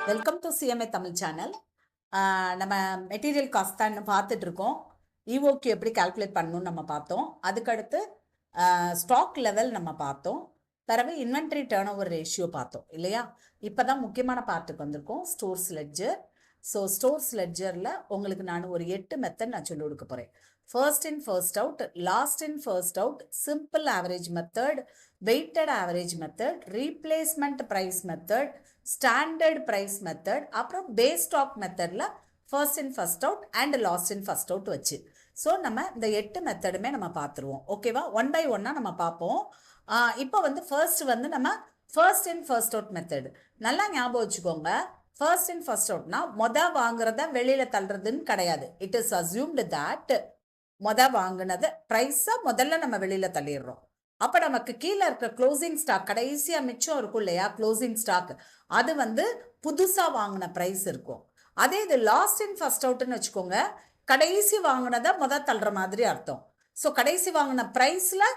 Welcome to CMA Tamil channel. நம்ம material cost தான் இன்னும் பார்த்துட்டு இருக்கோம். இஓக்கு எப்படி கால்குலேட் பண்ணணும்னு நம்ம பார்த்தோம். அதுக்கடுத்து ஸ்டாக் லெவல் நம்ம பார்த்தோம். பிறகு இன்வென்ட்ரி டர்ன் ஓவர் ரேஷியோ பார்த்தோம் இல்லையா? இப்போ தான் முக்கியமான பார்ட்டுக்கு வந்திருக்கோம், ஸ்டோர்ஸ் லெட்ஜர். ஸோ ஸ்டோர்ஸ் லெட்ஜரில் உங்களுக்கு நான் ஒரு 8 மெத்தட் நான் சொல்லி கொடுக்க போகிறேன். First in first out, last in first out, simple average method, weighted average method, replacement price method, standard price method, அப்புறம் பேஸ் ஸ்டாக் மெத்தடில் first in first out and last in first out வச்சு. So நம்ம இந்த 8 மெத்தடுமே நம்ம பார்த்துருவோம். ஓகேவா? One by ஒன்னாக நம்ம பார்ப்போம். இப்போ வந்து ஃபர்ஸ்ட் வந்து நம்ம first in first out method. நல்லா ஞாபகம் வச்சுக்கோங்க. ஃபர்ஸ்ட் இன் ஃபர்ஸ்ட் அவுட்னா வாங்குறத வெளியில் தள்ளுறதுன்னு கிடையாது. இட் இஸ் அசியூம்டு தட் வாங்கினதை ப்ரைஸாக முதல்ல நம்ம வெளியில் தள்ளிடுறோம். அப்போ நமக்கு கீழே இருக்க க்ளோசிங் ஸ்டாக், கடைசியாக மிச்சம் இருக்கும் இல்லையா க்ளோசிங் ஸ்டாக், அது வந்து புதுசாக வாங்கின ப்ரைஸ் இருக்கும். அதே இது லாஸ்ட் இன் ஃபர்ஸ்ட் அவுட்னு வச்சுக்கோங்க, கடைசி வாங்கினதை தள்ளுற மாதிரி அர்த்தம். ஸோ கடைசி வாங்கின ப்ரைஸில்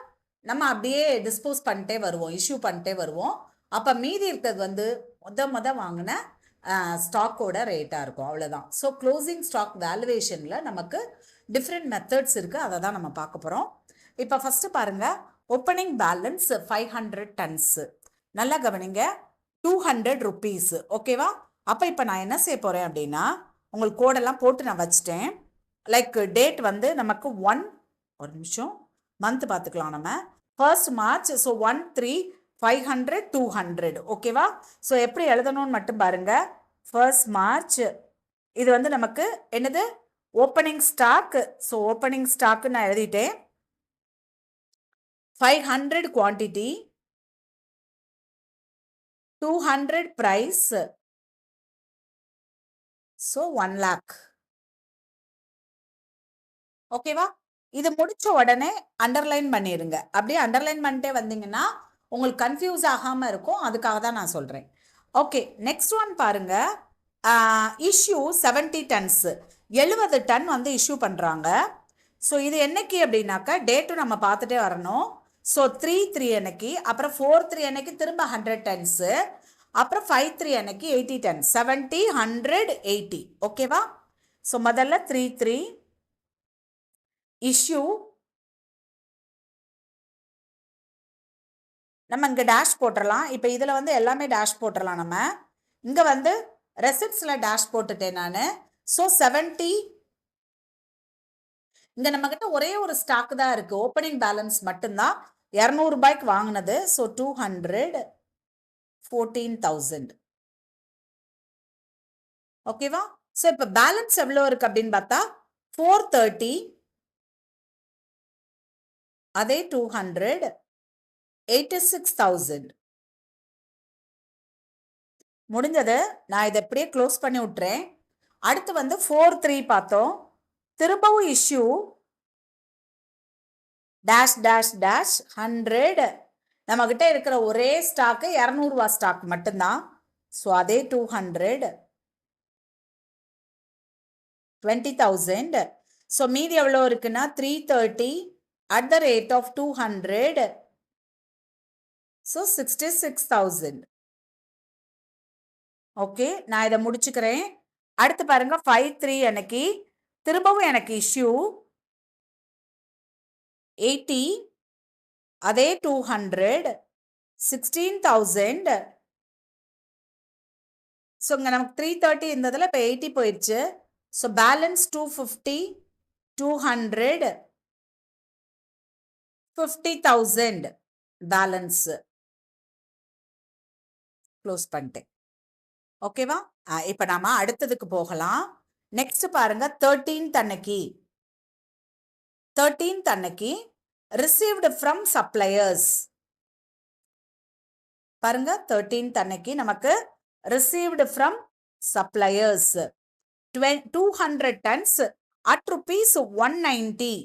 நம்ம அப்படியே டிஸ்போஸ் பண்ணிட்டே வருவோம், இஷ்யூ பண்ணிட்டே வருவோம். அப்போ மீதி இருக்கிறது வந்து வாங்கின ஸ்டாக்கோட ரேட்டாக இருக்கும், அவ்வளோதான். ஸோ க்ளோசிங் ஸ்டாக் வேல்யூவேஷனில் நமக்கு டிஃப்ரெண்ட் மெத்தட்ஸ் இருக்குது, அதை தான் நம்ம பார்க்க போகிறோம். இப்போ ஃபஸ்ட்டு பாருங்கள், ஓப்பனிங் பேலன்ஸ் 500 டன்ஸு. நல்லா கவனிங்க, 200 ருபீஸ். ஓகேவா? அப்போ இப்போ நான் என்ன செய்ய போகிறேன் அப்படின்னா, உங்களுக்கு கோடெல்லாம் போட்டு நான் வச்சுட்டேன். லைக் டேட் வந்து நமக்கு ஒரு நிமிஷம் மந்த் பார்த்துக்கலாம் நம்ம. 1st March. ஸோ 1, 3, 500, 200. ஓகேவா? ஸோ எப்படி எழுதணும்னு மட்டும் பாருங்க. 1st மார்ச் இது வந்து நமக்கு என்னது opening stock. So opening stock நான் எழுதிட்டேன். 500 குவான்டிட்டி, 200 price, so 1 lakh. ஓகேவா? இது முடிச்ச உடனே அண்டர்லைன் பண்ணிருங்க. அப்படியே அண்டர்லைன் பண்ணிட்டே வந்தீங்கன்னா உங்களுக்கு கன்ஃபியூஸ் ஆகாம இருக்கும், அதுக்காக தான் நான் சொல்றேன். ஓகே, நெக்ஸ்ட் ஒன் பாருங்க. இஷ்யூ 70 டன்ஸ், 70 டன் வந்து இஷ்யூ பண்றாங்க. ஸோ இது என்னைக்கு அப்படின்னாக்கா டேட்டும் நம்ம பார்த்துட்டே வரணும். ஸோ 3/3 அன்னைக்கு, அப்புறம் 4/3 அன்னைக்கு திரும்ப 100 டன்ஸு, அப்புறம் 5/3 அன்னைக்கு 80 டன். 70, 100, 80. ஓகேவா? ஸோ முதல்ல 3/3 இஷ்யூ. நம்ம இங்கே டேஷ் போட்டுடலாம். இப்போ இதில் வந்து எல்லாமே டேஷ் போட்டுடலாம். நம்ம இங்கே வந்து ரெசிப்ட்ஸில் டேஷ் போட்டுட்டேன் நான். ஸோ 70, இங்கே நம்மக்கிட்ட ஒரே ஒரு ஸ்டாக் தான் இருக்குது, ஓப்பனிங் பேலன்ஸ் மட்டும்தான், 200 ரூபாய்க்கு வாங்கினது. ஸோ 200, 14,000. ஓகேவா? ஸோ இப்போ பேலன்ஸ் எவ்வளோ இருக்கு அப்படின்னு பார்த்தா 430, அதே 200, 86,000. முடிஞ்சது. நான் இதை எப்படியே க்ளோஸ் பண்ணி விட்டுறேன். அடுத்து வந்து 4/3 பார்த்தோம். திரும்பவும் இஷ்யூ டேஷ் டேஷ் டேஷ் 100. நம்மக்கிட்ட இருக்கிற ஒரே ஸ்டாக்கு 200 ரூபா ஸ்டாக் மட்டும்தான். ஸோ அதே 200, 20,000. ஸோ மீதி எவ்வளோ இருக்குன்னா 330 at the rate of 200. So 66,000. Okay, நான் இதை முடிச்சுக்கிறேன். அடுத்து பாருங்க 5/3 அன்னைக்கு திரும்பவும் எனக்கு இஷ்யூ 80, அதே 200, 16,000. ஸோ இங்கே நமக்கு 330 இருந்ததில் இப்போ 80 போயிடுச்சு. So balance 250, 200, 50,000 balance. க்ளோஸ் பண்ணிட்டேன். ஓகேவா? இப்போ நாம அடுத்ததுக்கு போகலாம். நெக்ஸ்ட் பாருங்க 13th அன்னைக்கு ரிசீவ்டு ஃப்ரம் சப்ளையர்ஸ். பாருங்க 13th அன்னைக்கு நமக்கு received from suppliers 200 tons at rupees 190.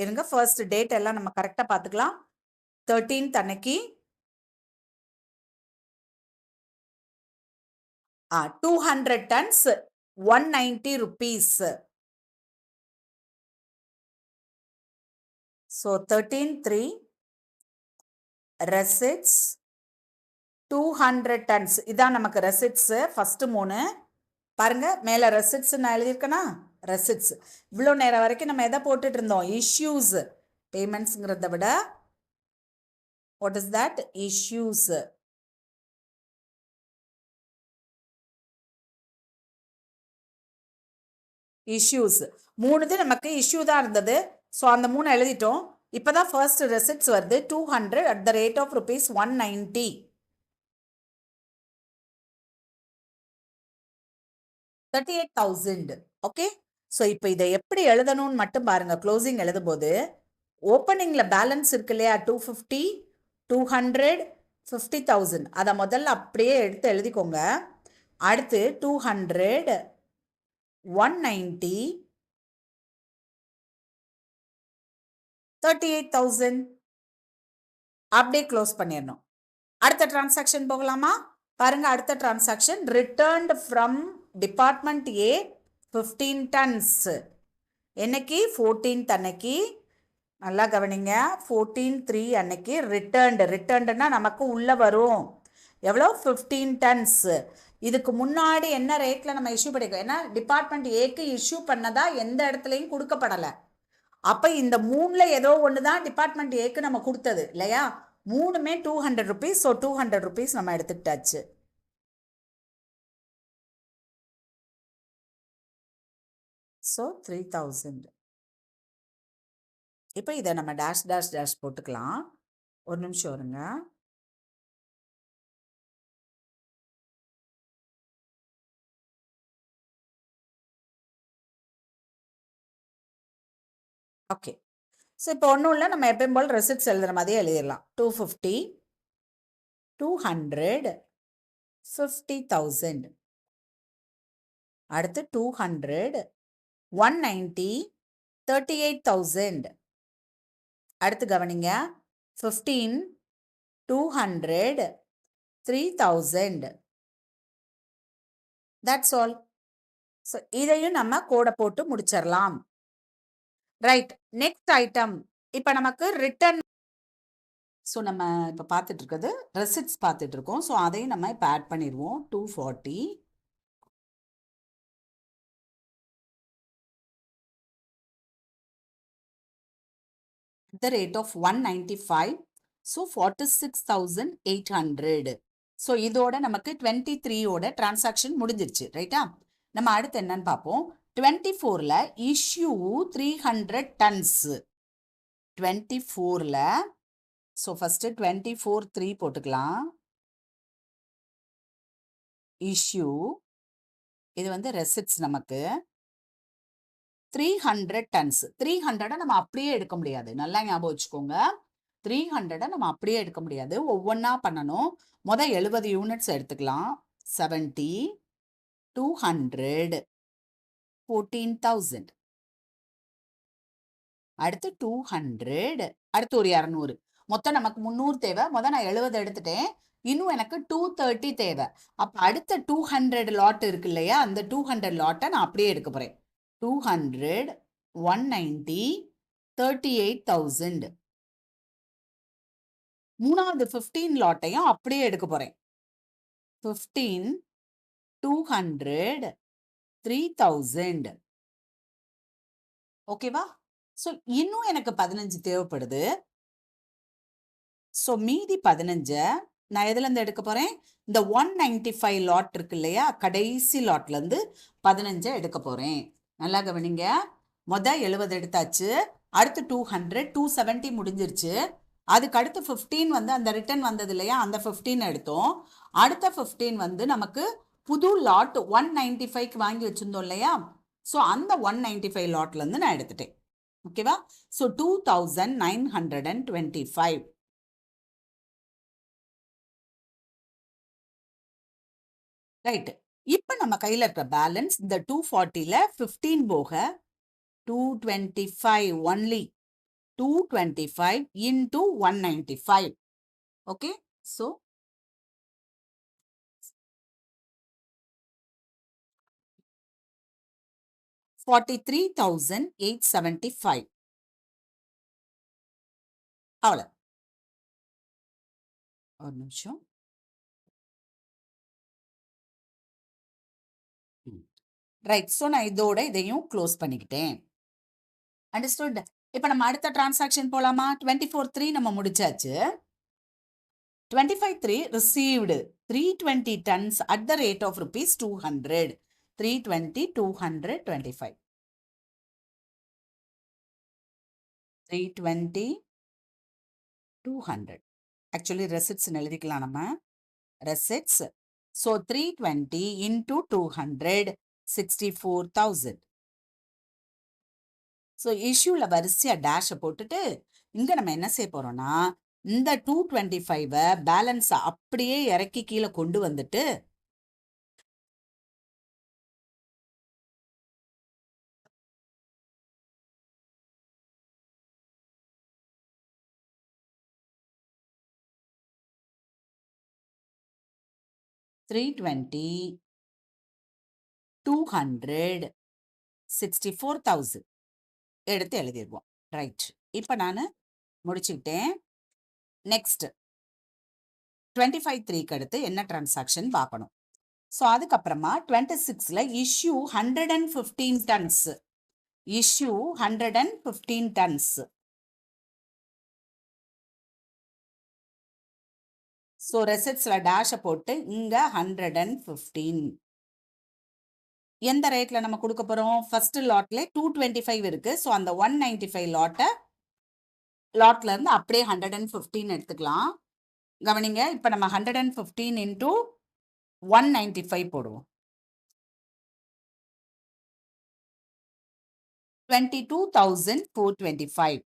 இருங்க, ஃபர்ஸ்ட் டேட் எல்லாம் நம்ம கரெக்டாக பார்த்துக்கலாம். 13th அன்னைக்கு 200 tons 190 rupees. So 13/3 receipts 200 tons. இதான் நமக்கு ரெசிட்ஸு ஃபஸ்ட்டு 3 பாருங்க. மேலே ரெசிட்ஸ் நான் எழுதியிருக்கேனா, ரெசிட்ஸ். இவ்வளோ நேரம் வரைக்கும் நம்ம எதை போட்டுட்டு இருந்தோம், இஷ்யூஸ். பேமெண்ட்ஸுங்கிறத விட what is that, issues. Issues 3 நமக்கு இஷ்யூ தான் இருந்தது. ஸோ அந்த 3 எழுதிட்டோம். இப்போ தான் ஃபர்ஸ்ட் ரெசிட்ஸ் வருது 200 at the rate of rupees 190. 38,000. Okay. So இப்போ இதை எப்படி எழுதணும்னு மட்டும் பாருங்க. க்ளோசிங் எழுதும் போது ஓப்பனிங்கில் பேலன்ஸ் இருக்கு இல்லையா, 250, 200, 50,000. அதை முதல்ல அப்படியே எடுத்து எழுதிக்கோங்க. அடுத்து 200, 190, 38,000 அப்படியே க்ளோஸ் பண்ணிடணும். அடுத்த டிரான்சாக்ஷன் போகலாமா? பாருங்க, அடுத்த transaction returned from department A 15 tons. என்னைக்கு, 14th அன்னைக்கு. நல்லா கவனிங்க, 14/3 அன்னைக்கு ரிட்டர்ன்டுனா நமக்கு உள்ள வரும் எவ்வளோ, 15 tons. இதுக்கு முன்னாடி என்ன ரேட்டில் நம்ம இஷ்யூ பண்ணிக்கோம், ஏன்னா டிபார்ட்மெண்ட் ஏக்கு இஷ்யூ பண்ணதா எந்த இடத்துலையும் கொடுக்கப்படலை. அப்போ இந்த 3ல் ஏதோ ஒன்று தான் டிபார்ட்மெண்ட் ஏக்கு நம்ம கொடுத்தது இல்லையா, 3மே 200 rupees. ஸோ 200 rupees நம்ம எடுத்துக்கிட்டாச்சு. ஸோ 3,000. இப்போ இதை நம்ம டேஷ் டேஷ் டேஷ் போட்டுக்கலாம். ஒரு நிமிஷம் வருங்க. ஓகே. ஸோ இப்போ ஒன்றும் இல்லை, நம்ம எப்பயும் போல் ரெசிப்ட்ஸ் எழுதுகிற மாதிரியே எழுதிடலாம். 250, 200, 50,000. அடுத்து 200, 190, 38,000. அடுத்து கவனிங்க, 15, 200, 3,000. That's all. ஸோ இதையும் நம்ம கோடை போட்டு முடிச்சிடலாம். Right, next item. இப்போ நமக்கு ரிட்டர்ன். ஸோ நம்ம இப்போ பார்த்துட்டு இருக்கிறது ரெசிப்ட்ஸ் பார்த்துட்டு இருக்கோம். ஸோ அதையும் நம்ம இப்போ ஆட் பண்ணிடுவோம். 240, at the rate of 195. So 46,800. So இதோட நமக்கு 23ஓட டிரான்சாக்ஷன் முடிஞ்சிருச்சு. ரைட்டா? நம்ம அடுத்து என்னன்னு பார்ப்போம். 24ல் இஷ்யூ 300 tons. 24ல் ஸோ ஃபஸ்ட்டு 24/3 போட்டுக்கலாம். இஷ்யூ இது வந்து ரெசிப்ட்ஸ் நமக்கு 300 tons. 300 நம்ம அப்படியே எடுக்க முடியாது, நல்லா ஞாபகம் வச்சுக்கோங்க. 300 நம்ம அப்படியே எடுக்க முடியாது, ஒவ்வொன்றா பண்ணணும். மொதல் 70 யூனிட்ஸ் எடுத்துக்கலாம். 70, 200, 14,000. அடுத்து 200, அடுத்து ஒரு 200. மொத்தம் நமக்கு 300 தேவை. மொதல் நான் 70 எடுத்துட்டேன், இன்னும் எனக்கு 230 தேவை. அப்போ அடுத்த 200 லாட் இருக்கு இல்லையா, அந்த 200 லாட்டை நான் அப்படியே எடுக்க போகிறேன். 200, 190, 38,000. மூணாவது 15 லாட்டையும் அப்படியே எடுக்க போகிறேன். 15, 200, 3,000. ஓகேவா? ஸோ இன்னும் எனக்கு 15 தேவைப்படுது. ஸோ மீதி 15 நான் எதுலேருந்து எடுக்க போகிறேன், இந்த 195 லாட் இருக்கு இல்லையா, கடைசி லாட்லேருந்து 15 எடுக்க போகிறேன். நல்லா கவனிங்க, மொதல் 70 எடுத்தாச்சு. அடுத்து 200, 270 முடிஞ்சிருச்சு. அதுக்கு அடுத்து 15 வந்து அந்த ரிட்டர்ன் வந்தது இல்லையா, அந்த 15 எடுத்தோம். அடுத்த 15 வந்து நமக்கு புது லாட் 195க்கு வாங்கி வச்சுருந்தோம் இல்லையா, ஸோ அந்த 195 லாட்லேருந்து நான் எடுத்துட்டேன். ஓகேவா? ஸோ 2,925. ரைட்டு. இப்போ நம்ம கையில் இருக்கிற பேலன்ஸ் இந்த 240ல் 15 போக 225 ஒன்லி. 225 into 195. Okay, so 43,875. அவ்வளோ. ஒரு நிமிஷம். ரைட். ஸோ நான் இதோட இதையும் க்ளோஸ் பண்ணிக்கிட்டேன். அண்டர்ஸ்டுட்? இப்போ நம்ம அடுத்த டிரான்சாக்ஷன் போலாமா? 24/3 நம்ம முடிச்சாச்சு. 25/3 received 320 tons at the rate of rupees 200. 320, 225. 320, 200. Actually receipts எழுதிக்கலாம் நம்ம. Receipts. So 320 into 200, 64,000. ஸோ இஷ்யூவில் வரிசையாக டேஷை போட்டுட்டு இங்கே நம்ம என்ன செய்ய போகிறோம்னா இந்த 225 பேலன்ஸை அப்படியே இறக்கி கீழே கொண்டு வந்துட்டு $320, 200, 64,000 எடுத்து எழுதிடுவோம். ரைட். இப்போ நான் முடிச்சுக்கிட்டேன். நெக்ஸ்ட் 25/3க்கு அடுத்து என்ன டிரான்சாக்ஷன் பார்க்கணும். ஸோ அதுக்கப்புறமா 26ல் issue 115 tons. Issue 115 tons. So ரெசிப்ட்ஸில் டேஷை போட்டு இங்கே 115. எந்த ரேட்டில் நம்ம கொடுக்க போகிறோம்? ஃபர்ஸ்ட் லாட்டில் 225 இருக்குது. ஸோ அந்த 195 லாட்லேருந்து அப்படியே 115 எடுத்துக்கலாம். கவனிங்க, இப்போ நம்ம 115 இன்டூ 195 போடுவோம். 22,425.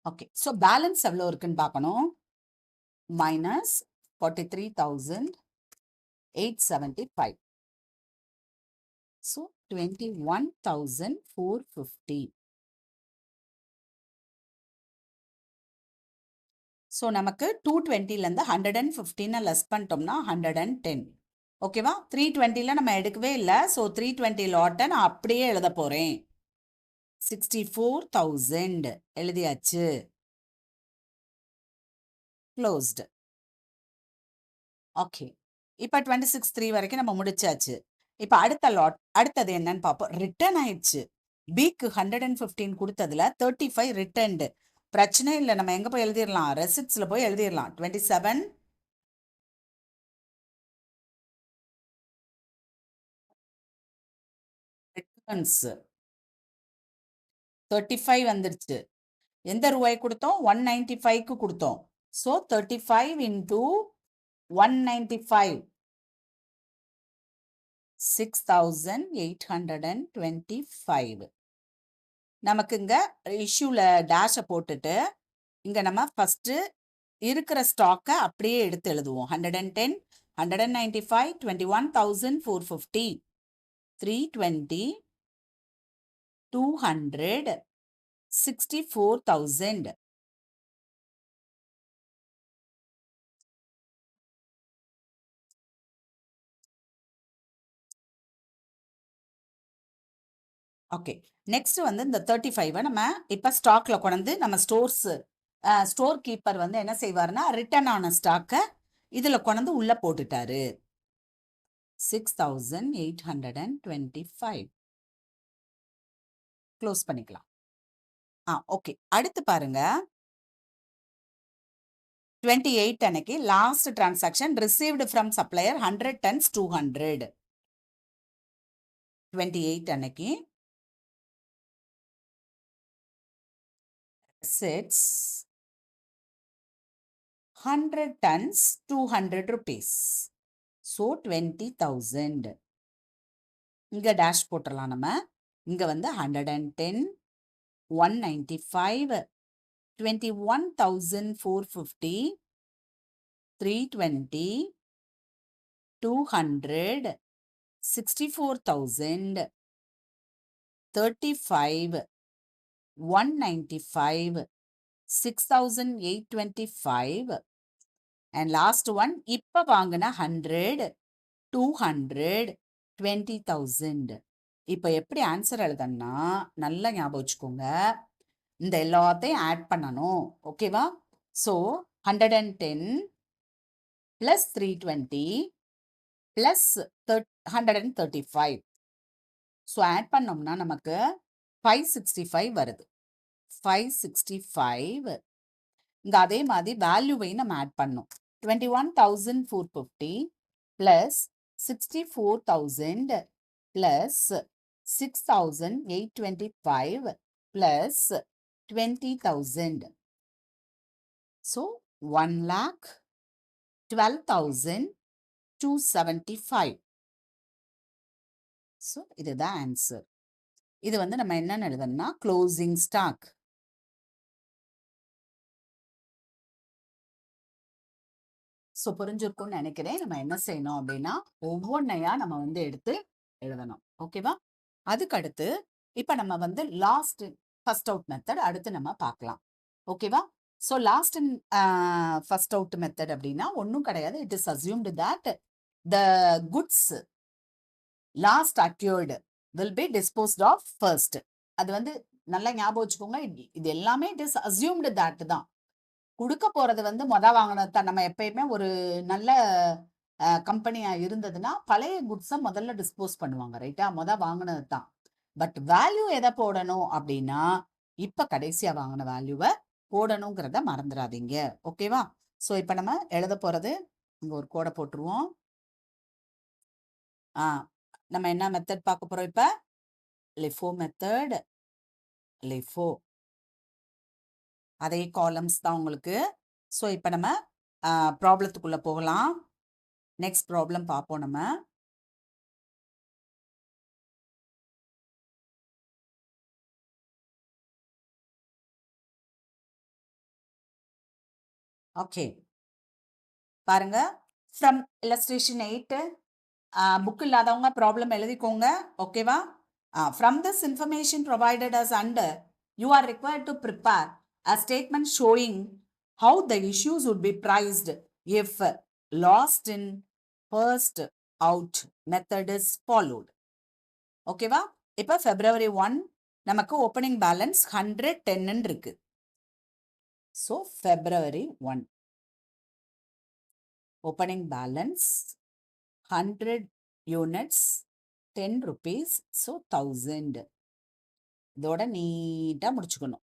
ஓகே. ஸோ பேலன்ஸ் எவ்வளோ இருக்குன்னு பார்க்கணும். மைனஸ் 43,875. ஸோ 21,450. ஸோ நமக்கு 220லேருந்து 115 லெஸ் பண்ணிட்டோம்னா 110. ஓகேவா? 320ல் நம்ம எடுக்கவே இல்லை. ஸோ 320 லாட்டை நான் அப்படியே எழுத போகிறேன். 64,000 எழுதியாச்சு. க்ளோஸ்டு. ஓகே. இப்போ 26/3 வரைக்கும் நம்ம முடிச்சாச்சு. இப்போ அடுத்த லாட் அடுத்தது என்னன்னு பார்ப்போம். ரிட்டர்ன் ஆயிடுச்சு. பிக்கு 115 கொடுத்ததுல 35 ரிட்டர்ன்டு. பிரச்சனை இல்லை, நம்ம எங்கே போய் எழுதிடலாம்? ரெசிப்ட்ஸில் போய் எழுதிடலாம். 27 ரிட்டர்ன்ஸ். 35 வந்துருச்சு. எந்த ரூபாய் கொடுத்தோம்? 195க்கு கொடுத்தோம். So 35 into 195, 6,825. நமக்கு இங்கே இஷ்யூவில் டேஷை போட்டுட்டு இங்கே நம்ம ஃபஸ்ட்டு இருக்கிற ஸ்டாக்கை அப்படியே எடுத்து எழுதுவோம். 110, 195, 21,450, 320, 200, 64,000. ஓகே. நெக்ஸ்ட் வந்து இந்த 35 நம்ம இப்போ ஸ்டாக்ல கொண்டு நம்ம ஸ்டோர் கீப்பர் வந்து என்ன செய்வார்னா ரிட்டர்ன் ஆன ஸ்டாக்கை இதில் கொண்டு உள்ள போட்டுட்டாரு. 6,825. க்ளோஸ் பண்ணிக்கலாம். ஓகே. அடுத்து பாருங்க, 28 அன்னைக்கு last transaction received from supplier 100 tons 200. 28 அன்னைக்கு assets 100 tons 200 rupees. So 20,000. இங்க டேஷ் போட்டுடலாம் நம்ம. இங்க வந்து 110, 195, 21,450, 320, 200, 64,000, 35, 195, 6,825 and last one இப்ப வாங்கின 100 200 20,000. இப்போ எப்படி ஆன்சர் எழுதணும்னா நல்லா ஞாபகம் வச்சுக்கோங்க, இந்த எல்லாத்தையும் ஆட் பண்ணணும். ஓகேவா? ஸோ 110 + 320 + 135. ஸோ ஆட் பண்ணோம்னா நமக்கு 565 வருது. 565. இங்க அதே மாதிரி வேல்யூவையும் நம்ம ஆட் பண்ணோம். 21,450 + 64,000 + 6,825 + 20,000. So 1,12,275. ஸோ இதுதான் ஆன்சர். இது வந்து நம்ம என்ன எழுதணும்னா க்ளோசிங் ஸ்டாக். ஸோ புரிஞ்சிருக்கும்னு நினைக்கிறேன். நம்ம என்ன செய்யணும் அப்படின்னா ஒவ்வொன்றையா நம்ம வந்து எடுத்து எழுதணும். ஓகேவா? அதுக்கடுத்து இப்போ நம்ம வந்து லாஸ்ட் ஃபர்ஸ்ட் அவுட் மெத்தட் அடுத்து நம்ம பார்க்கலாம். ஓகேவா? So last and first out method அப்படின்னா ஒன்றும் கிடையாது. It is assumed that the goods last acquired will be disposed of first. அது வந்து நல்லா ஞாபகம் வச்சுக்கோங்க. இது எல்லாமே இட் இஸ் அசியூம்டு தட் தான். கொடுக்க போறது வந்து வாங்கினது தான். நம்ம எப்பயுமே ஒரு நல்ல கம்பெனியா இருந்ததுன்னா பழைய குட்ஸை முதல்ல டிஸ்போஸ் பண்ணுவாங்க. ரைட்டா? வாங்கினது தான். பட் வேல்யூ எதை போடணும் அப்படின்னா இப்ப கடைசியா வாங்கின வேல்யூவை போடணுங்கிறத மறந்துடாதீங்க. ஓகேவா? ஸோ இப்போ நம்ம எழுத போறது இங்க ஒரு கோடை போட்டுருவோம். நம்ம என்ன மெத்தட் பார்க்க போறோம்? இப்ப LIFO மெத்தட். LIFO அதே காலம்ஸ் தான் உங்களுக்கு. ஸோ இப்போ நம்ம ப்ராப்ளத்துக்குள்ள போகலாம். நெக்ஸ்ட் ப்ராப்ளம் பார்ப்போம் நம்ம. ஓகே பாருங்க, ஃப்ரம் இல்லஸ்ட்ரேஷன் 8 புக் இல்லாதவங்க ப்ராப்ளம் எழுதிக்கோங்க. ஓகேவா? From this information provided as under you are required to prepare a statement showing how the issues would be priced if lost in first out method is followed. ஓகேவா? இப்போ February 1 நமக்கு opening balance 110 இருக்கு. So February 1 opening balance 100 units 10 rupees. So 1000. இதோட நீட்டாக முடிச்சுக்கணும்.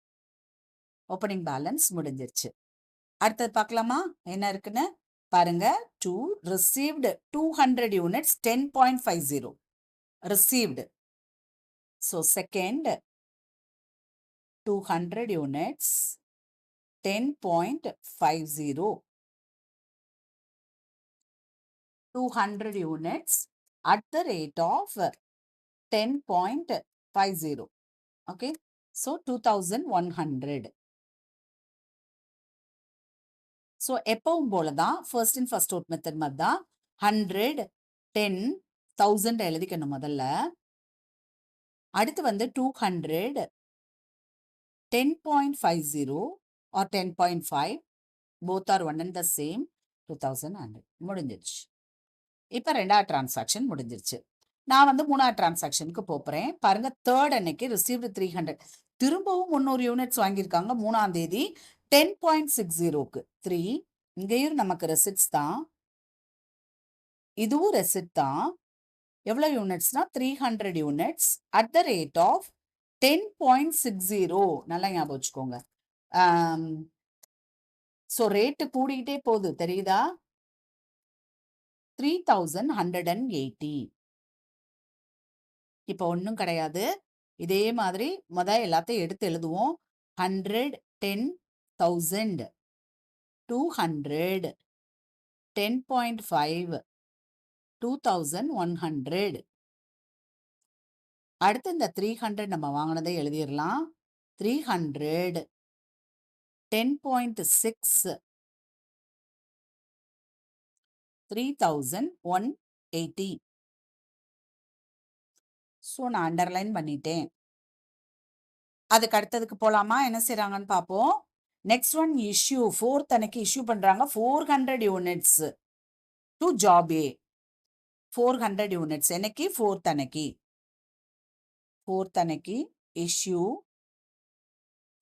Opening balance முடிஞ்சிருச்சு. அடுத்தது பார்க்கலாமா என்ன இருக்குன்னு பாருங்க. To received 200 units 10.50 received. So second 200 units 10.50 200 units at the rate of 10.50. Okay, so 2100. So எப்பவும் போல தான் first in first out method மாதிரி தான் 100 10 1000 எழுதிக்கணும் முதல்ல. அடுத்து வந்து 200 10.50 or 10.5 both are one and the same 2100 முடிஞ்சிருச்சு. இப்போ ரெண்டாவது டிரான்சாக்ஷன் முடிஞ்சிருச்சு. நான் வந்து மூணாவது டிரான்சாக்ஷனுக்கு போகிறேன். பாருங்க, தேர்ட் அன்னைக்கு ரிசீவ்டு 300. திரும்பவும் 300 யூனிட்ஸ் வாங்கியிருக்காங்க 3ஆம் தேதி 10.60க்கு 3. இங்கேயும் நமக்கு ரெசிப்ட்ஸ் தான், இதுவும் ரெசிப்ட் தான். எவ்வளோ யூனிட்ஸ்னா 300 units at the rate of 10.60. நல்லா ஞாபகம் வச்சுக்கோங்க. ஸோ ரேட்டு கூடிக்கிட்டே போகுது தெரியுதா? 3180. இப்போ ஒன்றும் கிடையாது. இதே மாதிரி எல்லாத்தையும் எடுத்து எழுதுவோம். 100 10 1000 200 10.5 2100. அடுத்து இந்த 300 நம்ம வாங்கினதை எழுதிடலாம். 300 10.6 3180. ஸோ நான் அண்டர்லைன் பண்ணிட்டேன். அதுக்கு அடுத்ததுக்கு போகலாமா? என்ன செய்கிறாங்கன்னு பார்ப்போம். நெக்ஸ்ட் ஒன் இஷ்யூ 4th அன்னைக்கு இஷ்யூ பண்ணுறாங்க 400 units to job A. 400 units என்னைக்கு 4th அன்னைக்கு 4th அன்னைக்கு இஷ்யூ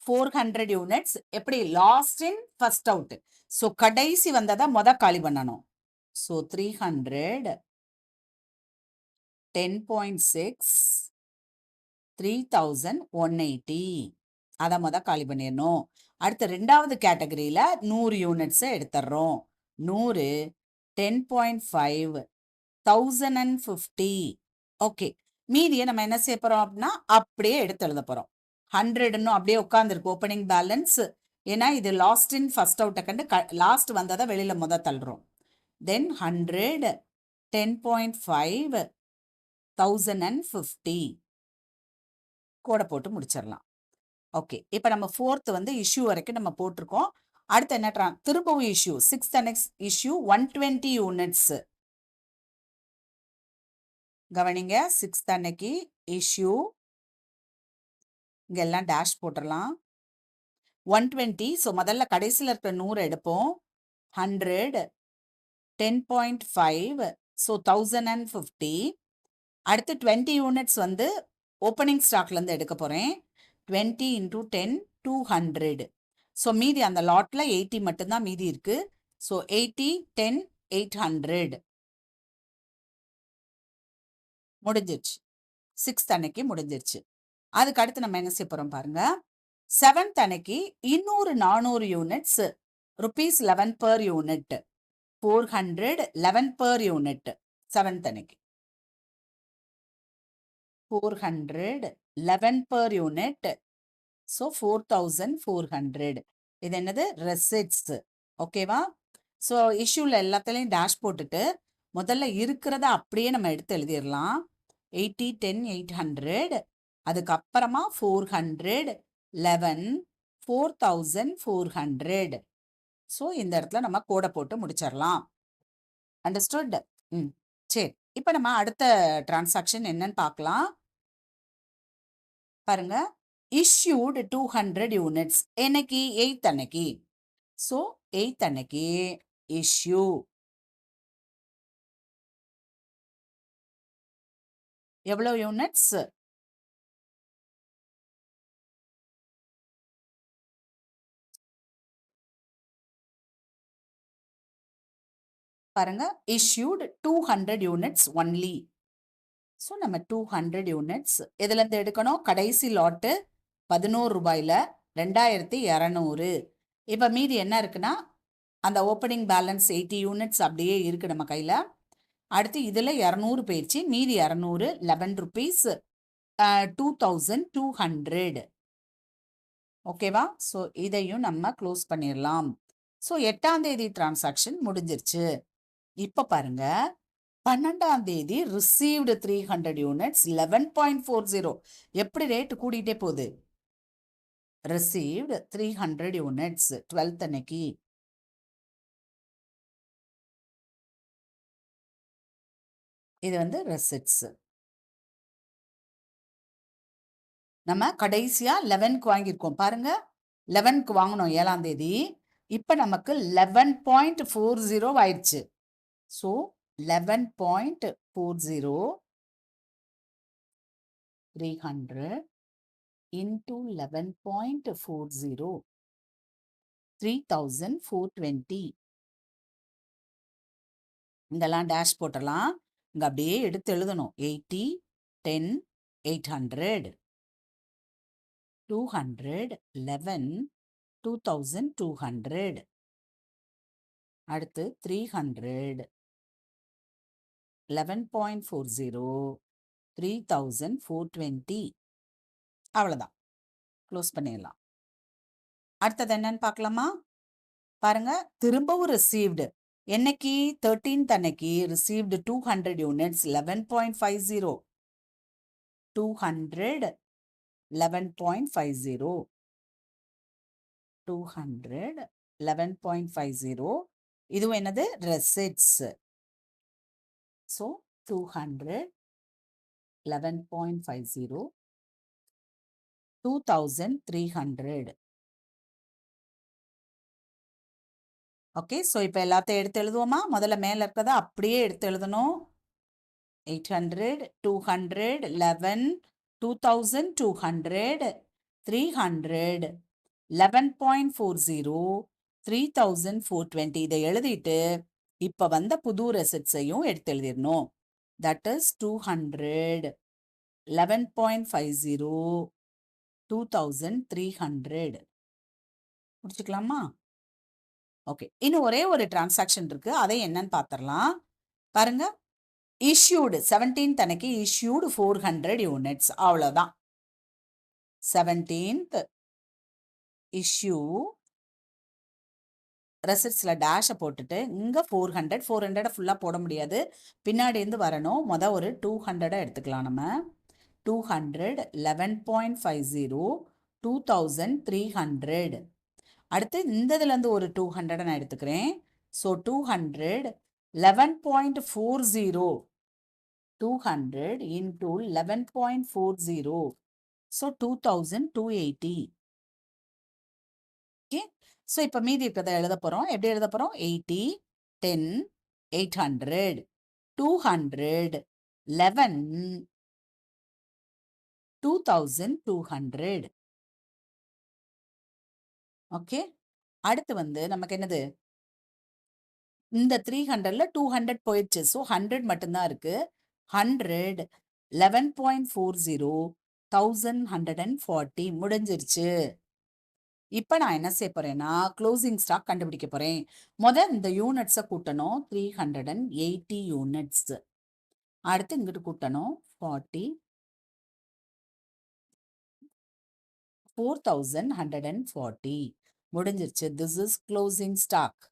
400 யூனிட்ஸ் எப்படி last in first out. So கடைசி வந்ததை காலி பண்ணணும். ஸோ 300 10.6 3180 அதை காலி பண்ணிடணும். அடுத்த ரெண்டாவது கேட்டகரியில 100 யூனிட்ஸை எடுத்துடுறோம். 100 10.5 1050. ஓகே, மீதியை நம்ம என்ன செய்ய போறோம் அப்படின்னா அப்படியே எடுத்து எழுத போறோம். 100 அப்படியே உட்காந்துருக்கு ஓப்பனிங் பேலன்ஸ். ஏன்னா இது லாஸ்ட் இன் ஃபர்ஸ்ட் அவுட்டை கண்டு லாஸ்ட் வந்ததை வெளியில தள்ளுறோம். தென் 100 10.5 1050 கோடை போட்டு முடிச்சிடலாம். ஓகே, இப்போ நம்ம 4th இஷ்யூ வரைக்கும் நம்ம போட்டிருக்கோம். அடுத்து என்ன திரும்பவும் issue 6th next issue 120 units. கவனிங்க, 6th அன்னைக்கு இஷ்யூ இங்க எல்லாம் டேஷ் போட்டுடலாம். 120. ஸோ முதல்ல கடைசியில் இருக்கிற 100 எடுப்போம். 100 10.5 ஸோ 1050. அடுத்து 20 யூனிட்ஸ் ஓப்பனிங் ஸ்டாக்லேருந்து எடுக்க போகிறேன். 20 × 10 200. ஸோ மீதி அந்த லாட்டில் 80 மட்டும்தான் மீதி இருக்கு. ஸோ 80 10 800 முடிஞ்சிருச்சு. 6th அன்னைக்கு முடிஞ்சிருச்சு. அதுக்கு அடுத்து நம்ம என்ன செய்ய போறோம் பாருங்க. 7th அன்னைக்கு இன்னொரு 400 units ₹11 per unit. 400 11 per unit. 7th அன்னைக்கு 400 11 per யூனிட். ஸோ 4400. இது என்னது ரெசிட்ஸ். ஓகேவா? ஸோ இஷ்யூல எல்லாத்துலேயும் டேஷ் போட்டுட்டு முதல்ல இருக்கிறத அப்படியே நம்ம எடுத்து எழுதிடலாம். 80 10 800. அதுக்கப்புறமா 400 11 4400. ஸோ இந்த இடத்துல நம்ம கோடை போட்டு முடிச்சிடலாம். அண்டர்ஸ்டுட்? சரி, இப்போ நம்ம அடுத்த டிரான்சாக்ஷன் என்னன்னு பார்க்கலாம். பாருங்க, issued 200 யூனிட்ஸ் என்னைக்கு 8th அன்னைக்கு. ஸோ 8th அன்னைக்கு இஷ்யூ எவ்வளோ யூனிட்ஸ்? பாருங்க, issued 200 யூனிட்ஸ் ஒன்லி. ஸோ நம்ம 200 யூனிட்ஸ் எதுலேருந்து எடுக்கணும்? கடைசி லாட்டு 11 ரூபாயில் 2200. இப்போ மீதி என்ன இருக்குன்னா அந்த ஓப்பனிங் பேலன்ஸ் 80 யூனிட்ஸ் அப்படியே இருக்கு நம்ம கையில். அடுத்து இதில் 200 போயிடுச்சு. மீதி 200 11 rupees 2200. ஓகேவா? ஸோ இதையும் நம்ம க்ளோஸ் பண்ணிடலாம். ஸோ 8ஆம் தேதி டிரான்சாக்ஷன் முடிஞ்சிருச்சு. இப்போ பாருங்க, 12ஆம் தேதி ரிசீவ்டு 300 யூனிட்ஸ் 11.40. எப்படி ரேட்டு கூடிட்டே போகுது. ரிசீவ்டு 300 யூனிட்ஸ் 12th அன்னைக்கு. இது ரெசிட்ஸ். நம்ம கடைசியா 11க்கு வாங்கியிருக்கோம். பாருங்க, 11க்கு வாங்கினோம் 7ஆம் தேதி. இப்போ நமக்கு 11.40 ஆயிடுச்சு. So 11.40 300 into 11.40 3420. இங்கெல்லாம் டேஷ் போட்டலாம். இங்க அப்படியே எடுத்து எழுதணும். 80 10 800 200 11 2200. அடுத்து 300 11.40 3420. அவ்வளோதான், க்ளோஸ் பண்ணிடலாம். அடுத்தது என்னன்னு பார்க்கலாமா? பாருங்க, திரும்பவும் ரிசீவ்டு என்னைக்கு 13th அன்னைக்கு ரிசீவ்டு 200 யூனிட்ஸ் 11.50 200 11.50 200 11.50. இதுவும் என்னது? ரெசிட்ஸ். ஸோ 200 11.50 2300. ஓகே, ஸோ இப்போ எல்லாத்தையும் எடுத்து எழுதுவோமா? முதல்ல மேலே இருக்கிறத அப்படியே எடுத்து எழுதணும். 800, 200, 11, 2200, 300, 11.40, 3420. இதை எழுதிட்டு இப்ப வந்த புது ரெசிப்ட்ஸையும் எடுத்து எழுதிடணும். That is 200, 11.50, 2300. முடிச்சுக்கலாமா? ஓகே. இன்னும் ஒரே ஒரு டிரான்சாக்ஷன் இருக்கு. அதை என்னன்னு பார்த்துடலாம். பாருங்க, issued 17th அன்னைக்கு issued 400 units. அவ்வளோதான். 17th issue ரெசிப்ட்ஸில் டேஷை போட்டுட்டு இங்கே 400 ஃபுல்லாக போட முடியாது, பின்னாடி இருந்து வரணும். மொதல் ஒரு 200 எடுத்துக்கலாம். நம்ம 200, 11.50, 2300. அடுத்து இந்த இதுலேருந்து ஒரு 200 நான் எடுத்துக்கிறேன். So 200, 11.40, 200 into 11.40, so 2280. Okay. So இப்போ மீதி இருக்கிறத எழுத போகிறோம். எப்படி எழுத போகிறோம்? 80, 10, 800, 200, 11, 2200. ஓகே. அடுத்து வந்து நமக்கு என்னது? இந்த 300ல 200 போயிடுச்சு. ஸோ 100 மட்டும்தான் இருக்கு. 100, 11.40, 1140 முடிஞ்சிருச்சு. இப்போ நான் என்ன செய்ய போறேன்னா, க்ளோசிங் ஸ்டாக் கண்டுபிடிக்க போறேன். இந்த யூனிட்ஸை கூட்டணும். 380 யூனிட்ஸ். அடுத்து இங்கிட்டு கூட்டணும். 40, 4140 முடிஞ்சிருச்சு. This is closing stock.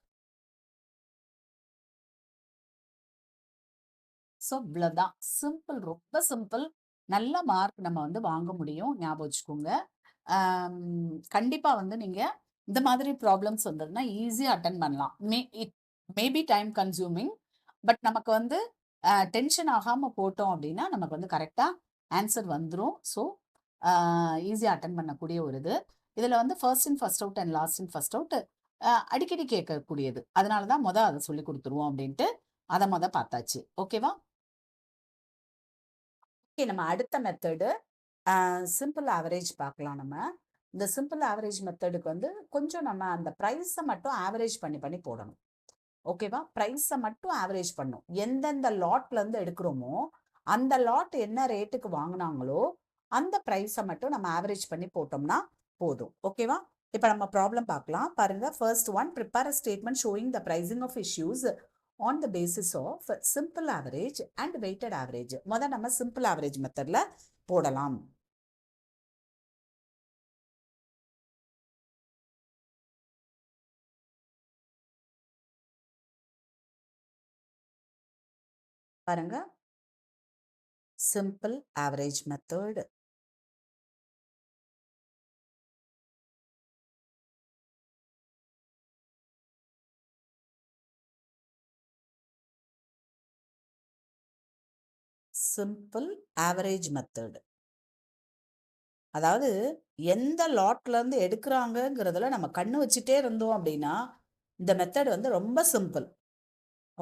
So இவ்வளோதான். சிம்பிள், ரொம்ப சிம்பிள். நல்ல மார்க் நம்ம வந்து வாங்க முடியும். ஞாபகம் வச்சுக்கோங்க. கண்டிப்பாக வந்து நீங்கள் இந்த மாதிரி ப்ராப்ளம்ஸ் வந்ததுன்னா ஈஸியாக அட்டன் பண்ணலாம். மேபி டைம் கன்சியூமிங், பட் நமக்கு வந்து டென்ஷன் ஆகாமல் போட்டோம் அப்படின்னா நமக்கு வந்து கரெக்டாக ஆன்சர் வந்துடும். ஸோ ஈஸியாக அட்டன் பண்ணக்கூடிய ஒரு இது. இதில் வந்து first in first out and last in first out அடிக்கடி கேட்கக்கூடியது. அதனால தான் அதை சொல்லி கொடுத்துருவோம் அப்படின்ட்டு அதை பார்த்தாச்சு. ஓகேவா? ஓகே. நம்ம அடுத்த மெத்தடு சிம்பிள் ஆவரேஜ் பார்க்கலாம். நம்ம இந்த சிம்பிள் ஆவரேஜ் மெத்தடுக்கு வந்து கொஞ்சம் நம்ம அந்த ப்ரைஸை மட்டும் ஆவரேஜ் பண்ணி போடணும். ஓகேவா? ப்ரைஸை மட்டும் ஆவரேஜ் பண்ணும். எந்தெந்த லாட்லேருந்து எடுக்கிறோமோ அந்த லாட் என்ன ரேட்டுக்கு வாங்கினாங்களோ அந்த ப்ரைஸை மட்டும் நம்ம ஆவரேஜ் பண்ணி போட்டோம்னா போதும். ஓகேவா? இப்போ நம்ம ப்ராப்ளம் பார்க்கலாம். பாருங்க, first one, prepare a statement showing the pricing of issues on the basis of simple average and weighted average. நம்ம simple average மெத்தட்ல போடலாம். பாருங்க, simple average method. Simple average method. அதாவது எந்த லாட்ல இருந்து எடுக்கிறாங்கிறதுல நம்ம கண்ணு வச்சுட்டே இருந்தோம் அப்படின்னா இந்த மெத்தட் வந்து ரொம்ப சிம்பிள்.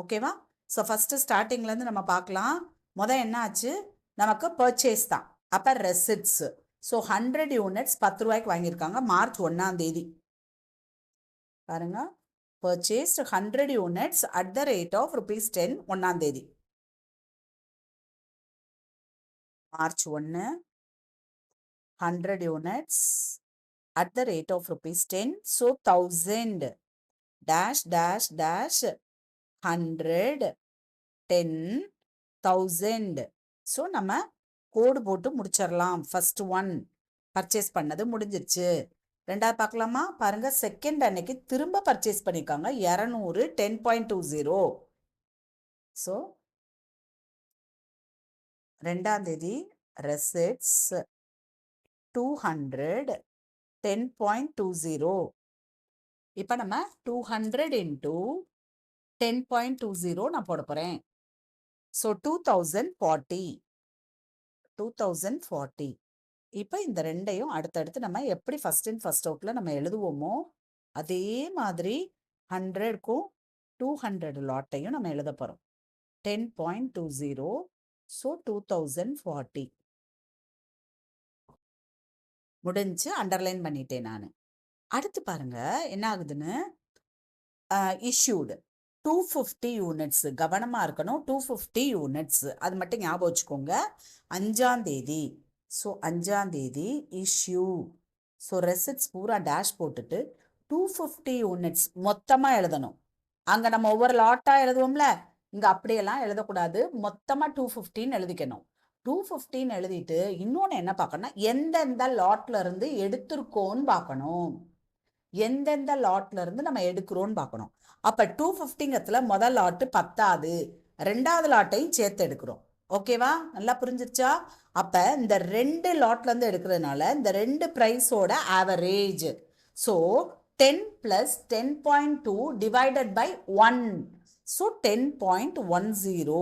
ஓகேவா? ஸோ ஃபஸ்ட்டு ஸ்டார்டிங்லேருந்து நம்ம பார்க்கலாம். என்ன ஆச்சு? நமக்கு பர்ச்சேஸ் தான். அப்போ ரெசிப்ட்ஸ். ஸோ 100 யூனிட்ஸ் 10 ரூபாய்க்கு வாங்கியிருக்காங்க. மார்ச் 1ஆம் தேதி. பாருங்க, purchased 100 units at the rate of ₹10 1ஆம் தேதி. March 1, 100 units at the rate of ₹10. So 1000 dash dash dash 100 10,000. So நம்ம கோடு போட்டு முடிச்சிடலாம். ஃபர்ஸ்ட் ஒன் பர்ச்சேஸ் பண்ணது முடிஞ்சிருச்சு. ரெண்டாவது பார்க்கலாமா? பாருங்க, செகண்ட் அன்னைக்கு திரும்ப பர்ச்சேஸ் பண்ணியிருக்காங்க 200 10.20. ஸோ 2ஆம் தேதி ரெசிப்ட்ஸ் 200 10.20. இப்போ நம்ம 200 into 10.20 நான் போட போகிறேன். ஸோ 2040. இப்போ இந்த ரெண்டையும் அடுத்தடுத்து நம்ம எப்படி ஃபர்ஸ்ட் இன் ஃபர்ஸ்ட் அவுட்டில் நம்ம எழுதுவோமோ அதே மாதிரி 100க்கும் 200 லாட்டையும் நம்ம எழுத போகிறோம். 10.20 ஸோ 2040 முடிஞ்சு, அண்டர்லைன் பண்ணிட்டேன் நான். அடுத்து பாருங்க என்ன ஆகுதுன்னு, இஷ்யூடு 250 யூனிட்ஸ், கவனமாக இருக்கணும். 250 யூனிட்ஸ் அது மட்டும் ஞாபகம் வச்சுக்கோங்க. 5ஆம் தேதி. ஸோ 5ஆம் தேதி இஷ்யூ. ஸோ ரெசிப்ட்ஸ் பூரா டேஷ் போட்டுட்டு 250 யூனிட்ஸ் மொத்தமாக எழுதணும். அங்கே நம்ம ஒவ்வொரு லாட்டாக எழுதுவோம்ல, இங்கே அப்படியெல்லாம் எழுதக்கூடாது. மொத்தமாக 250 எழுதிக்கணும். 250 எழுதிட்டு இன்னொன்று என்ன பார்க்கணும்னா, எந்தெந்த லாட்ல இருந்து எடுத்திருக்கோன்னு பார்க்கணும். எந்தெந்த லாட்ல இருந்து நம்ம எடுக்கிறோன்னு பார்க்கணும். அப்போ 250ங்கிறதுல முதல் லாட்டு 10ஆவது, 2வது லாட்டையும் சேர்த்து எடுக்கிறோம். ஓகேவா? நல்லா புரிஞ்சிருச்சா? அப்போ இந்த 2 லாட்ல இருந்து எடுக்கிறதுனால இந்த 2 ப்ரைஸோட average. So 10 + 10.2 divided by 1. So 10.10.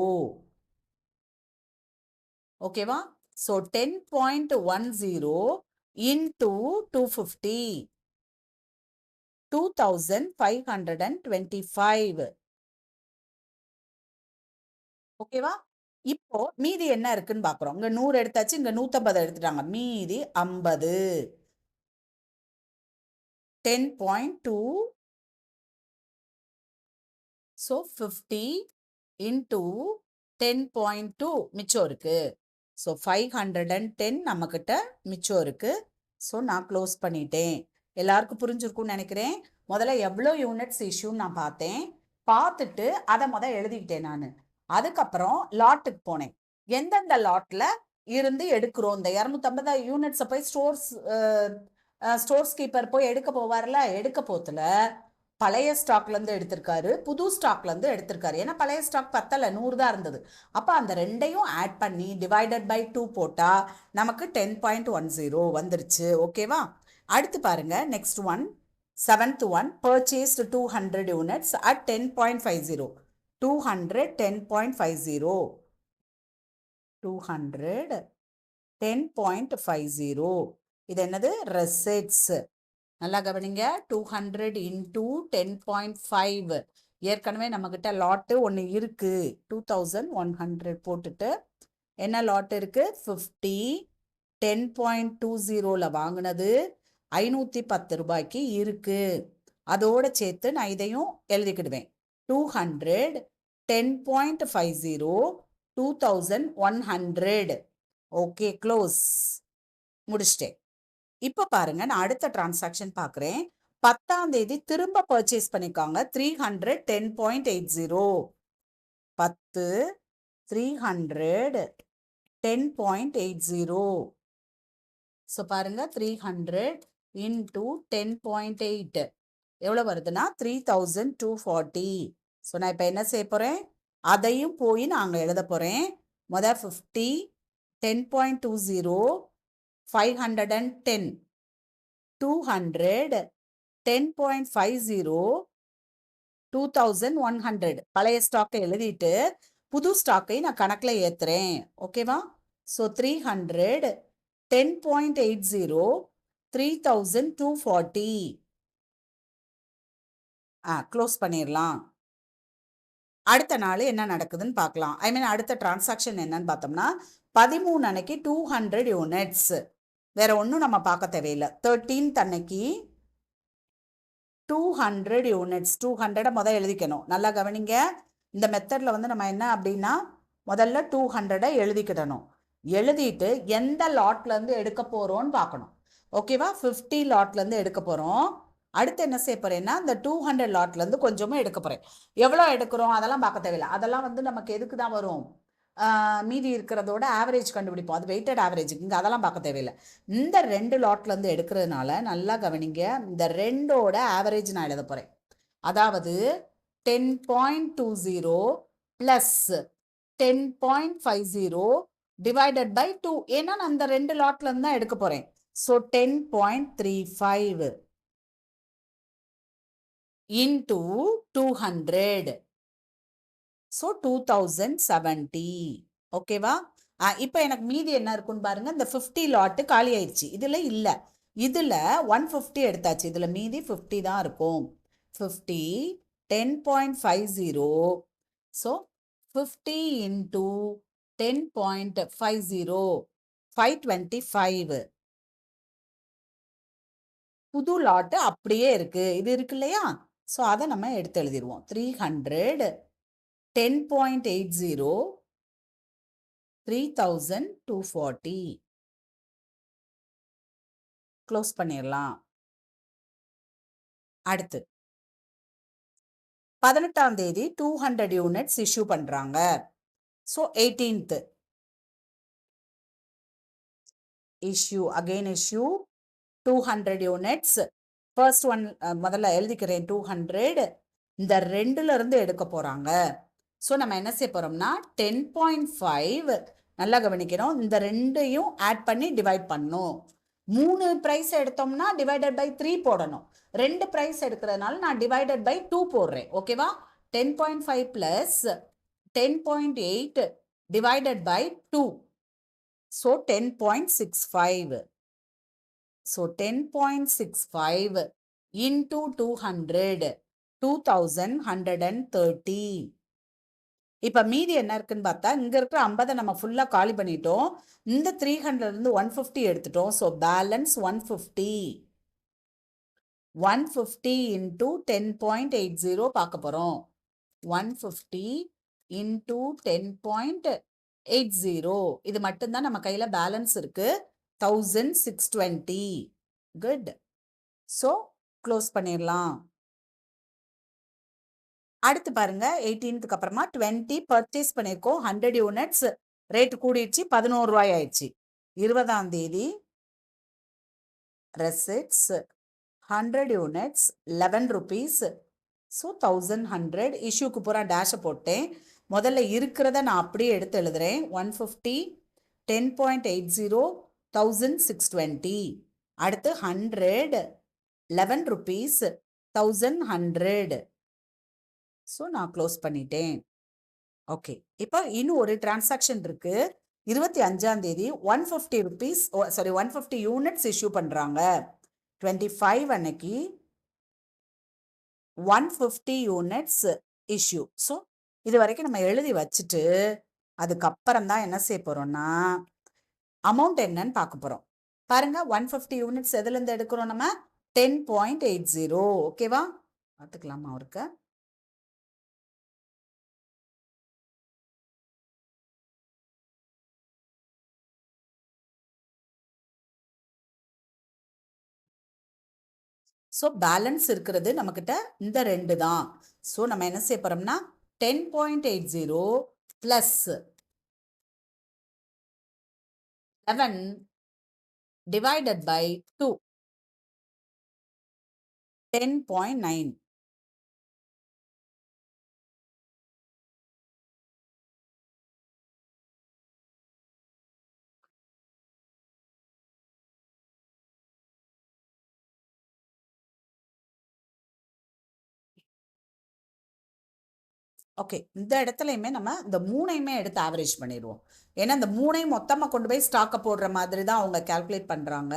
ஓகேவா? So 10.10 into 250. 2525. ஓகேவா? இப்போ மீதி என்ன இருக்குன்னு பார்க்குறோம். இங்க 100 எடுத்தாச்சு, இங்க 150 எடுத்துட்டாங்க. மீதி 50. 10.2. ஸோ 50 into 10.2 மிச்சம் இருக்கு. ஸோ 510 நம்மக்கிட்ட மிச்சம் இருக்கு. ஸோ நான் க்ளோஸ் பண்ணிட்டேன். எல்லாருக்கும் புரிஞ்சிருக்கும்னு நினைக்கிறேன். முதல்ல எவ்வளோ யூனிட்ஸ் இஷ்யூன்னு நான் பார்த்தேன். பார்த்துட்டு அதை எழுதிக்கிட்டேன் நான். அதுக்கப்புறம் லாட்டுக்கு போனேன். எந்தெந்த லாட்டில் இருந்து எடுக்கிறோம். இந்த 250 யூனிட்ஸை போய் ஸ்டோர்ஸ் கீப்பர் போய் எடுக்க போவார்ல, எடுக்க போத்துல பழைய ஸ்டாக்லேருந்து எடுத்திருக்காரு, புது ஸ்டாக்லேருந்து எடுத்திருக்காரு. ஏன்னா பழைய ஸ்டாக் 10 100 தான் இருந்தது. அப்போ அந்த ரெண்டையும் ஆட் பண்ணி டிவைடட் பை 2 போட்டால் நமக்கு 10.10 வந்துருச்சு. ஓகேவா? அடுத்து பாருங்க, next one, 7th one, purchased 200 units at 10.50. 200 10.50. 200 10.50. இது என்னது? ரெசிப்ட்ஸ். நல்லா கவனிங்க. 200 into 10.5. ஏற்கனவே நம்மக்கிட்ட லாட்டு ஒன்று இருக்கு. 2100 போட்டுட்டு என்ன லாட் இருக்கு? 50. 10.20 வாங்கினது 510 ரூபாய்க்கு இருக்கு. அதோட சேர்த்து நான் இதையும் எழுதிக்கிடுவேன். 200 10.50 2100. Okay, close. முடிச்சிட்டேன். இப்போ பாருங்க, நான் அடுத்த டிரான்சாக்ஷன் பார்க்குறேன். 10ஆம் தேதி திரும்ப பர்ச்சேஸ் பண்ணிருக்காங்க 300 10.80. 10 300 10.80. ஸோ பாருங்க, 300 into 10.8 எவ்வளோ வருதுன்னா 3240. ஸோ நான் இப்போ என்ன செய்ய போகிறேன்? அதையும் போய் நாங்கள் எழுத போகிறேன். 50 10.20 510 200 10.50 2100. பழைய ஸ்டாக்கை எழுதிட்டு புது ஸ்டாக்கை நான் கணக்கில் ஏற்றுறேன். ஓகேவா? ஸோ 300 10.80 3240. க்ளோஸ் பண்ணிடலாம். அடுத்த நாள் என்ன நடக்குதுன்னு பார்க்கலாம். அடுத்த டிரான்சாக்ஷன் என்னன்னு பார்த்தோம்னா, 13 அன்னைக்கு 200 யூனிட்ஸ். வேற ஒன்றும் நம்ம பார்க்க தேவையில்லை. 13th அன்னைக்கு 200 யூனிட்ஸ். 200 எழுதிக்கணும். நல்லா கவனிங்க. இந்த மெத்தடில் நம்ம என்ன அப்படின்னா, முதல்ல 200 எழுதிக்கிடணும். எழுதிட்டு எந்த லாட்லேருந்து எடுக்க போகிறோன்னு பார்க்கணும். ஓகேவா? 50 லாட்லேருந்து எடுக்க போகிறோம். அடுத்து என்ன செய்ய போகிறேன்னா, இந்த 200 லாட்லேருந்து கொஞ்சமாக எடுக்க போகிறேன். எவ்வளோ எடுக்கிறோம் அதெல்லாம் பார்க்க தேவையில்லை. அதெல்லாம் நமக்கு எதுக்கு தான் வரும்? மீதி இருக்கிறதோட ஆவரேஜ் கண்டுபிடிப்போம். அது வெயிட்டட் ஆவரேஜ். இங்கே அதெல்லாம் பார்க்க தேவையில்லை. இந்த 2 லாட்லேருந்து எடுக்கிறதுனால நல்லா கவனிங்க, இந்த 2ஓட ஆவரேஜ் நான் எழுத போகிறேன். அதாவது 10.20 ப்ளஸ் 10.50 டிவைடட் பை 2. ஏன்னா நான் அந்த 2 லாட்லேருந்து தான் எடுக்க போகிறேன். So 10.35 into 200. ஸோ 2070. ஓகேவா? இப்போ எனக்கு மீதி என்ன இருக்குன்னு பாருங்க. இந்த 50 லாட்டு காலி ஆயிடுச்சு. இதில் இல்லை. இதில் 150 எடுத்தாச்சு. இதில் மீதி 50 தான் இருக்கும். 50 10.50. ஸோ 50 into 10.50 525 புது லாட்டு அப்படியே இருக்கு. இது இருக்கு இல்லையா? ஸோ அதை நம்ம எடுத்து எழுதிடுவோம். 300 10.80 3240 க்ளோஸ் பண்ணிடலாம். அடுத்து 18ஆம் தேதி 200 யூனிட்ஸ் இஷ்யூ பண்றாங்க. So 18th issue 200 units. First one முதல்ல எழுதிக்கிறேன் 200. இந்த ரெண்டுல இருந்து எடுக்க போறாங்க. ஸோ நம்ம என்ன செய்ய போறோம்னா 10.5 நல்லா கவனிக்கணும். இந்த ரெண்டையும் ஆட் பண்ணி டிவைட் பண்ணும். 3 பிரைஸ் எடுத்தோம்னா டிவைடட் பை 3 போடணும். 2 பிரைஸ் எடுக்கிறதுனால நான் டிவைடட் பை 2 போடுறேன். ஓகேவா? 10.5 plus 10.8 divided by 2. So 10.65. So 10.65 into 200 2130. இப்ப மீதி என்ன இருக்குன்னு பார்த்தா இங்க இருக்கிற 50 நம்ம ஃபுல்லா காலி பண்ணிட்டோம். இந்த 300 இருந்து 150 எடுத்துட்டோம். So balance 150. 150 into 10.80 பார்க்க போறோம். 150 into 10.80. இது மட்டும்தான் நம்ம கையில பேலன்ஸ் இருக்கு. 1620. குட். ஸோ க்ளோஸ் பண்ணிடலாம். அடுத்து பாருங்க 18க்கு அப்புறமா 20 பர்ச்சேஸ் பண்ணியிருக்கோம். 100 யூனிட்ஸ் ரேட் கூடிடுச்சு. 11 ரூபாய் ஆயிடுச்சு. 20ஆம் தேதி ரெசிப்ட்ஸ் 100 யூனிட்ஸ் 11 rupees. ஸோ 1100 இஷ்யூக்கு பூரா டேஷை போட்டேன். முதல்ல இருக்கிறத நான் அப்படியே எடுத்து எழுதுறேன். 150 10.80 1620. அடுத்து 100 11 rupees 1100. ஸோ நான் க்ளோஸ் பண்ணிட்டேன். ஓகே. இப்போ இன்னும் ஒரு டிரான்சாக்ஷன் இருக்கு. 25ஆம் தேதி 150 rupees 150 யூனிட்ஸ் இஷ்யூ பண்றாங்க. 25 அன்னைக்கு 150 யூனிட்ஸ் இஷ்யூ. ஸோ இது வரைக்கும் நம்ம எழுதி வச்சுட்டு அதுக்கப்புறம் தான் என்ன செய்ய போறோம்னா அமௌண்ட் என்னன்னு பார்க்க போறோம். பாருங்க 150 யூனிட்ஸ் எதுல இருந்து எடுக்கிறோம் நம்ம 10.80. ஓகேவா? பார்த்துக்கலாமா அவருக்கு? ஸோ பேலன்ஸ் இருக்கிறது நம்மக்கிட்ட இந்த 2 தான். ஸோ நம்ம என்ன செய்ய போறோம்னா 10.80 பிளஸ் 11 divided by 2 10.9. ஓகே. இந்த இடத்துலையுமே நம்ம இந்த 3ஐயுமே எடுத்து ஆவரேஜ் பண்ணிடுவோம். ஏன்னா இந்த 3ஐயும் மொத்தமாக கொண்டு போய் ஸ்டாக்கை போடுற மாதிரி தான் அவங்க கால்குலேட் பண்ணுறாங்க.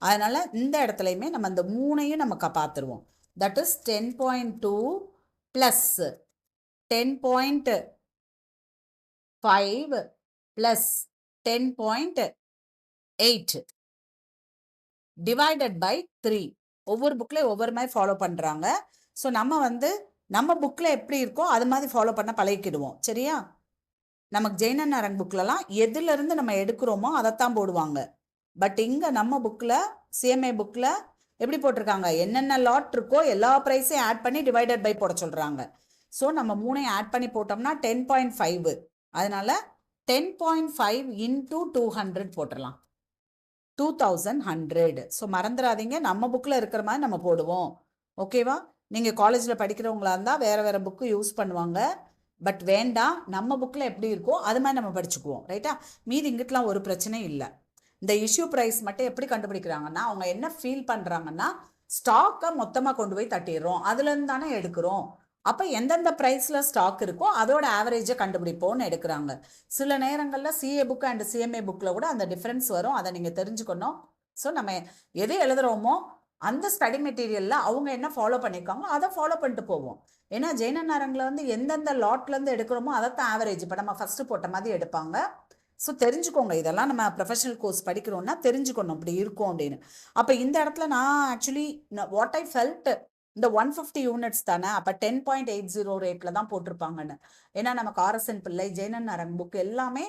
அதனால இந்த இடத்துலையுமே நம்ம இந்த 3ஐயும் நமக்கு பார்த்துருவோம். That is 10.2 plus 10.5 plus 10.8 divided by 3. ஒவ்வொரு புக்லேயும் ஒவ்வொரு மாதிரி ஃபாலோ பண்ணுறாங்க. ஸோ நம்ம புக்கில் எப்படி இருக்கோ அது மாதிரி ஃபாலோ பண்ண பழகிக்கிடுவோம். சரியா? நமக்கு ஜெயினன் நாரங் புக்லலாம் எதுலேருந்து நம்ம எடுக்கிறோமோ அதைத்தான் போடுவாங்க. பட் இங்கே நம்ம புக்கில் சிஎம்ஏ புக்கில் எப்படி போட்டிருக்காங்க, என்னென்ன லாட் இருக்கோ எல்லா ப்ரைஸையும் ஆட் பண்ணி டிவைடட் பை போட சொல்கிறாங்க. ஸோ நம்ம 3ஐயும் ஆட் பண்ணி போட்டோம்னா 10.5. அதனால 10.5 into 200 போட்டுடலாம். 2100. ஸோ மறந்துடாதீங்க, நம்ம புக்கில் இருக்கிற மாதிரி நம்ம போடுவோம். ஓகேவா? நீங்கள் காலேஜில் படிக்கிறவங்களா இருந்தால் வேறு வேறு புக்கு யூஸ் பண்ணுவாங்க. பட் வேண்டாம், நம்ம புக்கில் எப்படி இருக்கோ அது மாதிரி நம்ம படிச்சுக்குவோம். ரைட்டா? மீதி இங்கிட்டலாம் ஒரு பிரச்சனை இல்லை. இந்த இஷ்யூ ப்ரைஸ் மட்டும் எப்படி கண்டுபிடிக்கிறாங்கன்னா அவங்க என்ன ஃபீல் பண்ணுறாங்கன்னா ஸ்டாக்கை மொத்தமாக கொண்டு போய் தட்டிடுறோம், அதுலேருந்து தானே எடுக்கிறோம். அப்போ எந்தெந்த ப்ரைஸில் ஸ்டாக் இருக்கோ அதோட ஆவரேஜை கண்டுபிடிப்போன்னு எடுக்கிறாங்க. சில நேரங்களில் சிஏ புக் அண்ட் சிஎம்ஏ புக்கில் கூட அந்த டிஃப்ரென்ஸ் வரும். அதை நீங்கள் தெரிஞ்சுக்கணும். ஸோ நம்ம எது எழுதுகிறோமோ அந்த ஸ்டடி மெட்டீரியலில் அவங்க என்ன ஃபாலோ பண்ணியிருக்காங்களோ அதை ஃபாலோ பண்ணிட்டு போவோம். ஏன்னா ஜெயனன் நாரங்கில் வந்து எந்தெந்த லாட்லேருந்து எடுக்கிறோமோ அதைத்தான் ஆவரேஜ் இப்போ நம்ம ஃபஸ்ட்டு போட்ட மாதிரி எடுப்பாங்க. ஸோ தெரிஞ்சுக்கோங்க, இதெல்லாம் நம்ம ப்ரொஃபஷனல் கோர்ஸ் படிக்கிறோன்னா தெரிஞ்சுக்கணும் இப்படி இருக்கும் அப்படின்னு. அப்போ இந்த இடத்துல நான் ஆக்சுவலி வாட் ஐ ஃபெல்ட், இந்த 150 யூனிட்ஸ் தானே, அப்போ 10.80 ரேட்டில் தான் போட்டிருப்பாங்கன்னு. ஏன்னா நமக்கு ஆர்எஸ்என் பிள்ளை, ஜெயனன் நாரங் புக் எல்லாமே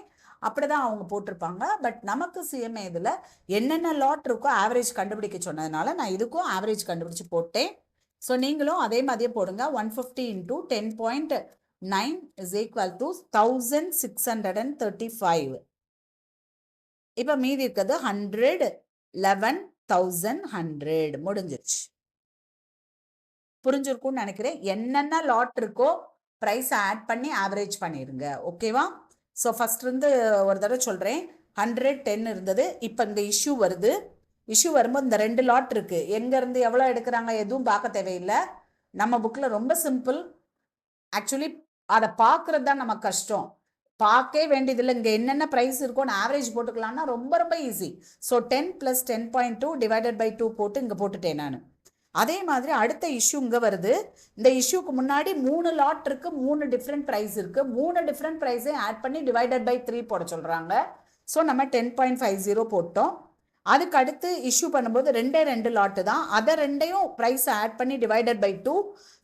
அப்படிதான் அவங்க போட்டிருப்பாங்க. பட் நமக்கு சிஎம்ஏ இதில் என்னென்ன லாட் இருக்கோ ஆவரேஜ் கண்டுபிடிக்க சொன்னதுனால நான் இதுக்கும் ஆவரேஜ் கண்டுபிடிச்சு போட்டேன். ஸோ நீங்களும் அதே மாதிரியே போடுங்க. 150 into 10.9 is equal to 1635. இப்போ மீதி இருக்கிறது 100, 11,100 முடிஞ்சிருச்சு. புரிஞ்சிருக்கும்னு நினைக்கிறேன். என்னென்ன லாட் இருக்கோ ப்ரைஸ் ஆட் பண்ணி ஆவரேஜ் பண்ணிடுங்க. ஓகேவா? ஸோ ஃபஸ்ட் இருந்து ஒரு தடவை சொல்கிறேன். 110 இருந்தது. இப்போ இங்கே இஷ்யூ வருது. இஷ்யூ வரும்போது இந்த 2 லாட் இருக்குது. எங்கேருந்து எவ்வளோ எடுக்கிறாங்க எதுவும் பார்க்க தேவையில்லை. நம்ம புக்கில் ரொம்ப சிம்பிள். ஆக்சுவலி அதை பார்க்குறது தான் நமக்கு கஷ்டம். பார்க்கவே வேண்டியதில்லை. இங்கே என்னென்ன ப்ரைஸ் இருக்கோன்னு ஆவரேஜ் போட்டுக்கலாம்னா ரொம்ப ரொம்ப ஈஸி. ஸோ 10 + 10.2 டிவைடட் பை 2 போட்டு இங்கே போட்டுட்டேன் நான். அதே மாதிரி அடுத்த இஷ்யூ இங்கே வருது. இந்த இஷ்யூக்கு முன்னாடி 3 லாட் இருக்குது, 3 டிஃப்ரெண்ட் ப்ரைஸ் இருக்குது. 3 டிஃப்ரெண்ட் ப்ரைஸையும் ஆட் பண்ணி டிவைடட் பை 3 போட சொல்கிறாங்க. ஸோ நம்ம 10.50 போட்டோம். அதுக்கு அடுத்து இஷ்யூ பண்ணும்போது 2 லாட்டு தான். அதை 2ஐயும் ப்ரைஸ் ஆட் பண்ணி டிவைடட் பை 2.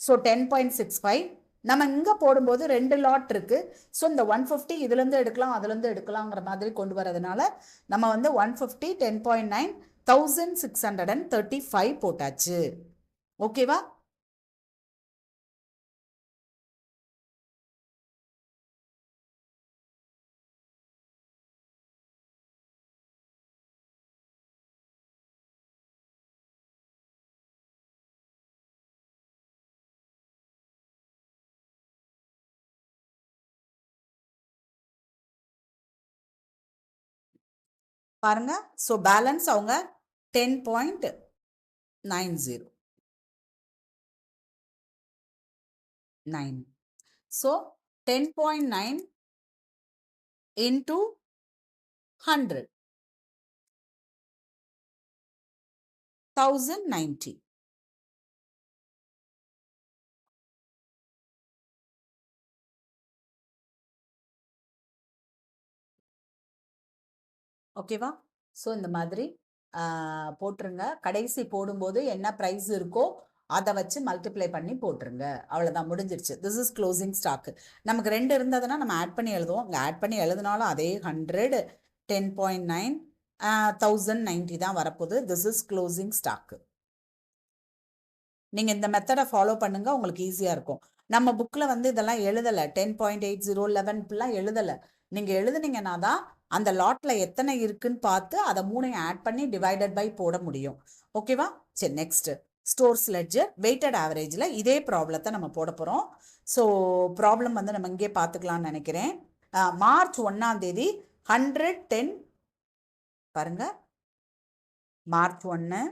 ஸோ 10.65. நம்ம இங்கே போடும்போது 2 லாட் இருக்குது. ஸோ இந்த 150 இதுலேருந்து எடுக்கலாம் அதுலேருந்து எடுக்கலாங்கிற மாதிரி கொண்டு வரதுனால நம்ம வந்து 150 10.9 1635 போட்டாச்சு. ஓகேவா? பாருங்க. ஸோ பேலன்ஸ் அவங்க 10.90 9. So 10.9 into 100 1090. ஓகேவா? ஸோ இந்த மாதிரி போட்டுருங்க. கடைசி போடும்போது என்ன ப்ரைஸ் இருக்கோ அதை வச்சு மல்டிப்ளை பண்ணி போட்டுருங்க. அவ்வளோதான், முடிஞ்சிருச்சு. This is closing stock. நமக்கு 2 இருந்ததுன்னா நம்ம ஆட் பண்ணி எழுதுவோம். இங்கே ஆட் பண்ணி எழுதினாலும் அதே 100 10.9 1090 தான் வரப்போகுது. This is closing stock. நீங்கள் இந்த மெத்தடை ஃபாலோ பண்ணுங்கள், உங்களுக்கு ஈஸியாக இருக்கும். நம்ம புக்கில் வந்து இதெல்லாம் எழுதலை. 10.80 11 இப்படிலாம் எழுதலை. நீங்கள் எழுதுனீங்கன்னா தான் அந்த லாட்டில் எத்தனை இருக்குன்னு பார்த்து அதை 3ஐயும் ஆட் பண்ணி டிவைடட் பை போட முடியும். ஓகேவா? சரி, நெக்ஸ்ட் ஸ்டோர்ஸ் லெட்ஜர் வெயிட்டட் ஆவரேஜில் இதே ப்ராப்ளத்தை நம்ம போட போகிறோம். ஸோ ப்ராப்ளம் வந்து நம்ம இங்கே பார்த்துக்கலாம்னு நினைக்கிறேன். மார்ச் 1 110 பாருங்க. March 1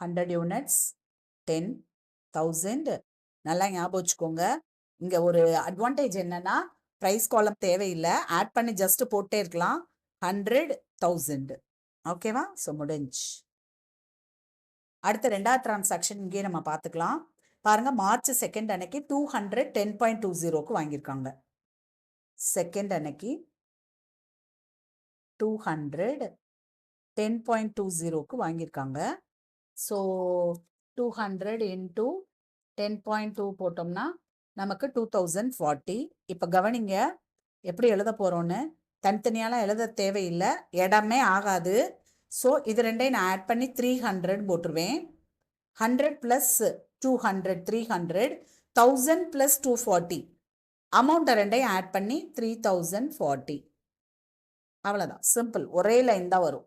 100 units 10,000. நல்லா ஞாபகம் வச்சுக்கோங்க. இங்கே ஒரு அட்வான்டேஜ் என்னன்னா ப்ரைஸ் காலம் தேவையில்லை, ஆட் பண்ணி ஜஸ்ட் போட்டே இருக்கலாம். 100,000. ஓகேவா? ஸோ முடிஞ்சு. அடுத்த 2வது டிரான்சாக்ஷன் இங்கே நம்ம பார்த்துக்கலாம். பாருங்க, மார்ச் 2 அன்னைக்கு 200 10.20க்கு வாங்கியிருக்காங்க. 2 அன்னைக்கு 200 10.20க்கு வாங்கியிருக்காங்க. ஸோ 200 into 10.2 போட்டோம்னா நமக்கு 2040. இப்போ கவனிங்க எப்படி எழுத போகிறோன்னு. தனித்தனியாலாம் எழுத தேவையில்லை, இடமே ஆகாது. ஸோ இது 2ஐயும் நான் ஆட் பண்ணி 300 போட்டுருவேன். 100 + 200 300 1000 + 240 அமௌண்ட்டை 2ஐயும் ஆட் பண்ணி 3040. அவ்வளோதான், சிம்பிள். ஒரே லைன் தான் வரும்.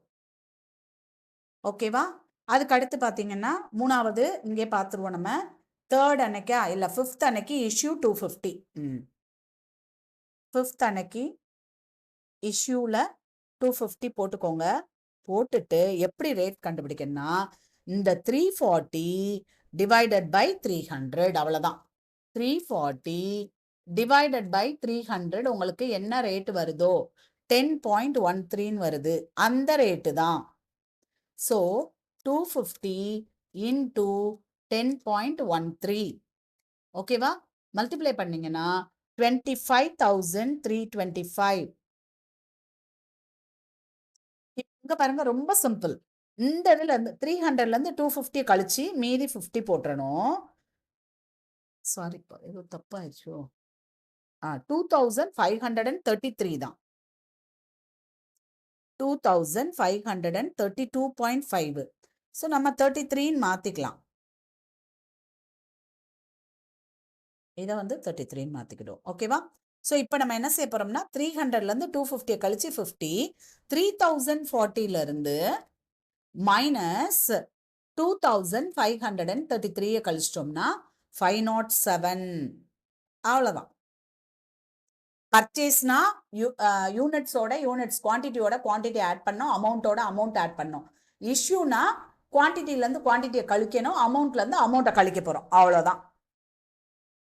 ஓகேவா? அதுக்கு அடுத்து பார்த்தீங்கன்னா 3வது இங்கே பார்த்துருவோம் நம்ம. 3rd அன்னைக்கா இல்லை 5th அன்னைக்கு இஷ்யூ 250. 5th அன்னைக்கு இஷ்யூவில் 250 போட்டுக்கோங்க. போட்டுட்டு எப்படி ரேட் கண்டுபிடிக்கணும்னா இந்த 340 டிவைடட் பை 300. அவ்வளோதான். 340 டிவைடட் பை 300 உங்களுக்கு என்ன ரேட் வருதோ 10.13 வருது. அந்த ரேட்டு தான். ஸோ 250 இன்டூ 10.13 ஓகேவா? மல்டிப்ளை பண்ணீங்கன்னா 25,325. இங்க பாருங்க ரொம்ப சிம்பிள். இந்த இதுல இருந்து 300ல இருந்து 250 கழிச்சு மீதி 50 போட்டுறணும். சாரி, ஏதோ தப்பாயிருச்சோ. 2533 தான். 2532.5. ஸோ நம்ம 33ன்னு மாத்திக்கலாம். இதை வந்து 33ன்னு மாத்திக்கிடும். ஓகேவா? ஸோ இப்போ நம்ம என்ன செய்ய போறோம்னா 300ல இருந்து 250 கழிச்சு 50, 3040ல இருந்து மைனஸ் 2533 கழிச்சிட்டோம்னா 507. அவ்வளவுதான். பர்ச்சேஸ்னா யூனிட்ஸோட யூனிட்ஸ், குவான்டிட்டியோட குவான்டிட்டி ஆட் பண்ணோம், அமௌண்ட்டோட அமௌண்ட் ஆட் பண்ணோம். இஷ்யூனா குவான்டிட்டிலேருந்து குவான்டிட்டியை கழிக்கணும், அமௌண்ட்லேருந்து அமௌண்ட்டை கழிக்க போகிறோம். அவ்வளோதான்.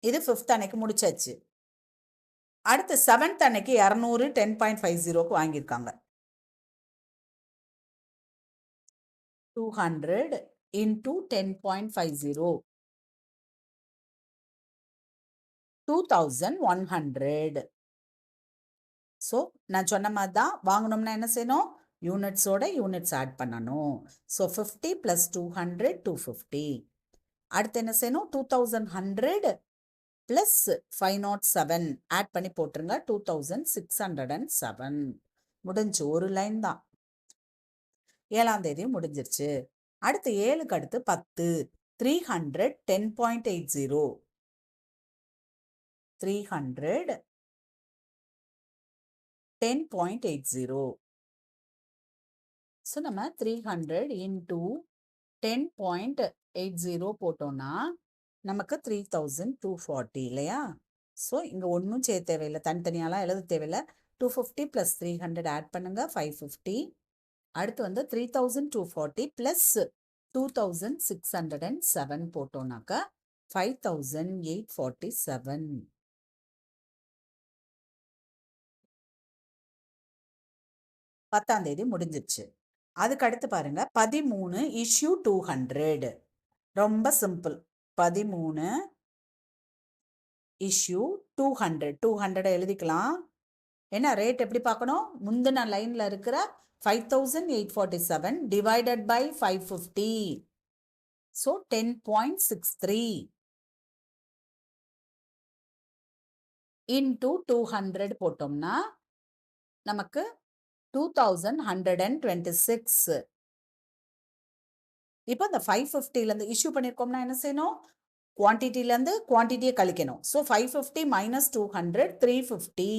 இது 5th அன்னைக்கு முடிச்சாச்சு. அடுத்து 7th அன்னைக்கு 200 10.50க்கு வாங்கியிருக்காங்க. 200 இன்டூ 10.50 2100. ஸோ நான் சொன்ன மாதிரி தான் வாங்கணும்னா என்ன செய்யணும், யூனிட்ஸோட யூனிட்ஸ் ஆட் பண்ணணும். ஸோ 50 + 200 250. அடுத்து என்ன செய்யணும், 2100 + 507 ஆட் பண்ணி போட்டுருங்க, 2607. முடிஞ்சு, ஒரு லைன் தான். 7ஆம் தேதி முடிஞ்சிருச்சு. அடுத்து 7க்கு அடுத்து 10, 300 10.80. 300 10.80. ஸோ நம்ம 300 இன்டூ 10.80 போட்டோம்னா நமக்கு 3240 இல்லையா? ஸோ இங்கே ஒன்றும் செய்ய தேவையில்லை, தனித்தனியாலாம் எழுத தேவையில்லை. 250 + 300 ஆட் பண்ணுங்க, 550. அடுத்து வந்து 3240 + 2607 போட்டோம்னாக்கா 5847. 10ஆம் தேதி முடிஞ்சிருச்சு. அதுக்கு அடுத்து பாருங்க 13 இஷ்யூ 200. ரொம்ப சிம்பிள். 13 இஷ்யூ 200. 200 எழுதிக்கலாம். என்ன ரேட் எப்படி பார்க்கணும், முந்தின லைன்ல இருக்கிற 5847 டிவைடட் பை 550. ஸோ 10.63 இன்டூ 200 போட்டோம்னா நமக்கு 2126. இப்போ இந்த 550லேருந்து இஷ்யூ பண்ணியிருக்கோம்னா என்ன செய்யணும், குவான்டிட்டிலேருந்து குவான்டிட்டியை கழிக்கணும். So 550 minus 200 350.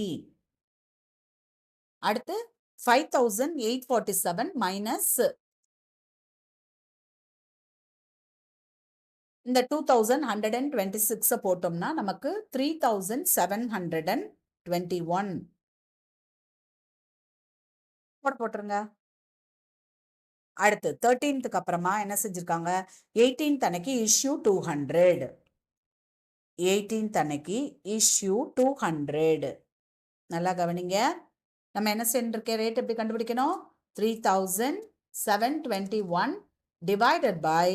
அடுத்து 5847 மைனஸ் இந்த 2126 போட்டோம்னா நமக்கு 3721 போட்டுருங்க. அடுத்து 13th அப்புறமா என்ன செஞ்சிருக்காங்க, 18th அன்னைக்கு இஷ்யூ 200. 18th அன்னைக்கு இஷ்யூ 200. நல்லா கவனிங்க. நம்ம என்ன செஞ்சிருக்கேன், ரேட் எப்படி கண்டுபிடிக்கணும், 3721 டிவைடட் பை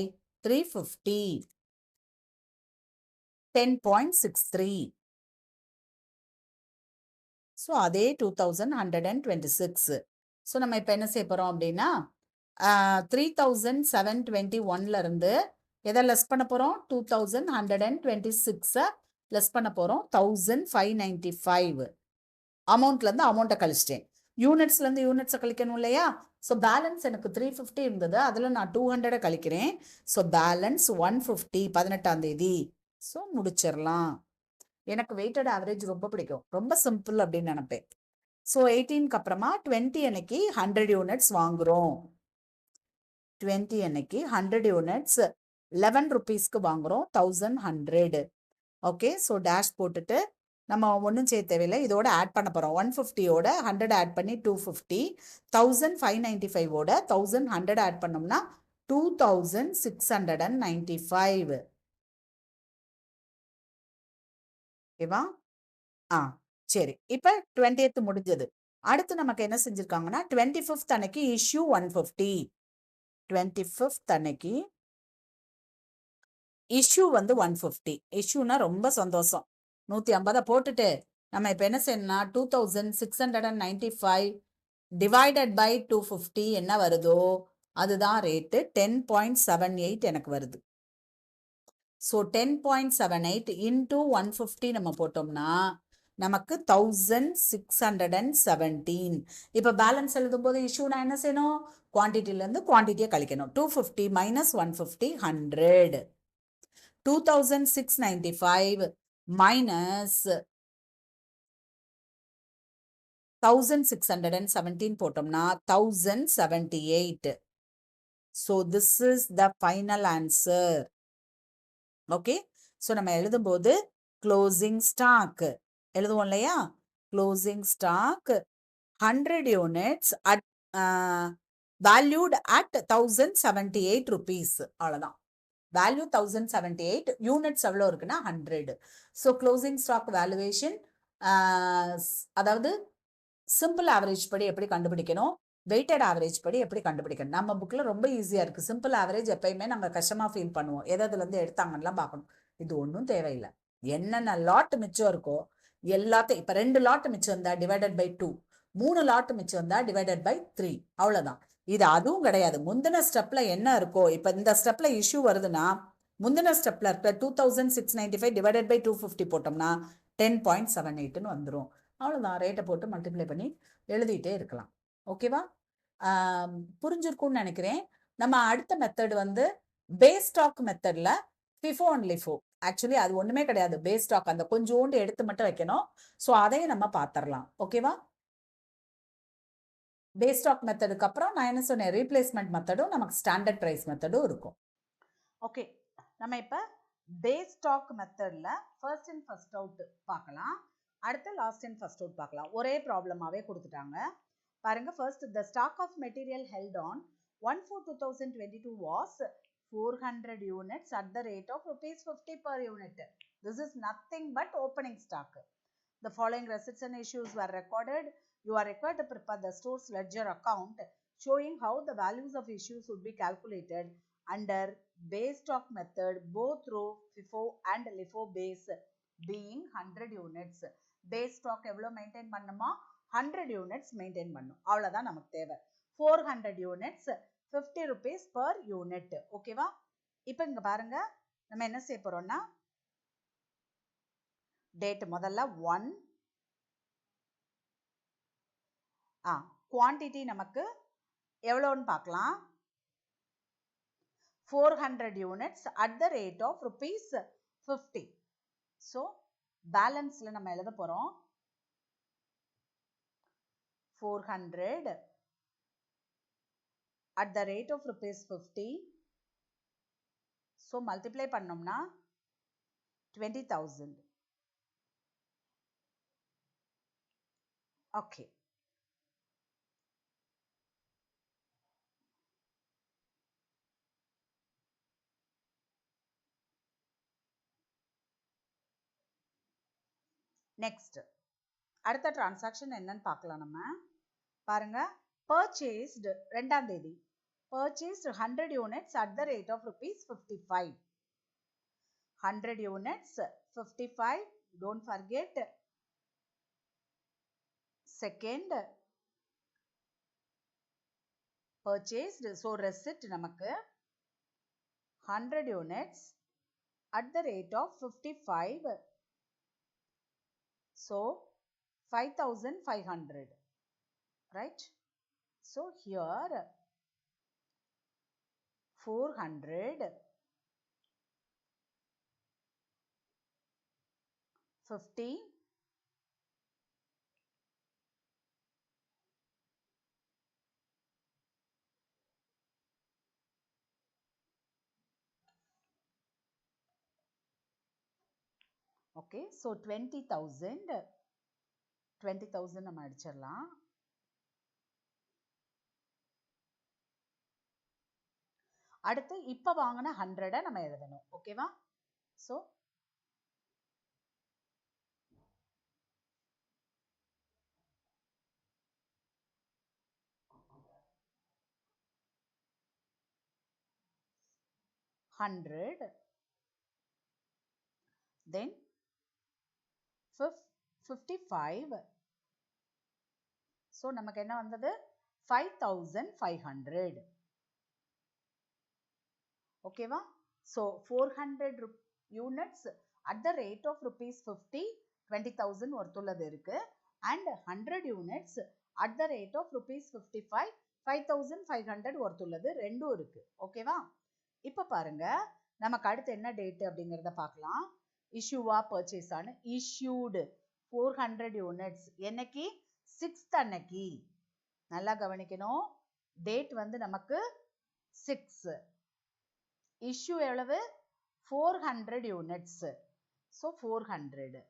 350. 10.63. ஸோ அதே 2126. ஸோ நம்ம இப்போ என்ன செய்ய போகிறோம் அப்படின்னா 3721 இருந்து எதை லெஸ் பண்ண போகிறோம், 2126 லெஸ் பண்ண போகிறோம். 1595 அமௌண்ட்லேருந்து அமௌண்ட்டை கழிச்சிட்டேன். யூனிட்ஸ்லேருந்து யூனிட்ஸை கழிக்கணும் இல்லையா? ஸோ பேலன்ஸ் எனக்கு 350 இருந்தது, அதில் நான் 200 கழிக்கிறேன். So balance 150. 18ஆம் தேதி. ஸோ முடிச்சிடலாம். எனக்கு வெயிட்டட் ஆவரேஜ் ரொம்ப பிடிக்கும், ரொம்ப சிம்பிள் அப்படின்னு நினைப்பேன். ஸோ 18க்கு அப்புறமா 20 அன்னைக்கு 100 யூனிட்ஸ் வாங்குறோம். 20 அன்னைக்கு 100 யூனிட்ஸ் 11 ருபீஸ்க்கு வாங்குறோம், 1100. ஓகே, ஸோ டேஷ் போட்டுட்டு நம்ம ஒன்றும் செய்ய தேவையில்லை, இதோட ஆட் பண்ண போகிறோம். 150யோட 100 ஆட் பண்ணி 250, 1595ஓட 1100 ஆட் பண்ணோம்னா 2695. ஓகேவா? சரி. இப்போ 20th முடிஞ்சது. அடுத்து நமக்கு என்ன செஞ்சிருக்காங்கன்னா 25th அன்னைக்கு இஷ்யூ 150. 25th அன்னைக்கு இஷ்யூ வந்து 150. இஷ்யூனா ரொம்ப சந்தோஷம். 150 போட்டுட்டு நம்ம இப்போ என்ன செய்யணும்னா 2695 டிவைடட் பை 250 என்ன வருதோ அதுதான் ரேட்டு. 10.78 எனக்கு வருது. ஸோ 10.78 இன்டூ 150 நம்ம போட்டோம்னா நமக்கு 1617. இப்போ பேலன்ஸ் எழுதும் போது இஷ்யூ நான் என்ன செய்யணும், குவான்டிட்டிலேருந்து குவான்டிட்டியை கழிக்கணும். 250 மைனஸ் 150 100. 2695 minus 1617 போட்டோம்னா 1078. So this is the final answer. Okay. So நம்ம எழுதும்போது closing stock எழுதுவோம் இல்லையா, closing stock 100 units at valued at 1078 rupees. அவ்வளவுதான். வேல்யூ 1078, யூனிட்ஸ் எவ்வளோ இருக்குன்னா 100. ஸோ க்ளோசிங் ஸ்டாக் வேல்யூவேஷன், அதாவது சிம்பிள் ஆவரேஜ் படி எப்படி கண்டுபிடிக்கணும், வெயிட்டட் ஆவரேஜ் படி எப்படி கண்டுபிடிக்கணும். நம்ம புக்கில் ரொம்ப ஈஸியாக இருக்குது. சிம்பிள் ஆவரேஜ் எப்பயுமே நம்ம கஷ்டமாக ஃபீல் பண்ணுவோம். எதுலேருந்து எடுத்தாங்கலாம் பார்க்கணும். இது ஒன்றும் தேவையில்லை. என்னென்ன லாட் மிச்சம் இருக்கோ எல்லாத்தையும், இப்போ 2 லாட் மிச்சம் இருந்தால் டிவைடட் பை 2, 3 லாட் மிச்சம் இருந்தால் டிவைடட் பை 3, அவ்வளோதான். இது அதுவும் கிடையாது. முந்தின ஸ்டெப்ல என்ன இருக்கோ, இப்போ இந்த ஸ்டெப்ல இஷ்யூ வருதுன்னா முந்தின ஸ்டெப்ல இருக்க 2695 டிவைடட் பை 250 போட்டோம்னா 10.78ன்னு வந்துடும். அவ்வளோதான். ரேட்டை போட்டு மல்டிப்ளை பண்ணி எழுதிட்டே இருக்கலாம். ஓகேவா? புரிஞ்சிருக்கும்னு நினைக்கிறேன். நம்ம அடுத்த மெத்தட் வந்து பேஸ் ஸ்டாக் மெத்தட்ல FIFO அண்ட் LIFO. ஆக்சுவலி அது ஒண்ணுமே கிடையாது. பேஸ் ஸ்டாக் அந்த கொஞ்சோண்டு எடுத்து மட்டும் வைக்கணும். ஸோ அதையும் நம்ம பார்த்துடலாம். ஓகேவா? பேஸ் ஸ்டாக் மெத்தடுக்கு அப்புறம் நான் என்ன சொன்னேன், ரீப்ளேஸ்மெண்ட் மெத்தடும் நமக்கு ஸ்டாண்டர்ட் ப்ரைஸ் மெத்தடும் இருக்கும். ஓகே, நம்ம இப்போ பேஸ் ஸ்டாக் மெத்தடில் ஃபர்ஸ்ட் இன் ஃபர்ஸ்ட் அவுட் பார்க்கலாம். அடுத்து லாஸ்ட் இன் ஃபர்ஸ்ட் அவுட் பார்க்கலாம். ஒரே ப்ராப்ளமாகவே கொடுத்துட்டாங்க பாருங்க. First, the stock of material held on 1/4/2022 was 400 units at the rate of ₹50 per unit. This is nothing but opening stock. The following receipts and issues were recorded. You are required to prepare the store's ledger account showing how the values of issues would be calculated under base stock method, both through FIFO and LIFO base being 100 units. Base stock எவ்வளோ maintain பண்ணுமா, 100 units maintain பண்ணும். அவ்வளோதான் நமக்கு தேவை. 400 units, 50 rupees per unit. ஓகேவா? இப்போ இங்கே பாருங்க, நம்ம என்ன செய்ய போறோம்னா டேட் முதல்ல 1, குவான்டிட்டி நமக்கு எவ்வளோன்னு பார்க்கலாம். 400 units at the rate of ₹50. So பேலன்ஸில் நம்ம எழுத போகிறோம் 400 at the rate of ₹50. So multiply பண்ணோம்னா 20,000. ஓகே, நெக்ஸ்ட் அடுத்த டிரான்சாக்ஷன் என்னன்னு பார்க்கலாம். நம்ம பாருங்க, பர்ச்சேஸ்டு 2ஆம் தேதி purchased 100 units at the rate of ₹55. 100 units 55, don't forget. Second, purchased, so receipt நமக்கு 100 units at the rate of 55. So 5,500, right? So here 400, 50, okay, so 20,000 நம்ம அடிச்சிடலாம். அடுத்து இப்ப வாங்கின 100 நம்ம எழுதணும். ஓகேவா? So 100, then 55. So நமக்கு என்ன வந்தது 5500. ஓகேவா? So 400 units at the rate of rupees 50, 20,000 ஒர்த்துள்ளது இருக்கு. And 100 units at the rate of rupees 55, 5,500 ஒர்த்துள்ளது ரெண்டும் இருக்கு. ஓகேவா? இப்ப பாருங்க நமக்கு அடுத்து என்ன டேட் அப்படிங்கறத பார்க்கலாம். இஷ்யூவா பர்ச்சேஸ் ஆன issued 400 units என்னைக்கு 6th அன்னைக்கு. நல்லா கவனிக்கணும். டேட் வந்து நமக்கு 6. இஷ்யூ எவ்வளவு 400 units. So 400.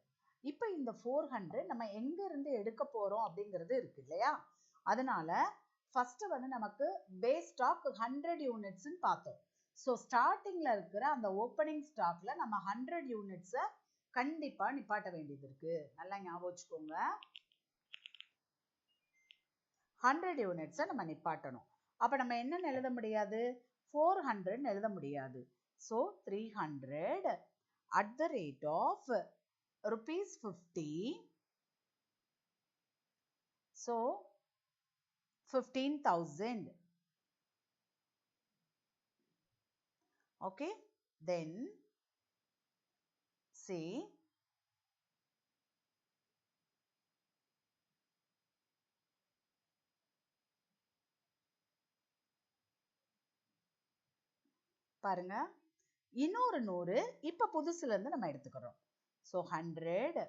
இப்போ இந்த 400 நம்ம எங்க இருந்து எடுக்க போறோம் அப்படிங்கிறது இருக்கு இல்லையா? அதனால ஃபர்ஸ்ட் வந்து நமக்கு பேஸ் ஸ்டாக் 100 units ன்னு பார்த்தோம். ஸோ ஸ்டார்டிங்ல இருக்கிற அந்த ஓப்பனிங் ஸ்டாக்ல நம்ம 100 units கண்டிப்பா நிப்பாட்ட வேண்டியது இருக்கு. நல்லா ஞாபகம் வச்சுக்கோங்க. 100 units நம்ம நிப்பாட்டணும். அப்ப நம்ம என்ன எழுத முடியாது? 400 எழுத முடியாது. So 300 at the rate of rupees 50. So 15,000. Okay, then say பாருங்க இன்னொரு 100 இப்ப புதுசுல இருந்து நம்ம எடுத்துக்கிறோம். So 100,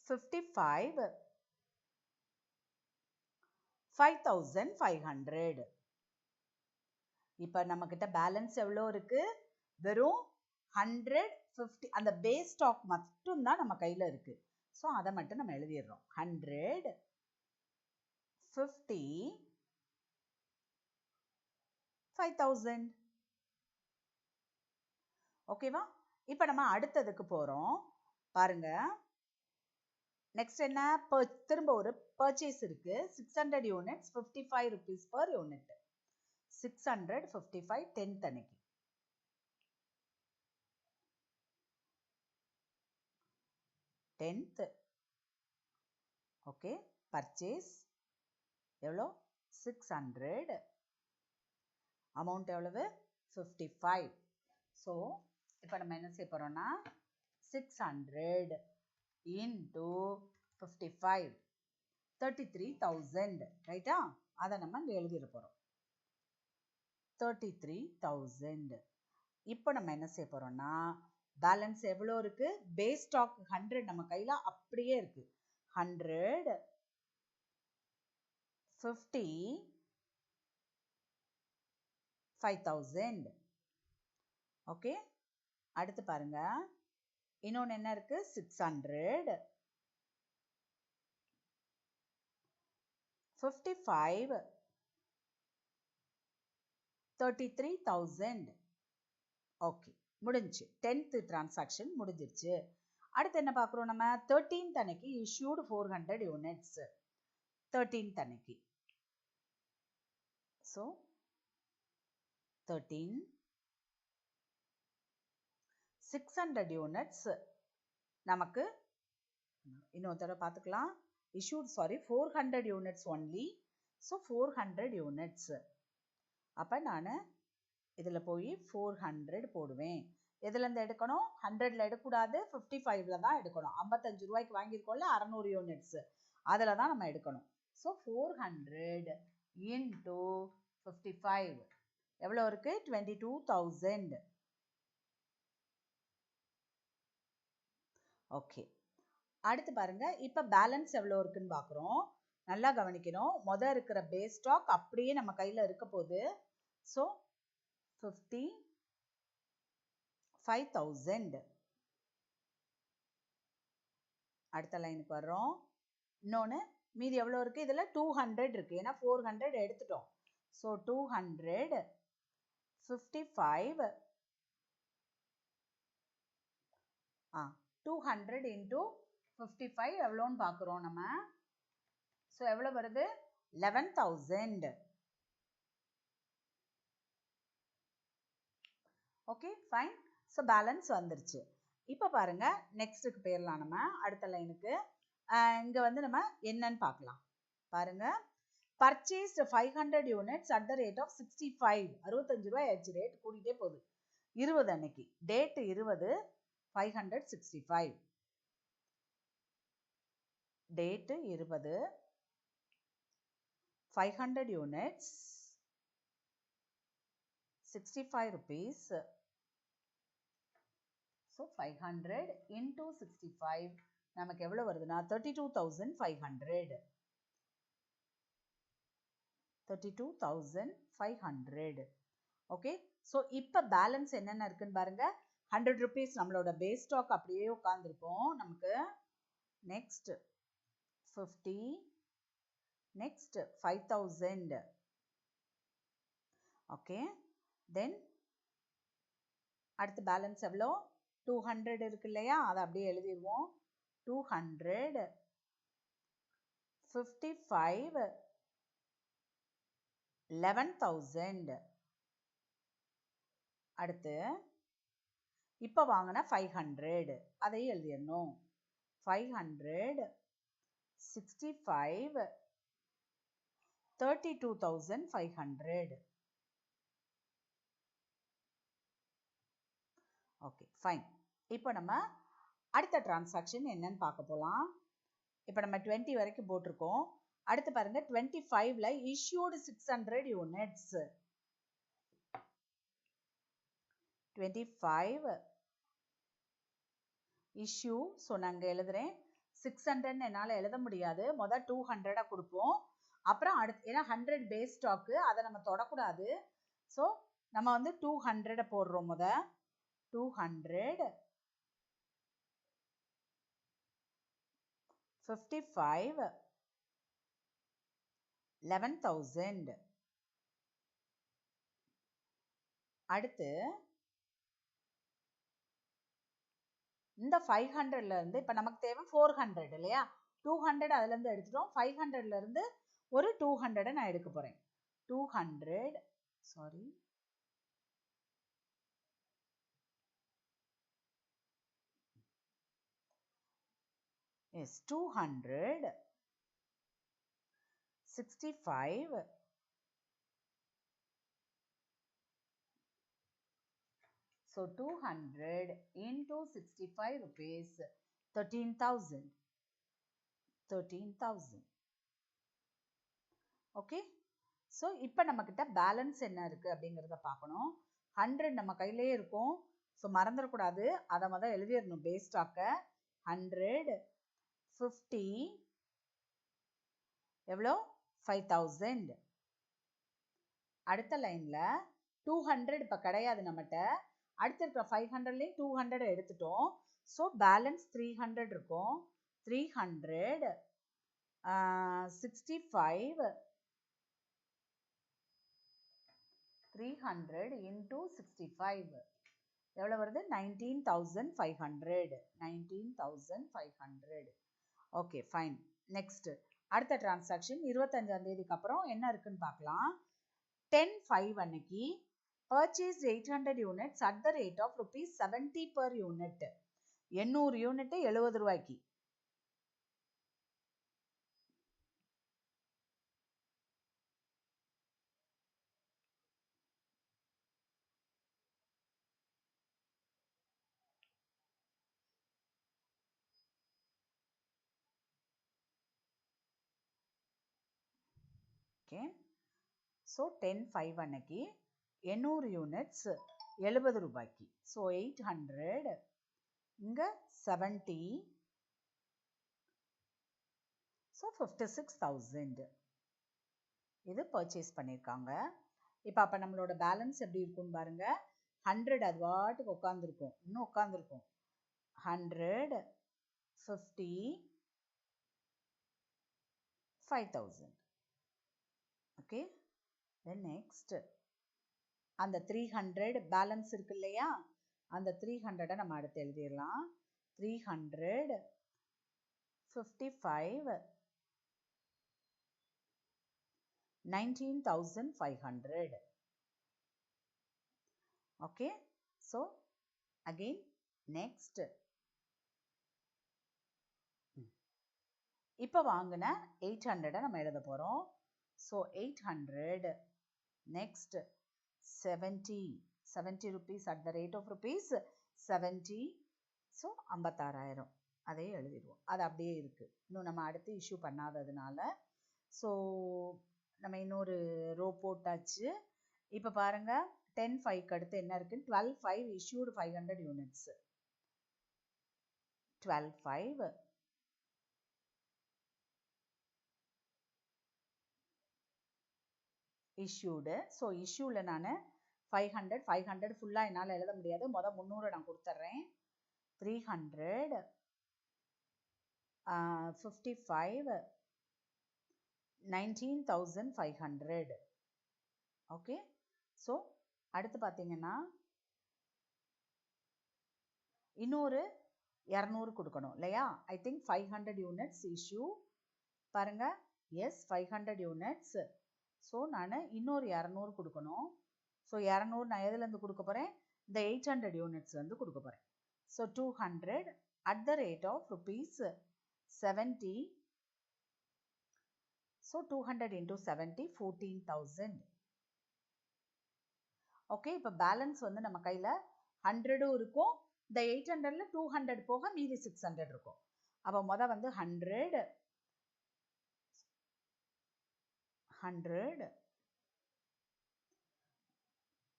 55, 5,500. இப்ப நம்ம கிட்ட பேலன்ஸ் எவ்வளவு இருக்கு? வெறும் 100, 50 அந்த பேஸ் ஸ்டாக் மட்டும் தான் நம்ம கையில இருக்கு. சோ அதை மட்டும் நம்ம எழுதிடுறோம். 100, 50, 5,000. ஓகேவா? இப்ப நம்ம அடுத்ததுக்கு போறோம். பாருங்க நெக்ஸ்ட் என்ன? திரும்ப ஒரு பர்ச்சேஸ் இருக்கு. 600 units, 55 rupees per unit. 655 10th அன்னைக்கு. 10th. ஓகே, பர்ச்சேஸ் எவ்வளோ? 600. அமௌண்ட் எவ்வளவு? 55. ஸோ இப்போ நம்ம என்ன செய்ய போறோம்னா 600 into 55, 33,000. ரைட்டா? அதை நம்ம இங்க எழுதிட போறோம். 33,000. இப்போ நம்ம என்ன செய்ய போறோம்னா பேலன்ஸ் எவ்வளோ இருக்கு? பேஸ் ஸ்டாக் 100 நம்ம கையில அப்படியே இருக்கு. 100, 50, 5,000. ஓகே, அடுத்து பாருங்க இன்னொன்னு என்ன இருக்கு? 600, 55, 33,000. ஓகே, முடிஞ்சு. 10th டிரான்சாக்ஷன் முடிஞ்சிருச்சு. அடுத்து என்ன பார்க்குறோம் நம்ம? 13th அன்னைக்கு issued 400 units. 13th அன்னைக்கு. ஸோ 13, 600 units நமக்கு இன்னொரு தடவை பார்த்துக்கலாம். issued 400 units only. So 400 units. அப்போ நான் இதில் போய் 400 போடுவேன். எதுலேருந்து எடுக்கணும்? 100ல எடுக்கக்கூடாது, 55ல தான் எடுக்கணும். 55 ரூபாய்க்கு வாங்கியிருக்கோம்ல 600 units, அதில் தான் நம்ம எடுக்கணும். ஸோ 400 into 55 எவ்வளோ இருக்கு? 22,000. ஓகே, அடுத்து பாருங்க இப்போ பேலன்ஸ் எவ்வளோ இருக்குன்னு பார்க்குறோம். நல்லா கவனிக்கணும். மொதல் இருக்கிற பேஸ் ஸ்டாக் அப்படியே நம்ம கையில் இருக்க போகுது. ஸோ 55,000. அடுத்த லைனுக்கு வர்றோம். இன்னொன்று மீதி எவ்வளோ இருக்கு? இதில் 200 இருக்கு. ஏன்னா 400 எடுத்துட்டோம். ஸோ 200, 55, 200 into 55 எவ்வளோன்னு பார்க்குறோம் நம்ம. ஸோ எவ்வளோ வருது? 11,000. Okay fine. ஸோ பேலன்ஸ் வந்துருச்சு. இப்போ பாருங்க நெக்ஸ்ட்டுக்கு போயிடலாம். நம்ம அடுத்த லைனுக்கு இங்கே வந்து நம்ம என்னன்னு பார்க்கலாம். பாருங்க purchased 500 units at the rate of 65. 65 ரூபாய் ஆயிடுச்சு. ரேட் கூட்டிகிட்டே போகுது. 20 அன்னைக்கு date 20 565. Date 20 500 units 65 rupees. So 500 into 65 நமக்கு எவ்வளவு வருதுன்னா 32,500. 32,500. ஓகே. ஸோ இப்போ பேலன்ஸ் என்னென்ன இருக்குன்னு பாருங்க. 100 rupees நம்மளோட பேஸ் ஸ்டாக் அப்படியே உட்காந்துருக்கோம். நமக்கு நெக்ஸ்ட் 50, நெக்ஸ்ட் 5,000. ஓகே. தென் அடுத்து பேலன்ஸ் எவ்வளோ 200 இருக்கு இல்லையா, அதை அப்படியே எழுதிடுவோம். 200 55 11,000. அடுத்து இப்போ வாங்கின 500 அதையும் எழுதிடணும். 500 65 32,500. Okay fine. இப்போ நம்ம அடுத்த டிரான்சாக்ஷன் என்னன்னு பார்க்க போகலாம். இப்போ நம்ம 20 வரைக்கும் போட்டிருக்கோம். அடுத்து பாருங்க 25ல இஷ்யூடு 600 யூனிட்ஸ். 25 இஷ்யூ. ஸோ நாங்கள் எழுதுறேன் 600 என்னால் எழுத முடியாது. மொதல் 200 கொடுப்போம். அப்புறம் அடுத்து ஏன்னா 100 பேஸ் ஸ்டாக்கு, அதை நம்ம தொடக்கூடாது. ஸோ நம்ம வந்து 200 போடுறோம். முத 200 55 11,000. அடுத்து இந்த 500ல இருந்து இப்போ நமக்கு தேவை 400 இல்லையா, 200 அதுல இருந்து எடுத்துட்டோம். 500ல இருந்து ஒரு 200 நான் எடுக்க போறேன். 200 sorry yes 200 65 so 200 into 65 rupees 13,000. 13,000. Okay. So இப்போ நம்மக்கிட்ட பேலன்ஸ் என்ன இருக்குது அப்படிங்கிறத பார்க்கணும். 100 நம்ம கையிலே இருக்கும். ஸோ மறந்துடக்கூடாது. அதை முதல் எழுதிடணும் பேஸ் ஸ்டாக்கை. 100 50 எவ்வளோ 5,000. அடுத்த லைனில் 200 இப்போ கிடையாது நம்மகிட்ட. அடுத்து இருக்கிற 500லேயும் 200 எடுத்துட்டோம். ஸோ பேலன்ஸ் 300 இருக்கும். 300 65 300 into 65 எவ்வளோ வருது 19,500. 19,500. Okay fine. நெக்ஸ்ட் அடுத்த டிரான்சாக்ஷன் 25ஆம் தேதிக்கு அப்புறம் என்ன இருக்குன்னு பார்க்கலாம். 10/5 அன்னைக்கு purchased 800 units at the rate of rupees 70 per unit. 800 unit 70 ரூபாய்க்கு. ஓகே. ஸோ 10/5 அன்னைக்கு 800 யூனிட்ஸ் 70 ரூபாய்க்கு. ஸோ 800 இங்கே 70 ஸோ 56,000 இது பர்ச்சேஸ் பண்ணியிருக்காங்க. இப்போ அப்போ நம்மளோட பேலன்ஸ் எப்படி இருக்குன்னு பாருங்க. 100 அது வாட்டுக்கு உட்காந்துருக்கும். இன்னும் உட்காந்துருக்கும். 100 50 5,000. ஓகே. தென் நெக்ஸ்ட் அந்த 300 பேலன்ஸ் இருக்கு இல்லையா, அந்த 300 நம்ம அடுத்து எழுதிடலாம். 300 55 19,500. ஓகே. ஸோ அகெயின் நெக்ஸ்ட் இப்போ வாங்கின 800 நம்ம எழுத போகிறோம். So 800 next 70 rupees at the rate of rupees 70. So 56,000 அதையே எழுதிடுவோம். அது அப்படியே இருக்குது, இன்னும் நம்ம அடுத்து இஷ்யூ பண்ணாததுனால. ஸோ நம்ம இன்னொரு ரோ போட்டாச்சு. இப்போ பாருங்கள் 10/5க்கு அடுத்து என்ன இருக்குது, 12/5 issued 500 units. 12/5 issued. ஸோ இஷ்யூவில் நான் 500 ஃபுல்லாக என்னால் எழுத முடியாது, மொதல் 300 நான் கொடுத்துட்றேன். 300 55 19,500. ஓகே. ஸோ அடுத்து பார்த்தீங்கன்னா இன்னொரு 200 கொடுக்கணும் இல்லையா? ஐ திங்க் 500 units இஷ்யூ பாருங்கள். Yes 500 units. ஸோ நான் இன்னொரு 200 கொடுக்கணும். ஸோ 200 நான் எதுலேருந்து கொடுக்க போகிறேன், இந்த 800 units வந்து கொடுக்க போகிறேன். So 200 at the rate of rupees 70. So 200 into 70 14,000. Okay. இப்போ பேலன்ஸ் வந்து நம்ம கையில் 100 இருக்கும், இந்த 800ல் 200 போக மீதி 600 இருக்கும். அப்போ மொதல் வந்து 100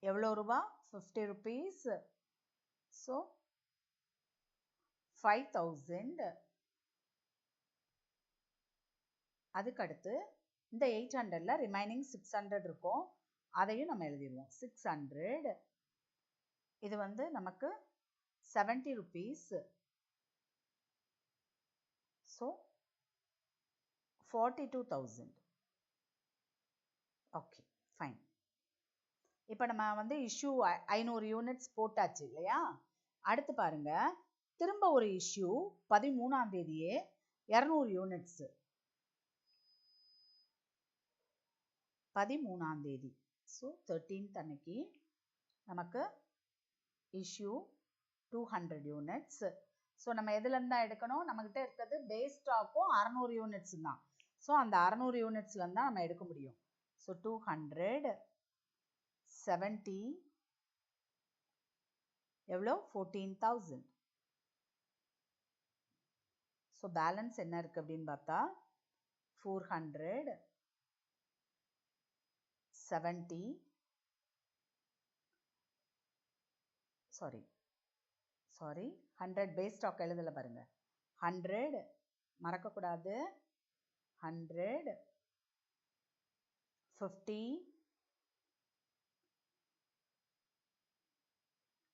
எவ்வளோ ரூபா, 50 rupees. ஸோ 5,000. அதுக்கடுத்து இந்த 800ல் ரிமைனிங் 600 இருக்கும், அதையும் நம்ம எழுதிடுவோம். 600 இது வந்து நமக்கு 70 rupees. ஸோ 42,000. Okay fine. இப்போ நம்ம வந்து இஷ்யூ 500 யூனிட்ஸ் போட்டாச்சு இல்லையா? அடுத்து பாருங்க, திரும்ப ஒரு இஷ்யூ 13ஆம் தேதியே 200 யூனிட்ஸ். 13ஆம் தேதி. ஸோ 13th அன்னைக்கு நமக்கு இஷ்யூ 200 யூனிட்ஸ். ஸோ நம்ம எதுலேருந்து தான் எடுக்கணும், நம்மக்கிட்ட இருக்கிறது பேஸ் ஸ்டாக்கும் 600 யூனிட்ஸ் தான். ஸோ அந்த 600 யூனிட்ஸ்லேருந்து தான் நம்ம எடுக்க முடியும். ஸோ 200 70 எவ்வளோ, 14,000. ஸோ பேலன்ஸ் என்ன இருக்குது அப்படின்னு பார்த்தா 400 70 சாரி 100 பேஸ் ஸ்டாக் எழுதலை பாருங்க. 100 மறக்கக்கூடாது. 100 50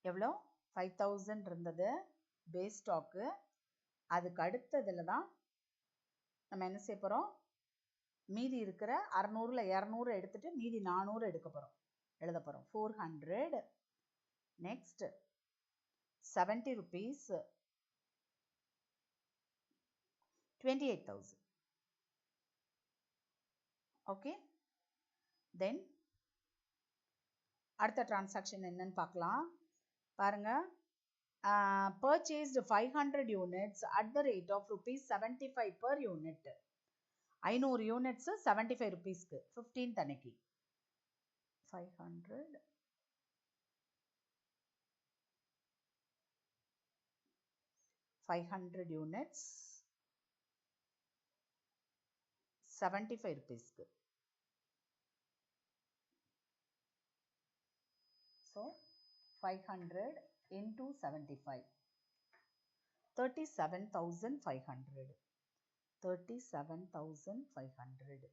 எவ்வளோ, 5,000 இருந்தது பேஸ் ஸ்டாக்கு. அதுக்கு அடுத்ததில் தான் நம்ம என்ன செய்ய போகிறோம், மீதி இருக்கிற 600ல் 200 எடுத்துட்டு மீதி 400 எடுக்க போகிறோம், எழுத போகிறோம். 400 நெக்ஸ்ட் 70 rupees 28,000. ஓகே. தென் அடுத்த டிரான்சாக்ஷன் என்னன்னு பார்க்கலாம். பாருங்க, purchased 500 units at the rate of rupees 75 per unit. 500 units 75 rupeesக்கு 15th அன்னைக்கு 500 units 75 rupeesக்கு. So 500 into 75 37,500. 37,500.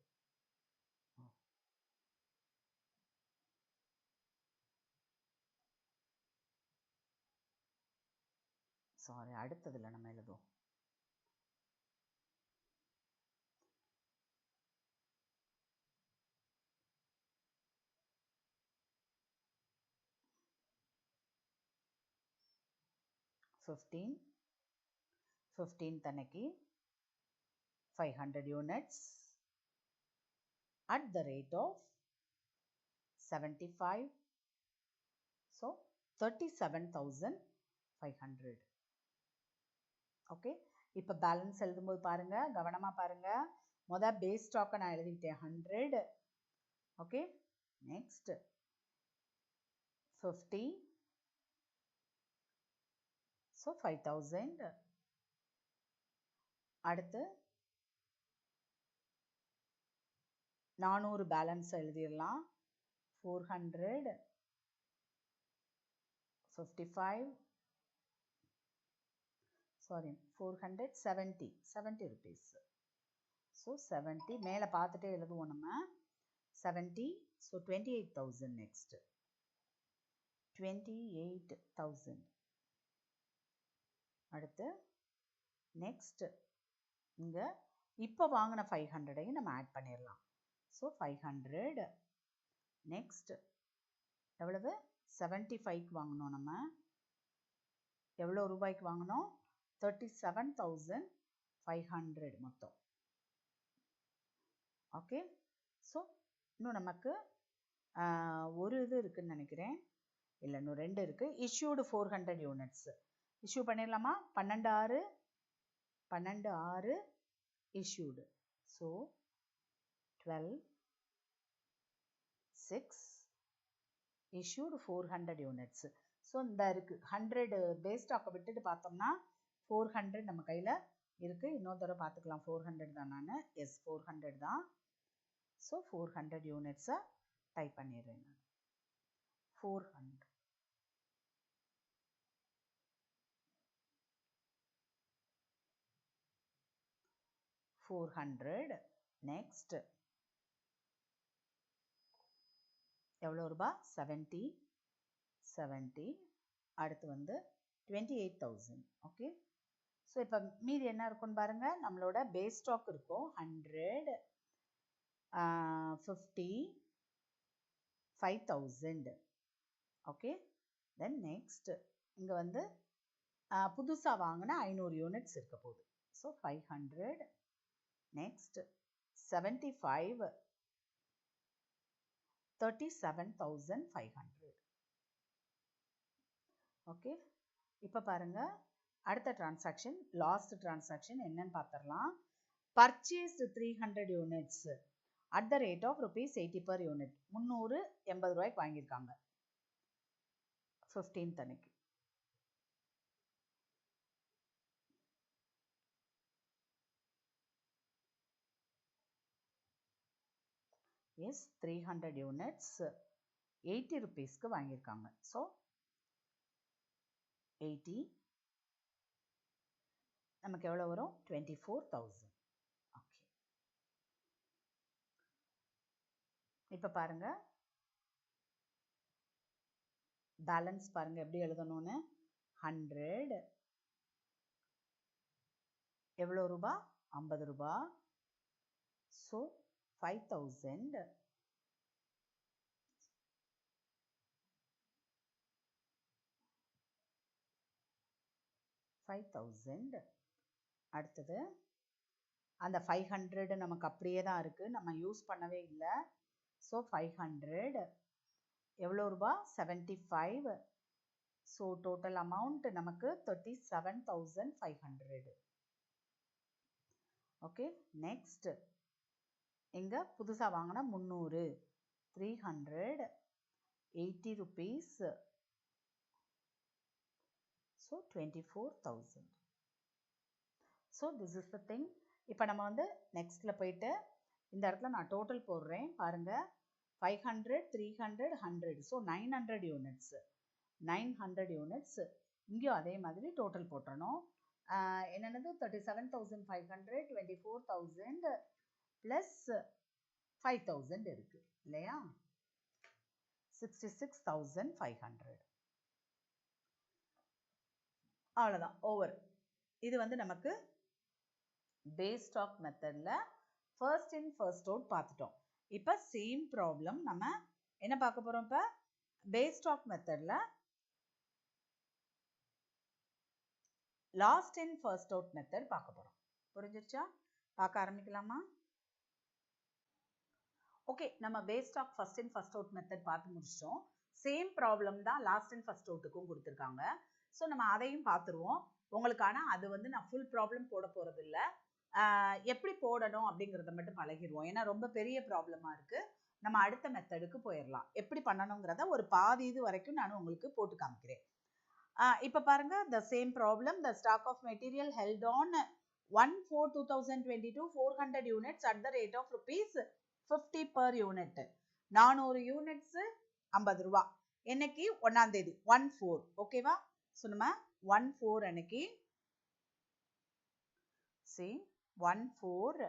சாரி, அடுத்ததில் நம்ம எழுதுவோம். ஃபிஃப்டீன் அன்னைக்கு 500 units at the rate of 75. So 37,500. Okay, இப்போ பேலன்ஸ் எழுதும்போது பாருங்க, கவனமா பாருங்க. முதல் பேஸ் ஸ்டாக்கை நான் எழுதிட்டேன் 100. Okay, next 50, so 5,000. அடுத்து 400 பேலன்ஸ் எழுதிடலாம். 400, 55, சாரி 470 rupees. ஸோ 70 மேலே பார்த்துட்டே எழுதுவோம் நம்ம. 70, ஸோ 28,000. நெக்ஸ்ட் 28,000. அடுத்து நெக்ஸ்ட் இங்கே இப்போ வாங்கின 500ஐயும் நம்ம ஆட் பண்ணிடலாம். ஸோ 500. நெக்ஸ்ட் எவ்வளவு? 75க்கு வாங்கினோம். நம்ம எவ்வளோ ரூபாய்க்கு வாங்கினோம்? 37,500 மொத்தம். ஓகே, ஸோ இன்னும் நமக்கு ஒரு இது இருக்குதுன்னு நினைக்கிறேன். இல்லை, இன்னும் 2 இருக்குது. இஷ்யூடு 400 யூனிட்ஸ் இஷ்யூ பண்ணிடலாமா? 12/6 issued. So 12/6 issued 400 units. So இந்த இருக்குது 100 பேஸ் ஸ்டாக்கை விட்டுட்டு பார்த்தோம்னா 400 நம்ம கையில் இருக்குது. இன்னொரு தடவை பார்த்துக்கலாம். 400 தான். நான் எஸ் 400 தான். ஸோ 400 யூனிட்ஸை டைப் பண்ணிடுறேன் நான். 400. நெக்ஸ்ட் எவ்வளோ ரூபா? 70. அடுத்து வந்து 28,000. ஓகே, ஸோ இப்போ மீதி என்ன இருக்குன்னு பாருங்கள். நம்மளோட பேஸ் ஸ்டாக் இருக்கும் 100, 50, 5,000. ஓகே, தென் நெக்ஸ்ட் இங்கே வந்து புதுசாக வாங்கின 500 யூனிட்ஸ் இருக்க போகுது. ஸோ 500. நெக்ஸ்ட் 75, 37,500. ஓகே, இப்போ பாருங்கள் அடுத்த டிரான்சாக்ஷன், லாஸ்ட் டிரான்சாக்ஷன் என்னன்னு பார்த்துடலாம். Purchased 300 units at the rate of ₹80 per unit. 380 ரூபாய்க்கு வாங்கியிருக்காங்க 15th அன்னைக்கு. எஸ் 300 யூனிட்ஸ் 80 rupeesக்கு வாங்கியிருக்காங்க. ஸோ 80 நமக்கு எவ்வளோ வரும்? 24,000. ஓகே, இப்போ பாருங்க பேலன்ஸ் பாருங்க எப்படி எழுதணும்னு. 100 எவ்வளோ ரூபா? 50 ரூபா. ஸோ 5,000. அடுத்தது அந்த 500 நமக்கு அப்படியே தான் இருக்குது, நம்ம யூஸ் பண்ணவே இல்லை. ஸோ 500 எவ்வளோ ரூபா? 75. ஸோ டோட்டல் அமௌண்ட் நமக்கு 37,500. ஓகே, நெக்ஸ்ட் இங்கே புதுசாக வாங்கினா 300, 300, 80 rupees. So 24,000. So this is the thing. இப்போ நம்ம வந்து நெக்ஸ்ட்டில் போயிட்டு இந்த இடத்துல நான் டோட்டல் போடுறேன் பாருங்கள். 500, 300, 100. So 900 units. 900 யூனிட்ஸ் இங்கேயும் அதே மாதிரி டோட்டல் போட்டணும். என்னென்னது? 37,500, 24,000 ப்ளஸ் 5,000 இருக்குது இல்லையா? 66,500. அவ்வளோதான், ஓவர். இது வந்து நமக்கு பேஸ் ஸ்டாக் மெத்தடில் ஃபர்ஸ்ட் இன் ஃபர்ஸ்ட் அவுட் பார்த்துட்டோம். இப்போ சேம் ப்ராப்ளம் நம்ம என்ன பார்க்க போகிறோம்? இப்போ பேஸ் ஸ்டாக் மெத்தடில் last in first out method பார்க்க போகிறோம். புரிஞ்சிருச்சா? பார்க்க ஆரம்பிக்கலாமா? ஓகே, நம்ம base stock first in first out method பார்த்து முடிச்சிட்டோம். சேம் ப்ராப்ளம் தான் லாஸ்ட் அண்ட் ஃபர்ஸ்ட் அவுட்டுக்கும் கொடுத்துருக்காங்க. ஸோ நம்ம அதையும் பார்த்துருவோம். உங்களுக்கான அது வந்து நான் ஃபுல் ப்ராப்ளம் போட போகிறது இல்லை, எப்படி போடணும் அப்படிங்கிறத மட்டும் பழகிடுவோம். ஏன்னா ரொம்ப பெரிய ப்ராப்ளமாக இருக்குது. நம்ம அடுத்த மெத்தடுக்கு போயிடலாம். எப்படி பண்ணணுங்கிறத ஒரு பாதி இது வரைக்கும் நான் உங்களுக்கு போட்டு காமிக்கிறேன். இப்போ பாருங்க, the same problem, the stock of material held on 1/4/2022 400 units at the rate of rupees 50 per unit. 400 units 50 ரூபா. என்னைக்கு 1ஆம் தேதி 1/4. ஓகேவா? ஸோ நம்ம 1/4 அன்னைக்கு see 1/4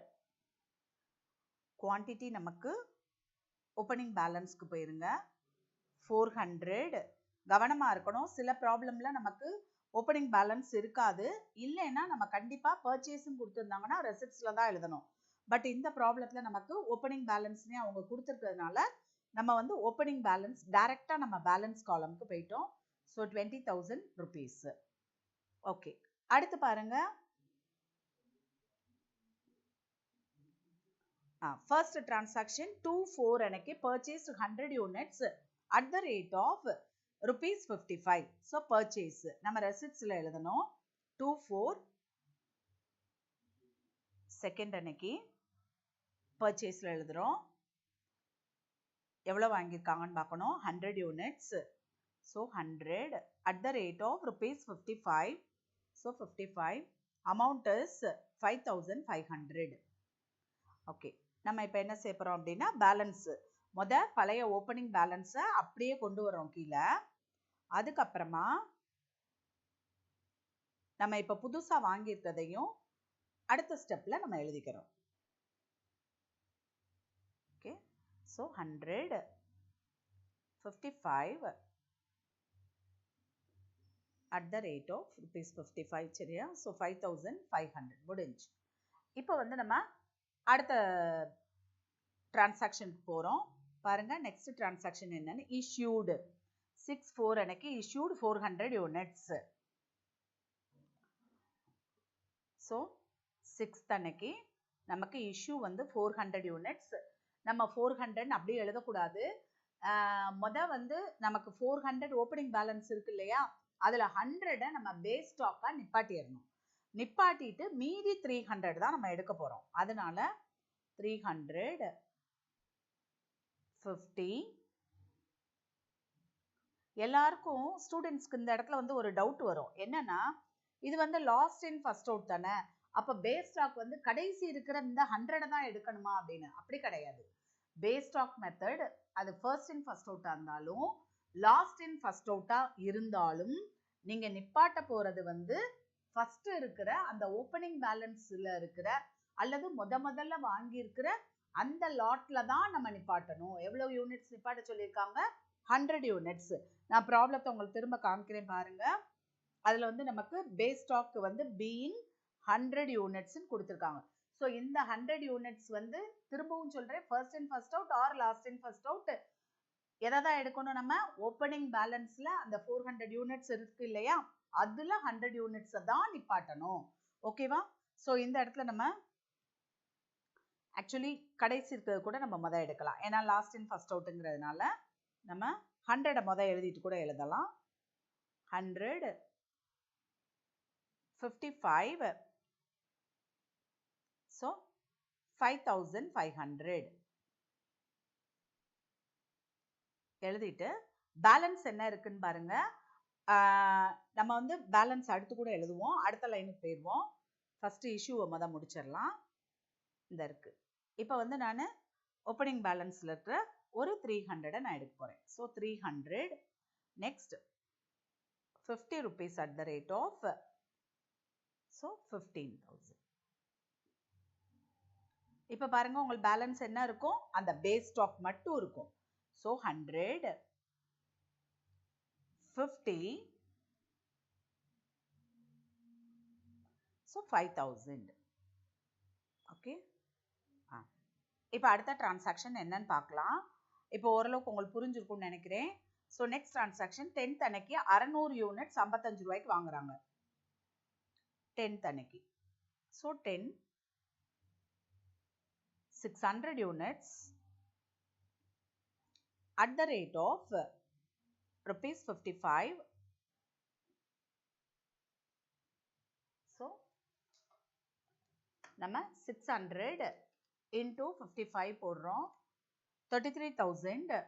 குவான்டிட்டி நமக்கு ஓப்பனிங் பேலன்ஸ்க்கு போயிருங்க 400. கவனமா இருக்கணும், சில ப்ராப்ளம்ல நமக்கு ஓப்பனிங் பேலன்ஸ் இருக்காது, இல்லைன்னா நம்ம கண்டிப்பா பர்ச்சேஸும் கொடுத்துருந்தாங்கன்னா ரெசிப்ட்ஸ்ல தான் எழுதணும். பட் இந்த ப்ராப்ளத்துல நமக்கு ஓப்பனிங் பேலன்ஸ்னே அவங்க கொடுத்துருக்கிறதுனால நம்ம வந்து ஓப்பனிங் பேலன்ஸ் டைரக்டா நம்ம பேலன்ஸ் காலம்க்கு போயிட்டோம். So 20,000 rupees. ஓகே, அடுத்து பாருங்க, first transaction 2/4 அன்னைக்கு purchased 100 units at the rate of rupees 55. so purchase நம்ம receiptsல எழுதணும் 2/4. செகண்ட் அன்னைக்கு purchaseல எழுதுறோம். எவ்வளவு வாங்கியிருக்காங்கன்னு பார்க்கணும், 100 units. so 100 at the rate of rupees 55. so 55 amount is 5,500. Okay, நம்ம இப்போ என்ன செய்யறோம் அப்படின்னா பேலன்ஸ் பழைய ஓப்பனிங் பேலன்ஸை அப்படியே கொண்டு வரோம் கீழே. அதுக்கப்புறமா நம்ம இப்போ புதுசா வாங்கியிருக்கதையும் அடுத்த ஸ்டெப்ல நம்ம எழுதிக்கிறோம். Okay, so 100 55 at the rate of rupees 55. சரியா? ஸோ 5,500 முடிஞ்சு. இப்போ வந்து நம்ம அடுத்த டிரான்சாக்ஷனுக்கு போறோம். பாருங்க, நெக்ஸ்ட் டிரான்சாக்ஷன் என்னன்னு, issued 6/4 அன்னைக்கு issued 400 units. ஸோ 6th அன்னைக்கு நமக்கு இஷ்யூ வந்து 400 units. நம்ம 400 அப்படியே எழுதக்கூடாது. வந்து நமக்கு 400 ஓப்பனிங் பேலன்ஸ் இருக்கு இல்லையா, அதுல 100 நம்ம பேஸ் ஸ்டாக்கா நிப்பாட்டிடணும். நிப்பாட்டிட்டு மீதி 300 தான் நம்ம எடுக்க போறோம். அதனால 300 50. எல்லாருக்கும் ஸ்டூடெண்ட்ஸ்க்கு இந்த இடத்துல வந்து ஒரு டவுட் வரும், என்னன்னா இது வந்து லாஸ்ட் இன் ஃபர்ஸ்ட் அவுட் தானே, அப்ப பேஸ் ஸ்டாக் வந்து கடைசி இருக்கிற இந்த 100 தான் எடுக்கணுமா அப்படின்னு. அப்படி கிடையாது. பேஸ் ஸ்டாக் மெத்தட் அது ஃபர்ஸ்ட் இன் ஃபர்ஸ்ட் அவுட்டா இருந்தாலும் லாஸ்ட் இன் ஃபர்ஸ்ட் அவுட்டா இருந்தாலும் நீங்க நிப்பாட்ட போறது வந்து ஃபர்ஸ்ட் இருக்கிற அந்த ஓப்பனிங் பேலன்ஸ்ல இருக்கிற அல்லது முதல்ல வாங்கி இருக்கிற அந்த லாட்ல தான் நம்ம நிப்பாட்டணும். எவ்வளவு யூனிட்ஸ் நிப்பாட்ட சொல்லியிருக்காங்க, 100 யூனிட்ஸ். நான் ப்ராப்ளத்தை உங்களுக்கு திரும்ப காமிக்கிறேன் பாருங்க. அதுல வந்து நமக்கு பேஸ் ஸ்டாக் வந்து பீயிங் 100 யூனிட்ஸ் கொடுத்துருக்காங்க. ஸோ இந்த 100 யூனிட்ஸ் வந்து திரும்பவும் சொல்றேன், first in first out or last in first out எதான் எடுக்கணும், நம்ம ஓப்பனிங் பேலன்ஸ்ல அந்த 400 யூனிட்ஸ் இருக்கு இல்லையா, அதுல 100 யூனிட்ஸ் தான் நிப்பாட்டணும். ஓகேவா? ஸோ இந்த இடத்துல நம்ம ஆக்சுவலி கடைசி இருக்கிறது கூட நம்ம எடுக்கலாம், ஏன்னா லாஸ்ட் இன் ஃபர்ஸ்ட் அவுட்ங்கிறதுனால நம்ம 100 எழுதிட்டு கூட எழுதலாம். 100 55. ஸோ 5,500 எழுதிட்டு பேலன்ஸ் என்ன இருக்குன்னு பாருங்க. நம்ம வந்து பேலன்ஸ் அடுத்து கூட எழுதுவோம், அடுத்த லைனுக்கு போயிடுவோம். ஃபர்ஸ்ட் இஷ்யூவை முடிச்சிடலாம். இந்த இருக்கு. இப்போ வந்து நான் ஓப்பனிங் பேலன்ஸ்ல இருக்கிற ஒரு 300 நான் எடுக்க போறேன். So 300 next 50 rupees at the rate of so 15,000. இப்போ பாருங்க, உங்களுக்கு பேலன்ஸ் என்ன இருக்கும், அந்த பேஸ் ஸ்டாக் மட்டும் இருக்கும். So 100 50 so 5,000. ஓகே, இப்போ அடுத்த டிரான்சாக்ஷன் என்னன்னு பார்க்கலாம். இப்போ ஓரளவுக்கு உங்களுக்கு புரிஞ்சிருக்கும்னு நினைக்கிறேன். ஸோ நெக்ஸ்ட் டிரான்சாக்ஷன் 10th அன்னைக்கு 600 யூனிட்ஸ் 55 ரூபாய்க்கு வாங்குறாங்க. 10th அன்னைக்கு. So 10 600 units at the rate of rupees 55. So நம்ம 600 into 55 போடுறோம். 33,000.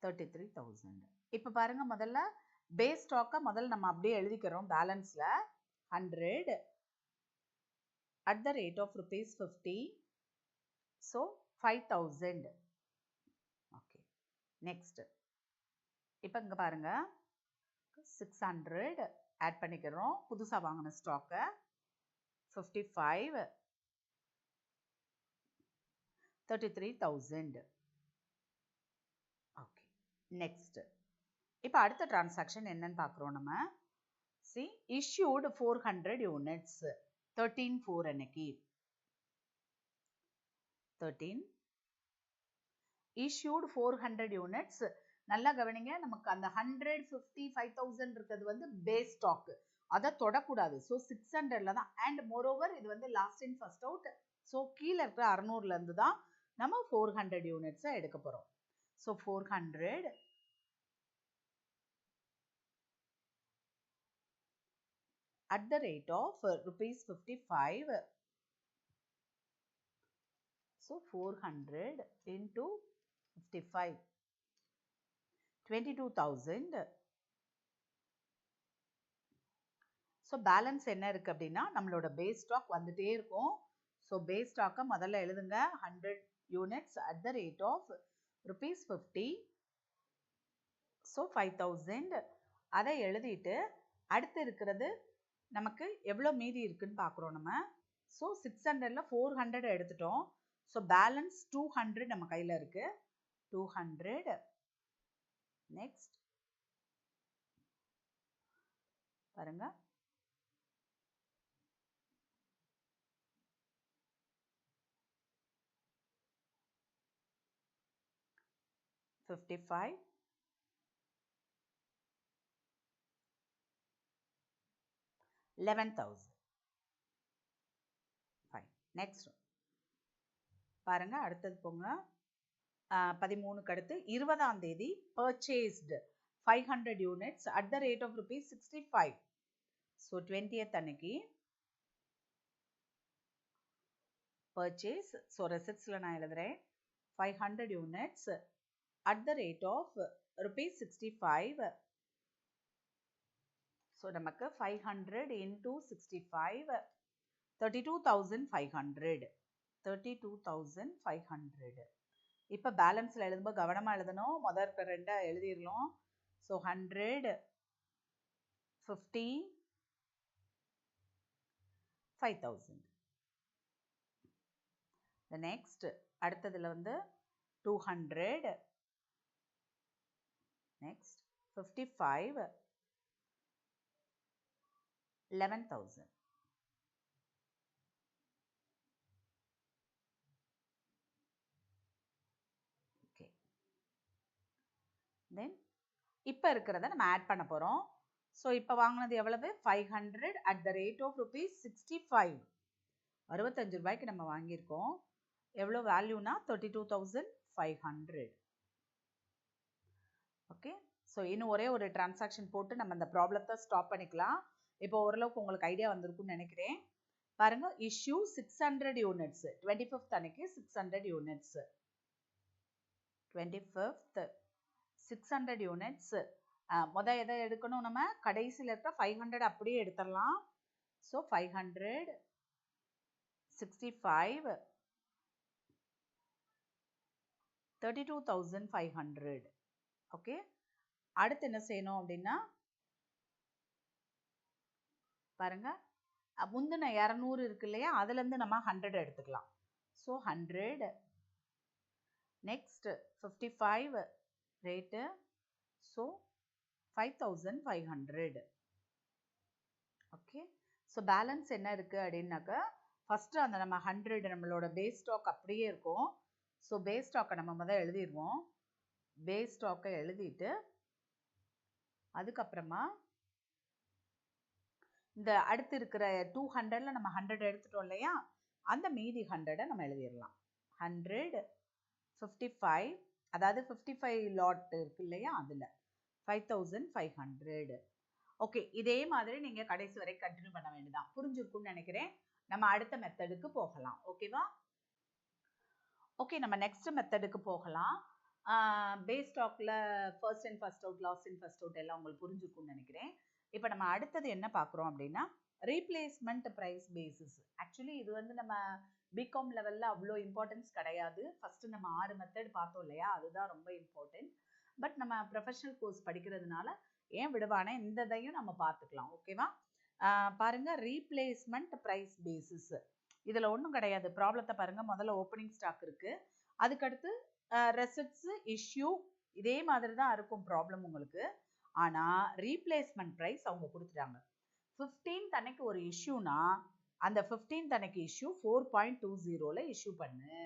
33,000. இப்போ பாருங்க, முதல்ல பேஸ் ஸ்டாக்கை முதல்ல நம்ம அப்படியே எழுதிக்கிறோம். பேலன்ஸில் 100 at the rate of rupees 50. So 5,000. Okay, next இப்போ இங்கே பாருங்க, 600 ஆட் பண்ணிக்கிறோம். புதுசாக வாங்கின ஸ்டாக்கை 55, 33,000. ஓகே, நெக்ஸ்ட் இப்போ அடுத்த டிரான்சாக்ஷன் என்னன்னு பார்க்குறோம் நம்ம. See, issued 400 units 13/4 அன்னைக்கு. 13 issued 400 units. நல்லா கவனிங்க, நமக்கு அந்த 150, 5,000 இருக்கிறது வந்து பேஸ் ஸ்டாக், அதை தொடக்கூடாது. ஸோ 600ல தான். அண்ட் மோரோவர் இது வந்து last in first out. So கீழே இருக்கிற 600ல இருந்து தான் நம்ம 400 யூனிட்ஸை எடுக்க போகிறோம். So 400 at the rate of rupees 55. So 400 into 55, 22,000. So balance என்ன இருக்கு அப்படின்னா, நம்மளோட பேஸ் ஸ்டாக் வந்துட்டே இருக்கும். ஸோ பேஸ் ஸ்டாக்கை முதல்ல எழுதுங்க. 100 units at the rate of rupees 50. So 5,000. அதை எழுதிட்டு அடுத்து இருக்கிறது நமக்கு எவ்வளோ மீதி இருக்குன்னு பார்க்குறோம் நம்ம. ஸோ 600ல 400 எடுத்துட்டோம். ஸோ பேலன்ஸ் 200 நம்ம கையில் இருக்கு. 200. நெக்ஸ்ட் பாருங்க, $55, 11,000. ஃபைன். நெக்ஸ்ட் பாருங்க, அடுத்தது போங்க. 13க்கு அடுத்து 20ஆம் தேதி purchased 500 units at the rate of rupees 65. So 20th அன்னைக்கு பர்ச்சேஸ். ஸோ ரெசிப்ட்ஸில் நான் எழுதுறேன் 500 units at the rate of rupees 65. So நமக்கு 500 into 65, 32,500. 32,500. இப்போ பேலன்ஸில் எழுதும்போது கவனமாக எழுதணும். முதல் இருக்கிற ரெண்டை எழுதிடலாம். ஸோ 100, 50, 5,000. நெக்ஸ்ட் அடுத்ததில் வந்து 200, நெக்ஸ்ட் 55, 11,000. ஓகே, தென் இப்போ இருக்கிறத நம்ம ஆட் பண்ண போகிறோம். ஸோ இப்போ வாங்கினது எவ்வளவு? 500 at the rate of rupees 65. 65 ரூபாய்க்கு நம்ம வாங்கியிருக்கோம். எவ்வளோ வேல்யூனா 32,500. ஓகே, ஸோ இன்னும் ஒரே ஒரு டிரான்சாக்ஷன் போட்டு நம்ம இந்த ப்ராப்ளத்தை ஸ்டாப் பண்ணிக்கலாம். இப்போ ஓரளவுக்கு உங்களுக்கு ஐடியா வந்திருக்குன்னு நினைக்கிறேன். பாருங்க, இஷ்யூ 600 யூனிட்ஸ் 25th அன்னைக்கு 600 யூனிட்ஸ். 25th 600 units. மொதல் எதை எடுக்கணும்? நம்ம கடைசியில் இருக்க 500 அப்படியே எடுத்துடலாம். ஸோ 500, 65, 32,500. ஓகே, அடுத்து என்ன செய்யணும் அப்படின்னா, பாருங்க, முந்தின 200 இருக்கு இல்லையா, அதுலேருந்து நம்ம 100 எடுத்துக்கலாம். So 100. Next 55 rate. So 5,500. Okay, so balance என்ன இருக்கு அப்படின்னாக்கா, ஃபர்ஸ்ட் அந்த நம்ம 100 நம்மளோட பேஸ் ஸ்டாக் அப்படியே இருக்கும். ஸோ பேஸ் ஸ்டாக்கை நம்ம முதல் எழுதிடுவோம். பேஸ் ஸ்டாக்கை எழுதிட்டு அதுக்கப்புறமா இந்த அடுத்து இருக்கிற 200ல நம்ம 100 எடுத்துட்டோம் இல்லையா, அந்த மீதி 100 நம்ம எழுதிடலாம். 100, 55 அதாவது 55 லாட் இருக்கு இல்லையா, அதில் 5500. ஓகே, இதே மாதிரி நீங்கள் கடைசி வரை கண்டினியூ பண்ண வேண்டியதான். புரிஞ்சிருக்கும்னு நினைக்கிறேன். நம்ம அடுத்த மெத்தடுக்கு போகலாம். ஓகேவா? ஓகே, நம்ம நெக்ஸ்ட் மெத்தடுக்கு போகலாம். பேஸ் ஸ்டாக்ல first in first out, last in first out எல்லாம் உங்களுக்கு புரிஞ்சிருக்கும்னு நினைக்கிறேன். இப்போ நம்ம அடுத்தது என்ன பார்க்குறோம் அப்படின்னா ரீப்ளேஸ்மெண்ட் ப்ரைஸ் பேசிஸ். ஆக்சுவலி இது வந்து நம்ம பிகாம் லெவலில் அவ்வளோ இம்பார்ட்டன்ஸ் கிடையாது. ஃபஸ்ட்டு நம்ம 6 மெத்தட் பார்த்தோம் இல்லையா, அதுதான் ரொம்ப இம்பார்ட்டன்ட். பட் நம்ம ப்ரொஃபஷனல் கோர்ஸ் படிக்கிறதுனால ஏன் விடுவானே இந்த இதையும் நம்ம பார்த்துக்கலாம். ஓகேவா? பாருங்க, ரீப்ளேஸ்மெண்ட் ப்ரைஸ் பேசிஸ். இதில் ஒன்றும் கிடையாது. ப்ராப்ளத்தை பாருங்கள். முதல்ல ஓப்பனிங் ஸ்டாக் இருக்குது, அதுக்கடுத்து ரெசிப்ட்ஸ், இஷ்யூ, இதே மாதிரி தான் இருக்கும் ப்ராப்ளம் உங்களுக்கு. ஆனால் ரீப்ளேஸ்மெண்ட் ப்ரைஸ் அவங்க கொடுத்துட்டாங்க. 15th அன்னைக்கு ஒரு இஷ்யூனா அந்த 15th அன்னைக்கு இஷ்யூ 4.20ல இஷ்யூ பண்ணு.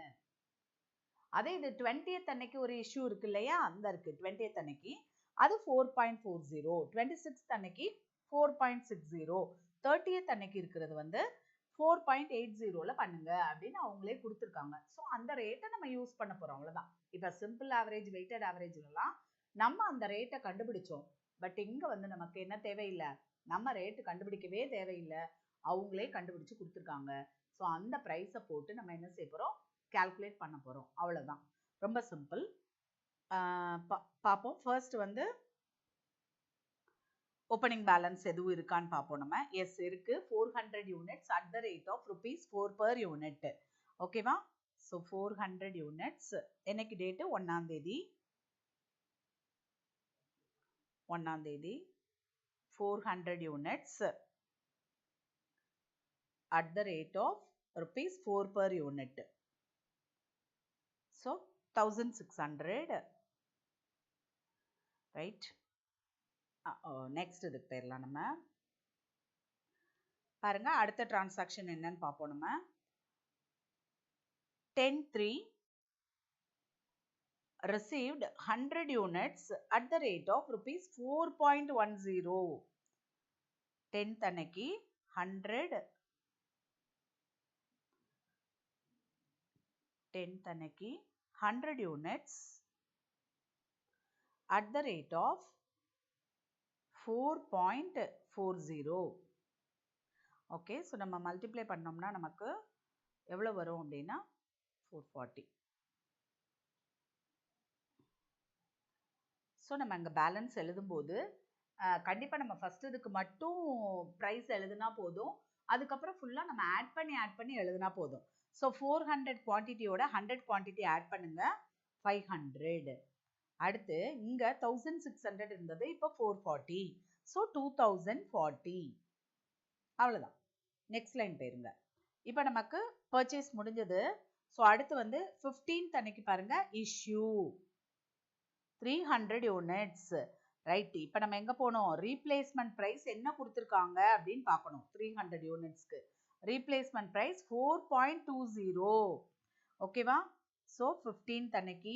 அதே இது 20th அன்னைக்கு ஒரு இஷ்யூ இருக்கு இல்லையா, அந்த இருக்கு 20th அன்னைக்கு, அது 4.40. 26th அன்னைக்கு 4.60. 30th அன்னைக்கு இருக்கிறது வந்து 4.80ல பண்ணுங்க அப்படின்னு அவங்களே கொடுத்துருக்காங்க. ஸோ அந்த ரேட்டை நம்ம யூஸ் பண்ண போறோம், அவ்வளோதான். இப்போ சிம்பிள் ஆவரேஜ், வெயிட்டட் ஆவரேஜ்லாம் நம்ம அந்த ரேட்டை கண்டுபிடிச்சோம். பட் இங்க வந்து நமக்கு என்ன தேவையில்லை, நம்ம ரேட்டு கண்டுபிடிக்கவே தேவையில்லை, அவங்களே கண்டுபிடிச்சு கொடுத்துருக்காங்க. ஸோ அந்த ப்ரைஸை போட்டு நம்ம என்ன செய்ய போகிறோம், கால்குலேட் பண்ண போகிறோம், அவ்வளோதான். ரொம்ப சிம்பிள். பார்ப்போம். ஃபர்ஸ்ட் வந்து ஓப்பனிங் பேலன்ஸ் எதுவும் இருக்கான்னு பார்ப்போம் நம்ம. எஸ் இருக்கு, 400 units at the rate of ₹4 per unit. ஓகேவா? ஸோ 400 யூனிட்ஸ் என்னைக்கு டேட்டு, 1ஆம் தேதி 400 units at the rate of ₹4 per unit. So 1600, right? Next இதுக்கு போயிடலாம் நம்ம. பாருங்க, அடுத்த டிரான்சாக்ஷன் என்னன்னு பார்ப்போம் நம்ம. 10/3 received 100 units at the rate of ₹4.10. 10th அன்னைக்கு 100, 10th அன்னைக்கு 100 units at the rate of 4.40. Okay, so நம்ம மல்டிப்ளை பண்ணோம்னா நமக்கு எவ்வளோ வரும் அப்படின்னா 440. ஸோ நம்ம அங்கே பேலன்ஸ் எழுதும்போது கண்டிப்பாக நம்ம ஃபஸ்ட் இதுக்கு மட்டும் ப்ரைஸ் எழுதுனா போதும், அதுக்கப்புறம் ஃபுல்லாக நம்ம ஆட் பண்ணி எழுதுனா போதும். ஸோ 400 குவான்டிட்டியோட 100 குவான்டிட்டி ஆட் பண்ணுங்க, 500. அடுத்து இங்கே 1600 இருந்தது, இப்போ 440. ஸோ 2040. அவ்வளோதான். நெக்ஸ்ட் லைன் போயிருங்க. இப்போ நமக்கு பர்ச்சேஸ் முடிஞ்சது. ஸோ அடுத்து வந்து 15th அன்னைக்கு பாருங்க, இஷ்யூ 300 யூனிட்ஸ், ரைட்? இப்போ நம்ம எங்கே போகணும், ரீப்ளேஸ்மெண்ட் ப்ரைஸ் என்ன கொடுத்துருக்காங்க அப்படின்னு பார்க்கணும். 300 யூனிட்ஸ்க்கு ரீப்ளேஸ்மெண்ட் ப்ரைஸ் 4.20. ஓகேவா? ஸோ 15th அன்னைக்கு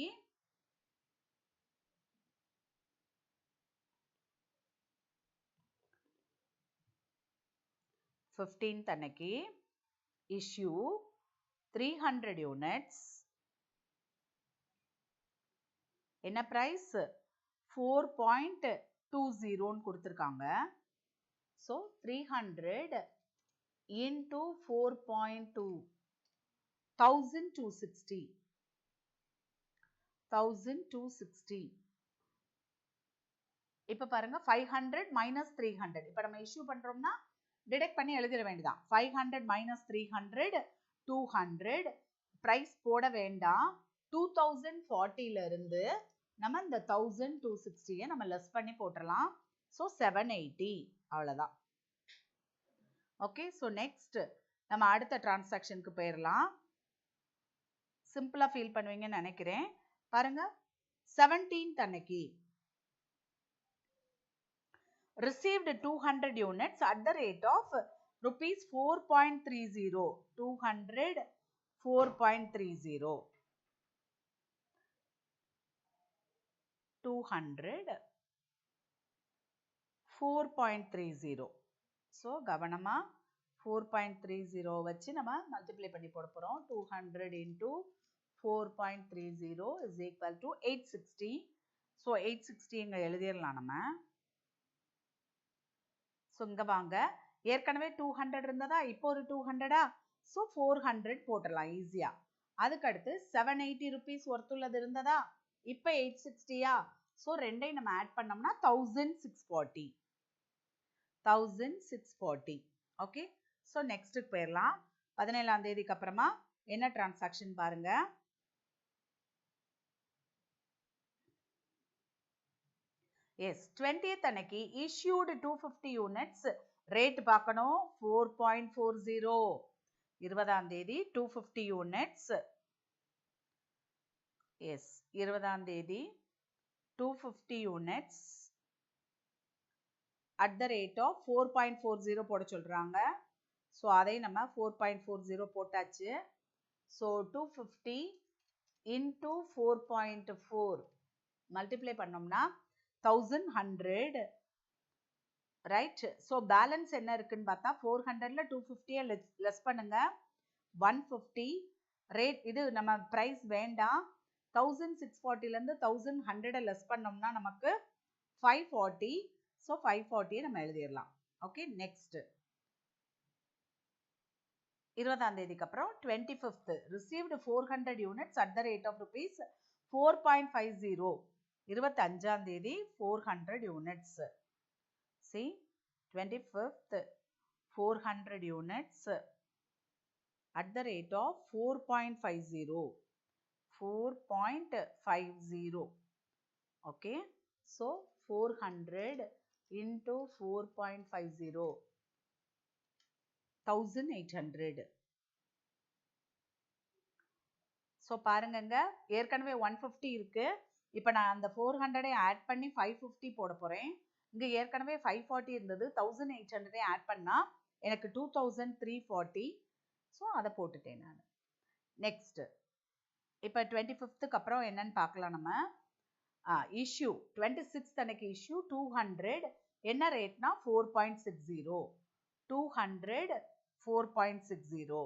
15th அன்னைக்கு இஷ்யூ 300 யூனிட்ஸ், என்ன ப்ரைஸ், 4.20 கொடுத்துருக்காங்க. So 300 into 4.2, 1260. 1260. இப்போ பாருங்க, 500 மைனஸ் 300. இப்போ நம்ம இஷ்யூ பண்றோம்னா டிடெக்ட் பண்ணி எழுதிட வேண்டியதான். 500 மைனஸ் 300, 200. ப்ரைஸ் போட வேண்டாம். 2040ல இருந்து நம்ம இந்த 1260 நம்ம லெஸ் பண்ணி போட்டுடலாம். ஸோ 780. அவ்வளோதான். ஓகே, ஸோ நெக்ஸ்ட் நம்ம அடுத்த டிரான்சாக்ஷனுக்கு போயிடலாம். சிம்பிளா ஃபீல் பண்ணுவீங்கன்னு நினைக்கிறேன். பாருங்க, 17th அன்னைக்கு received 200 units at the rate of ₹4.30. 200, 4.30. 200, 4.30. So கவனமா 4.30 வச்சு நம்ம மல்டிப்ளை பண்ணி போட போகிறோம். 200 into 4.30 is equal to 860. So 860 இங்க எழுதிரலாம் நம்ம. So இங்க வாங்க, ஏற்கனவே 200 இருந்ததா, இப்போ ஒரு 200ஆ, so 400 போட்டுடலாம் ஈஸியா. அதுக்கு அடுத்து 780 rupees ஒர்த் உள்ளது இருந்ததா, இப்போ 860யா, so ரெண்டையும் நம்ம ஆட் பண்ணோம்னா 1640. 1640. ஓகே, so நெக்ஸ்ட்டுக்கு போயிடலாம். 17ஆம் தேதிக்கு அப்புறமா என்ன டிரான்சாக்ஷன் பாருங்க. எஸ், 20th அன்னைக்கு issued 250 units, ரேட் பார்க்கணும் 4.40. 20ஆம் தேதி 250 units. எஸ், 20ஆம் தேதி 250 units at the rate of 4.40 போட சொல்றாங்க. ஸோ அதை நம்ம 4.40 போட்டாச்சு. ஸோ 250 into 4.4 மல்டிப்ளை பண்ணோம்னா 1100, ரைட். ஸோ பேலன்ஸ் என்ன இருக்குன்னு பார்த்தா 400ல 250 லெஸ் பண்ணுங்க 150. ரேட் இது நம்ம ப்ரைஸ் வேண்டாம். 1640லேருந்து 1100 லெஸ் பண்ணோம்னா நமக்கு 540. ஸோ 540 நம்ம எழுதிடலாம். ஓகே, நெக்ஸ்ட் 20ஆம் தேதிக்கு அப்புறம் 25th received 400 units at the rate of rupees 4.50. 25ஆம் தேதி 400 units. See, 25th 400 units at the rate of 4.50. 4.50. Okay, so 400 into 4.50, 1800. So பாருங்க, ஏற்கனவே 150 இருக்கு. இப்போ நான் அந்த 400 ஆட் பண்ணி 550 போட போறேன். இங்க ஏற்கனவே 540 இருந்தது, 1800 ஆட் பண்ணா எனக்கு 2340. ஸோ அதை போட்டுட்டேன் நான். நெக்ஸ்ட் இப்போ 25th அப்புறம் என்னன்னு பார்க்கலாம் நம்ம. இஷ்யூ 26th அன்னைக்கு இஷ்யூ 200, என்ன ரேட்னா 4.60. 200 4.60.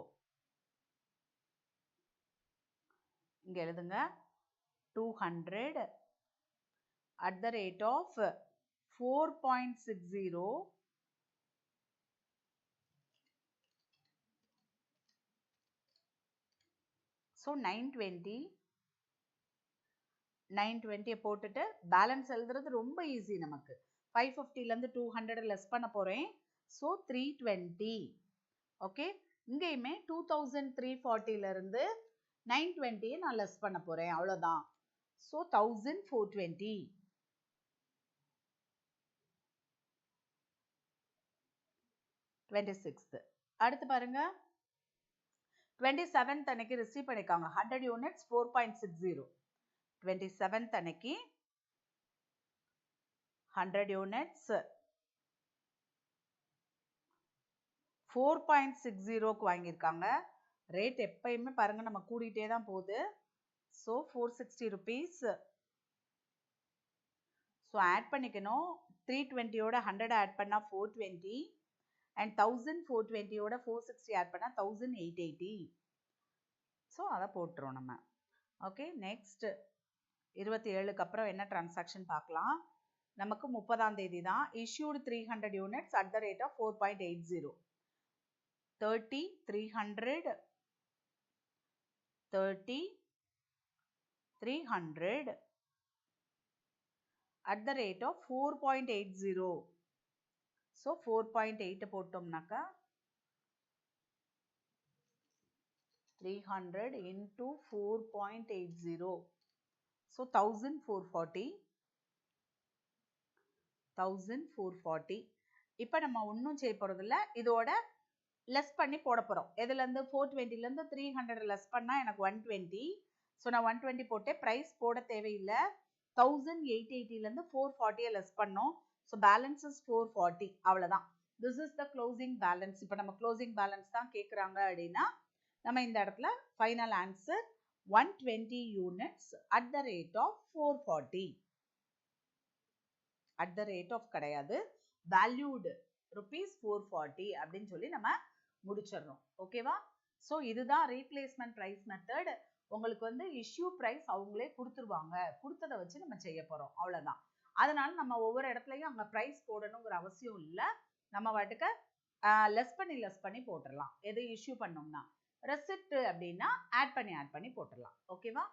இங்க எழுதுங்க 200 at the rate of 4.60. So 920. 920 போட்டுட்டு பேலன்ஸ் எழுதுறது ரொம்ப ஈஸி நமக்கு. 550லேருந்து 200 லெஸ் பண்ண போறேன். ஸோ 320. ஓகே, இங்கேயுமே 2340லேருந்து 920 நான் லெஸ் பண்ண போறேன், அவ்வளோதான். ஸோ 1420. 26th அடுத்து பாருங்க, 27th அன்னைக்கு ரிசீவ் பண்ணிருக்காங்க 100 units 4.60. 27th அன்னைக்கு 100 units 4.60க்கு வாங்கியிருக்காங்க. ரேட் எப்பயுமே பாருங்க நம்ம கூடிட்டே தான் போகுது. So 460 rupees. ஸோ ஆட் பண்ணிக்கணும். 320யோட 100 ஆட் பண்ணா 420 and 1420யோட 460 ஆட் பண்ணா 1880. ஸோ அதை போட்டுரும் நம்ம. ஓகே, நெக்ஸ்ட் 27க்கு அப்புறம் என்ன டிரான்சாக்ஷன் பார்க்கலாம். நமக்கு 30ஆம் தேதி தான் issued 300 units at the rate of 4.80. 30 300 30 300 at the rate of 4.80. so 4.8 போட்டோம்னாக்கா 300 into 4.80, so 1440. 1440. இப்போ நம்ம ஒன்றும் செய்ய போறதில்ல, இதோட லெஸ் பண்ணி போட போறோம். எதுலேருந்து 420லேருந்து 300 லெஸ் பண்ணா எனக்கு 120. ஸோ நான் 120 போட்டேன், ப்ரைஸ் போட தேவையில்லை. 1880லேருந்து 440 லெஸ் பண்ணோம். ஸோ பேலன்ஸ் இஸ் 440, அவ்வளோதான். This is the closing balance. இப்போ நம்ம க்ளோசிங் பேலன்ஸ் தான் கேட்குறாங்க அப்படின்னா நம்ம இந்த இடத்துல final answer 120 units at the rate of 440. at the rate of கிடையாது, valued rupees 440 அப்படின்னு சொல்லி நம்ம முடிச்சிடறோம். ஓகேவா? ஸோ இதுதான் ரீப்ளேஸ்மெண்ட் ப்ரைஸ் மெத்தட். உங்களுக்கு வந்து இஷ்யூ ப்ரைஸ் அவங்களே கொடுத்துருவாங்க, கொடுத்ததை வச்சு நம்ம செய்ய போகிறோம், அவ்வளோதான். அதனால நம்ம ஒவ்வொரு இடத்துலையும் அங்கே ப்ரைஸ் போடணுங்கிற அவசியம் இல்லை. நம்ம வாட்டுக்கு லெஸ் பண்ணி போட்டுடலாம். எது இஷ்யூ பண்ணோம்னா ரெசிப்ட் அப்படின்னா ஆட் பண்ணி போட்டுடலாம். ஓகேவா?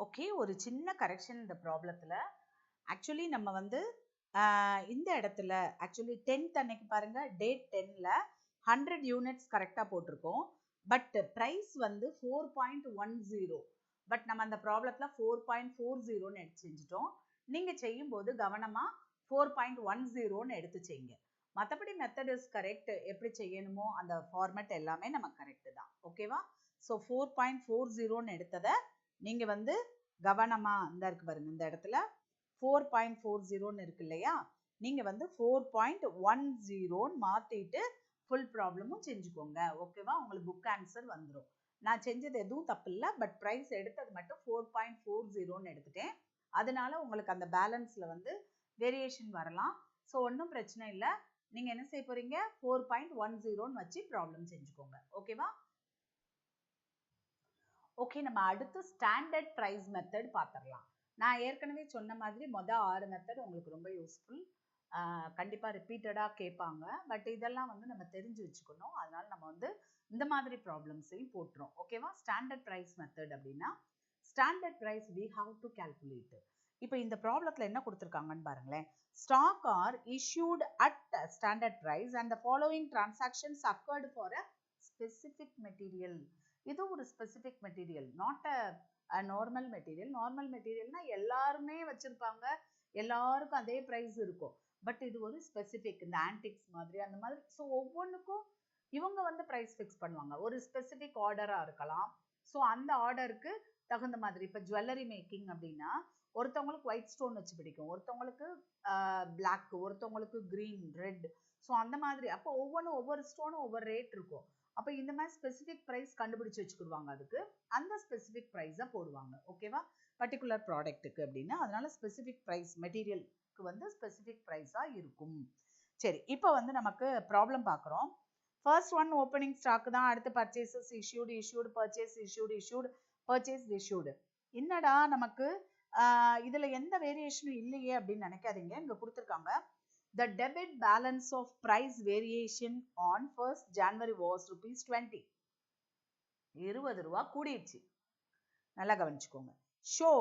ஓகே, ஒரு சின்ன கரெக்ஷன் இந்த ப்ராப்ளத்தில். ஆக்சுவலி நம்ம வந்து இந்த இடத்துல ஆக்சுவலி 10th அன்னைக்கு பாருங்க, டேட் 10ல் 100 யூனிட்ஸ் கரெக்டாக போட்டிருக்கோம். பட் ப்ரைஸ் வந்து 4.10. பட் நம்ம அந்த ப்ராப்ளத்தில் 4.40ன்னு எடுத்து செஞ்சுட்டோம். நீங்கள் செய்யும்போது கவனமாக 4.10ன்னு எடுத்து செய்யுங்க. மற்றபடி மெத்தட் இஸ் கரெக்ட். எப்படி செய்யணுமோ அந்த ஃபார்மேட் எல்லாமே நம்ம கரெக்டு தான். ஓகேவா? ஸோ 4.40ன்னு எடுத்ததை நீங்கள் வந்து கவனமாக இந்த இருக்கு பாருங்க, இந்த இடத்துல 4.40ன்னு இருக்கு இல்லையா, நீங்கள் வந்து 4.10ன்னு மாற்றிட்டு ஃபுல் ப்ராப்ளமும் செஞ்சுக்கோங்க. ஓகேவா? உங்களுக்கு புக் ஆன்சர் வந்துடும். நான் செஞ்சது எதுவும் தப்பு இல்லை, பட் ப்ரைஸ் எடுத்தது மட்டும் 4.40ன்னு எடுத்துட்டேன். அதனால உங்களுக்கு அந்த பேலன்ஸில் வந்து வேரியேஷன் வரலாம். ஸோ ஒன்றும் பிரச்சனை இல்லை. நீங்கள் என்ன செய்ய போகிறீங்க, 4.10ன்னு வச்சு ப்ராப்ளம் செஞ்சுக்கோங்க. ஓகேவா? ஓகே, நம்ம அடுத்து ஸ்டாண்டர்ட் ப்ரைஸ் மெத்தட் பார்த்துடலாம். நான் ஏற்கனவே சொன்ன மாதிரி மொதல் 6 மெத்தட் உங்களுக்கு ரொம்ப யூஸ்ஃபுல். கண்டிப்பாக ரிப்பீட்டடாக கேட்பாங்க. பட் இதெல்லாம் வந்து நம்ம தெரிஞ்சு வச்சுக்கணும். அதனால நம்ம வந்து இந்த மாதிரி ப்ராப்ளம்ஸையும் போட்டுரும். ஓகேவா? ஸ்டாண்டர்ட் ப்ரைஸ் மெத்தட் அப்படின்னா standard price we have to calculate. இப்போ இந்த ப்ராப்ளத்தில் என்ன கொடுத்துருக்காங்கன்னு பாருங்களேன். Stock are issued at standard price and the following transactions occurred for a specific material. இது ஒரு specific material, not a normal material. Normal மெட்டீரியல்னா எல்லாருமே வச்சிருப்பாங்க, எல்லாருக்கும் அதே ப்ரைஸ் இருக்கும். பட் இது ஒரு ஸ்பெசிஃபிக், இந்த ஆன்டிக்ஸ் மாதிரி அந்த மாதிரி. ஸோ ஒவ்வொன்றுக்கும் இவங்க வந்து ப்ரைஸ் ஃபிக்ஸ் பண்ணுவாங்க. ஒரு ஸ்பெசிஃபிக் ஆர்டராக இருக்கலாம். ஸோ அந்த ஆர்டருக்கு தகுந்த மாதிரி. இப்போ ஜுவல்லரி மேக்கிங் அப்படின்னா ஒருத்தவங்களுக்கு ஒயிட் ஸ்டோன் வச்சு பிடிக்கும், ஒருத்தவங்களுக்கு பிளாக், ஒருத்தவங்களுக்கு க்ரீன், ரெட். ஸோ அந்த மாதிரி அப்போ ஒவ்வொன்றும் ஒவ்வொரு ஸ்டோனும் ஒவ்வொரு ரேட் இருக்கும். அப்போ இந்த மாதிரி ஸ்பெசிஃபிக் ப்ரைஸ் கண்டுபிடிச்சு வச்சுக்கிடுவாங்க. அதுக்கு அந்த ஸ்பெசிஃபிக் ப்ரைஸை போடுவாங்க. ஓகேவா? பர்டிகுலர் ப்ராடக்ட்டுக்கு அப்படின்னா அதனால ஸ்பெசிஃபிக் ப்ரைஸ் மெட்டீரியலுக்கு வந்து ஸ்பெசிஃபிக் ப்ரைஸாக இருக்கும். சரி, இப்போ வந்து நமக்கு ப்ராப்ளம் பார்க்குறோம். ஃபர்ஸ்ட் ஒன் ஓப்பனிங் ஸ்டாக் தான். அடுத்து purchases issued, purchase issued, purchase issued. என்னடா நமக்கு இதில் எந்த வேரியேஷனும் இல்லையே அப்படின்னு நினைக்காதீங்க. இங்கே கொடுத்துருக்காங்க, the debit balance of price variation on 1st January was ₹20. 20 ரூபா கூடிடுச்சு. நல்லா கவனிச்சுக்கோங்க. Show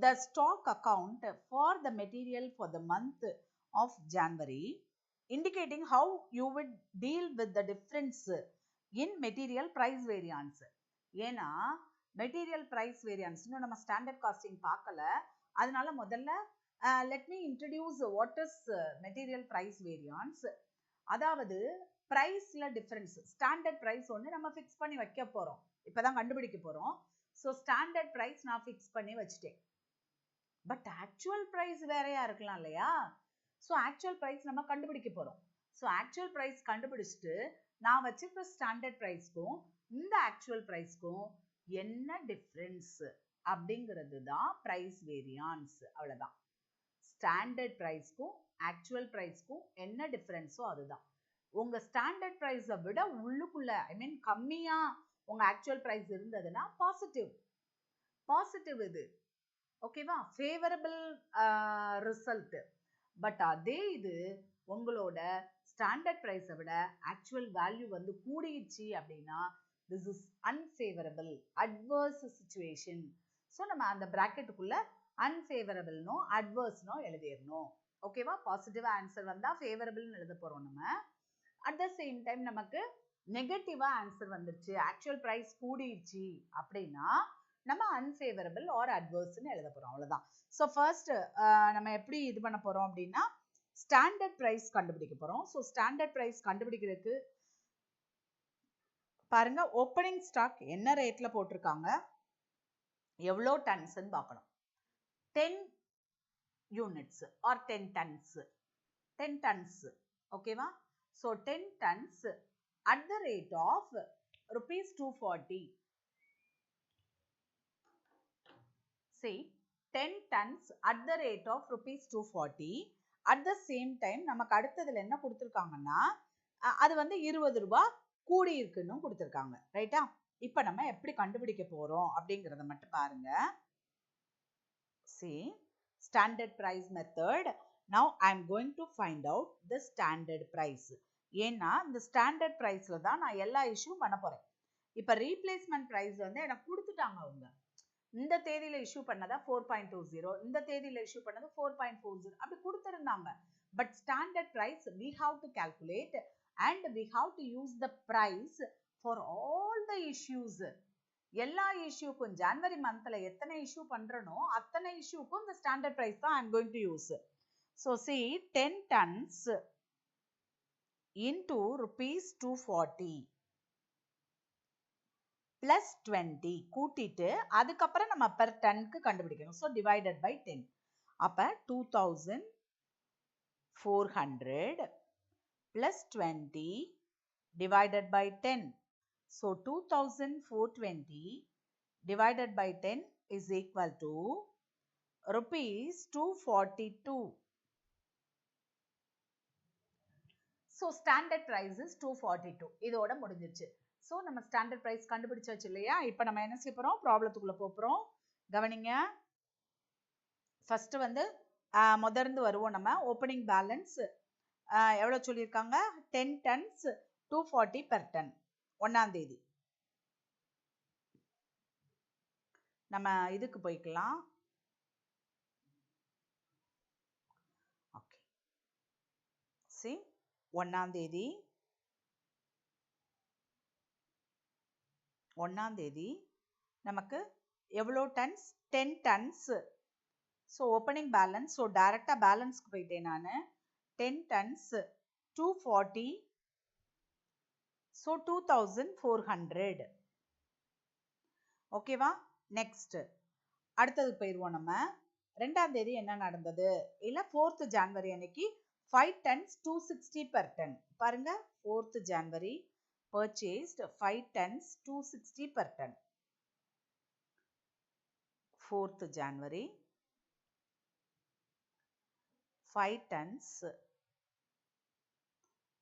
the stock account for the material for the month of January, indicating how you would deal with the difference in material price variance. ஏன்னா material price variance இன்னும் நம்ம standard costing பார்க்கல. அதனால முதல்ல let me introduce what is material price variance. அதாவது ப்ரைஸில் difference. Standard price ஒன்று நம்ம ஃபிக்ஸ் பண்ணி வைக்க போகிறோம், இப்போ தான் கண்டுபிடிக்க போகிறோம். ஸோ ஸ்டாண்டர்ட் ப்ரைஸ் நான் ஃபிக்ஸ் பண்ணி வச்சுட்டேன். பட் ஆக்சுவல் ப்ரைஸ் வேறையா இருக்கலாம் இல்லையா? ஸோ ஆக்சுவல் ப்ரைஸ் நம்ம கண்டுபிடிக்க போகிறோம். ஸோ ஆக்சுவல் ப்ரைஸ் கண்டுபிடிச்சிட்டு நான் வச்சிருக்க ஸ்டாண்டர்ட் ப்ரைஸ்க்கும் இந்த ஆக்சுவல் ப்ரைஸ்க்கும் என்ன டிஃப்ரென்ஸ் அப்படிங்கிறது தான் ப்ரைஸ் வேரியன்ஸ். அவ்வளோதான். ஸ்டாண்டர்ட் ப்ரைஸ்க்கும் ஆக்சுவல் ப்ரைஸ்க்கும் என்ன டிஃப்ரென்ஸோ அதுதான். உங்கள் ஸ்டாண்டர்ட் ப்ரைஸை விட உள்ளுக்குள்ள கம்மியாக உங்கள் ஆக்சுவல் ப்ரைஸ் இருந்ததுன்னா பாசிட்டிவ் இது. ஓகேவா? Favourable result. பட் அதே இது உங்களோட ஸ்டாண்டர்ட் ப்ரைஸை விட ஆக்சுவல் வேல்யூ வந்து கூடிடுச்சு அப்படின்னா this is unfavorable, adverse situation. So நம்ம அந்த பிராக்கெட்டுக்குள்ள அன்ஃபேவரபிள்னோ அட்வர்ஸ்னோ எழுதிடணும். ஓகேவா? பாசிட்டிவ் ஆன்சர் வந்தால் ஃபேவரபிள்னு எழுத போகிறோம் நம்ம. அட் த சேம் டைம் நமக்கு நெகட்டிவாக ஆன்சர் வந்துருச்சு, ஆக்சுவல் ப்ரைஸ் கூடிடுச்சு அப்படின்னா நம்ம அன்ஃபேவரபிள் ஆர் அட்வர்ஸ்ன்னு எழுத போகிறோம். அவ்வளோதான். ஸோ ஃபர்ஸ்ட் நம்ம எப்படி இது பண்ண போகிறோம் அப்படின்னா ஸ்டாண்டர்ட் ப்ரைஸ் கண்டுபிடிக்க போகிறோம். ஸோ ஸ்டாண்டர்ட் ப்ரைஸ் கண்டுபிடிக்கிறதுக்கு பாருங்க, ஓப்பனிங் ஸ்டாக் என்ன ரேட்ல போட்டிருக்காங்க, எவ்வளோ டன்ஸ்ன்னு பார்க்கணும். 10 யூனிட்ஸ் ஆர் 10 டன்ஸ். 10 டன்ஸ். ஓகேவா? So 10 tons at the rate of ₹240. See, 10 tons at the rate of ₹240. At the same time நமக்கு அடுத்ததுல என்ன கொடுத்துருக்காங்கன்னா அது வந்து 20 ரூபாய் கூடி இருக்குன்னு கொடுத்துருக்காங்க. ரைட்டா? இப்போ நம்ம எப்படி கண்டுபிடிக்க போகிறோம் அப்படிங்கிறத மட்டும் பாருங்க. See, standard price method. Now I am going to find out the standard price. ஏன்னா இந்த ஸ்டாண்டர்ட் ப்ரைஸ்ல தான் நான் எல்லா இஷ்யூ பண்ண போகிறேன். இப்போ ரீப்ளேஸ்மெண்ட் ப்ரைஸ் வந்து எனக்கு கொடுத்துட்டாங்க. அவங்க இந்த தேதியில் இஷ்யூ பண்ணதா 4.20, இந்த தேதியில் இஷ்யூ பண்ணது 4.40 அப்படி கொடுத்துருந்தாங்க. But standard price we have to calculate and we have to use the price for all the issues. எல்லா இஷ்யூக்கும் ஜனவரி மந்த்ல எத்தனை இஷ்யூ பண்றனோ அத்தனை இஷ்யூக்கும் இந்த ஸ்டாண்டர்ட் பிரைஸ் தான் I am going to use. So see, 10 tons into rupees 240 plus 20 கூட்டிட்டு அதுக்கப்புறம் நம்ம per tonக்கு கண்டுபிடிக்கணும். So divided by 10. அப்ப 2400 plus 20 divided by 10. So 2420 divided by 10 is equal to rupees 242. So standard price is 242. இதோட முடிஞ்சிருச்சு. So நம்ம standard price கண்டுபிடிச்சாச்சு இல்லையா? இப்போ நம்ம என்ன செய்ய போறோம்? ப்ராப்ளத்துக்குள்ள போறோம். கவனிங்க. ஃபர்ஸ்ட் வந்து முதர்ந்து வருவோம். நம்ம ஓப்பனிங் பேலன்ஸ் எவ்வளவு சொல்லியிருக்காங்க? 10 tons 240 per ton. 1ஆம் தேதி. நம்ம இதுக்கு போய்க்கலாம். ஓகே. see 1ஆம் தேதி நமக்கு எவ்வளோ tons? 10 tons. So opening balance. So டைரக்டா பேலன்ஸ்க்கு போயிட்டேன் நான். 10 tons 240. ஸோ 2400. ஓகேவா? நெக்ஸ்ட் அடுத்ததுக்கு போயிடுவோம். நம்ம 2ஆம் தேதி என்ன நடந்தது? இல்லை 4th ஜனவரி அன்னைக்கு 5 tons 260 per ton. பாருங்க, 4th ஜனவரி purchased 5 tons 260 per ton. 4th January 5 tons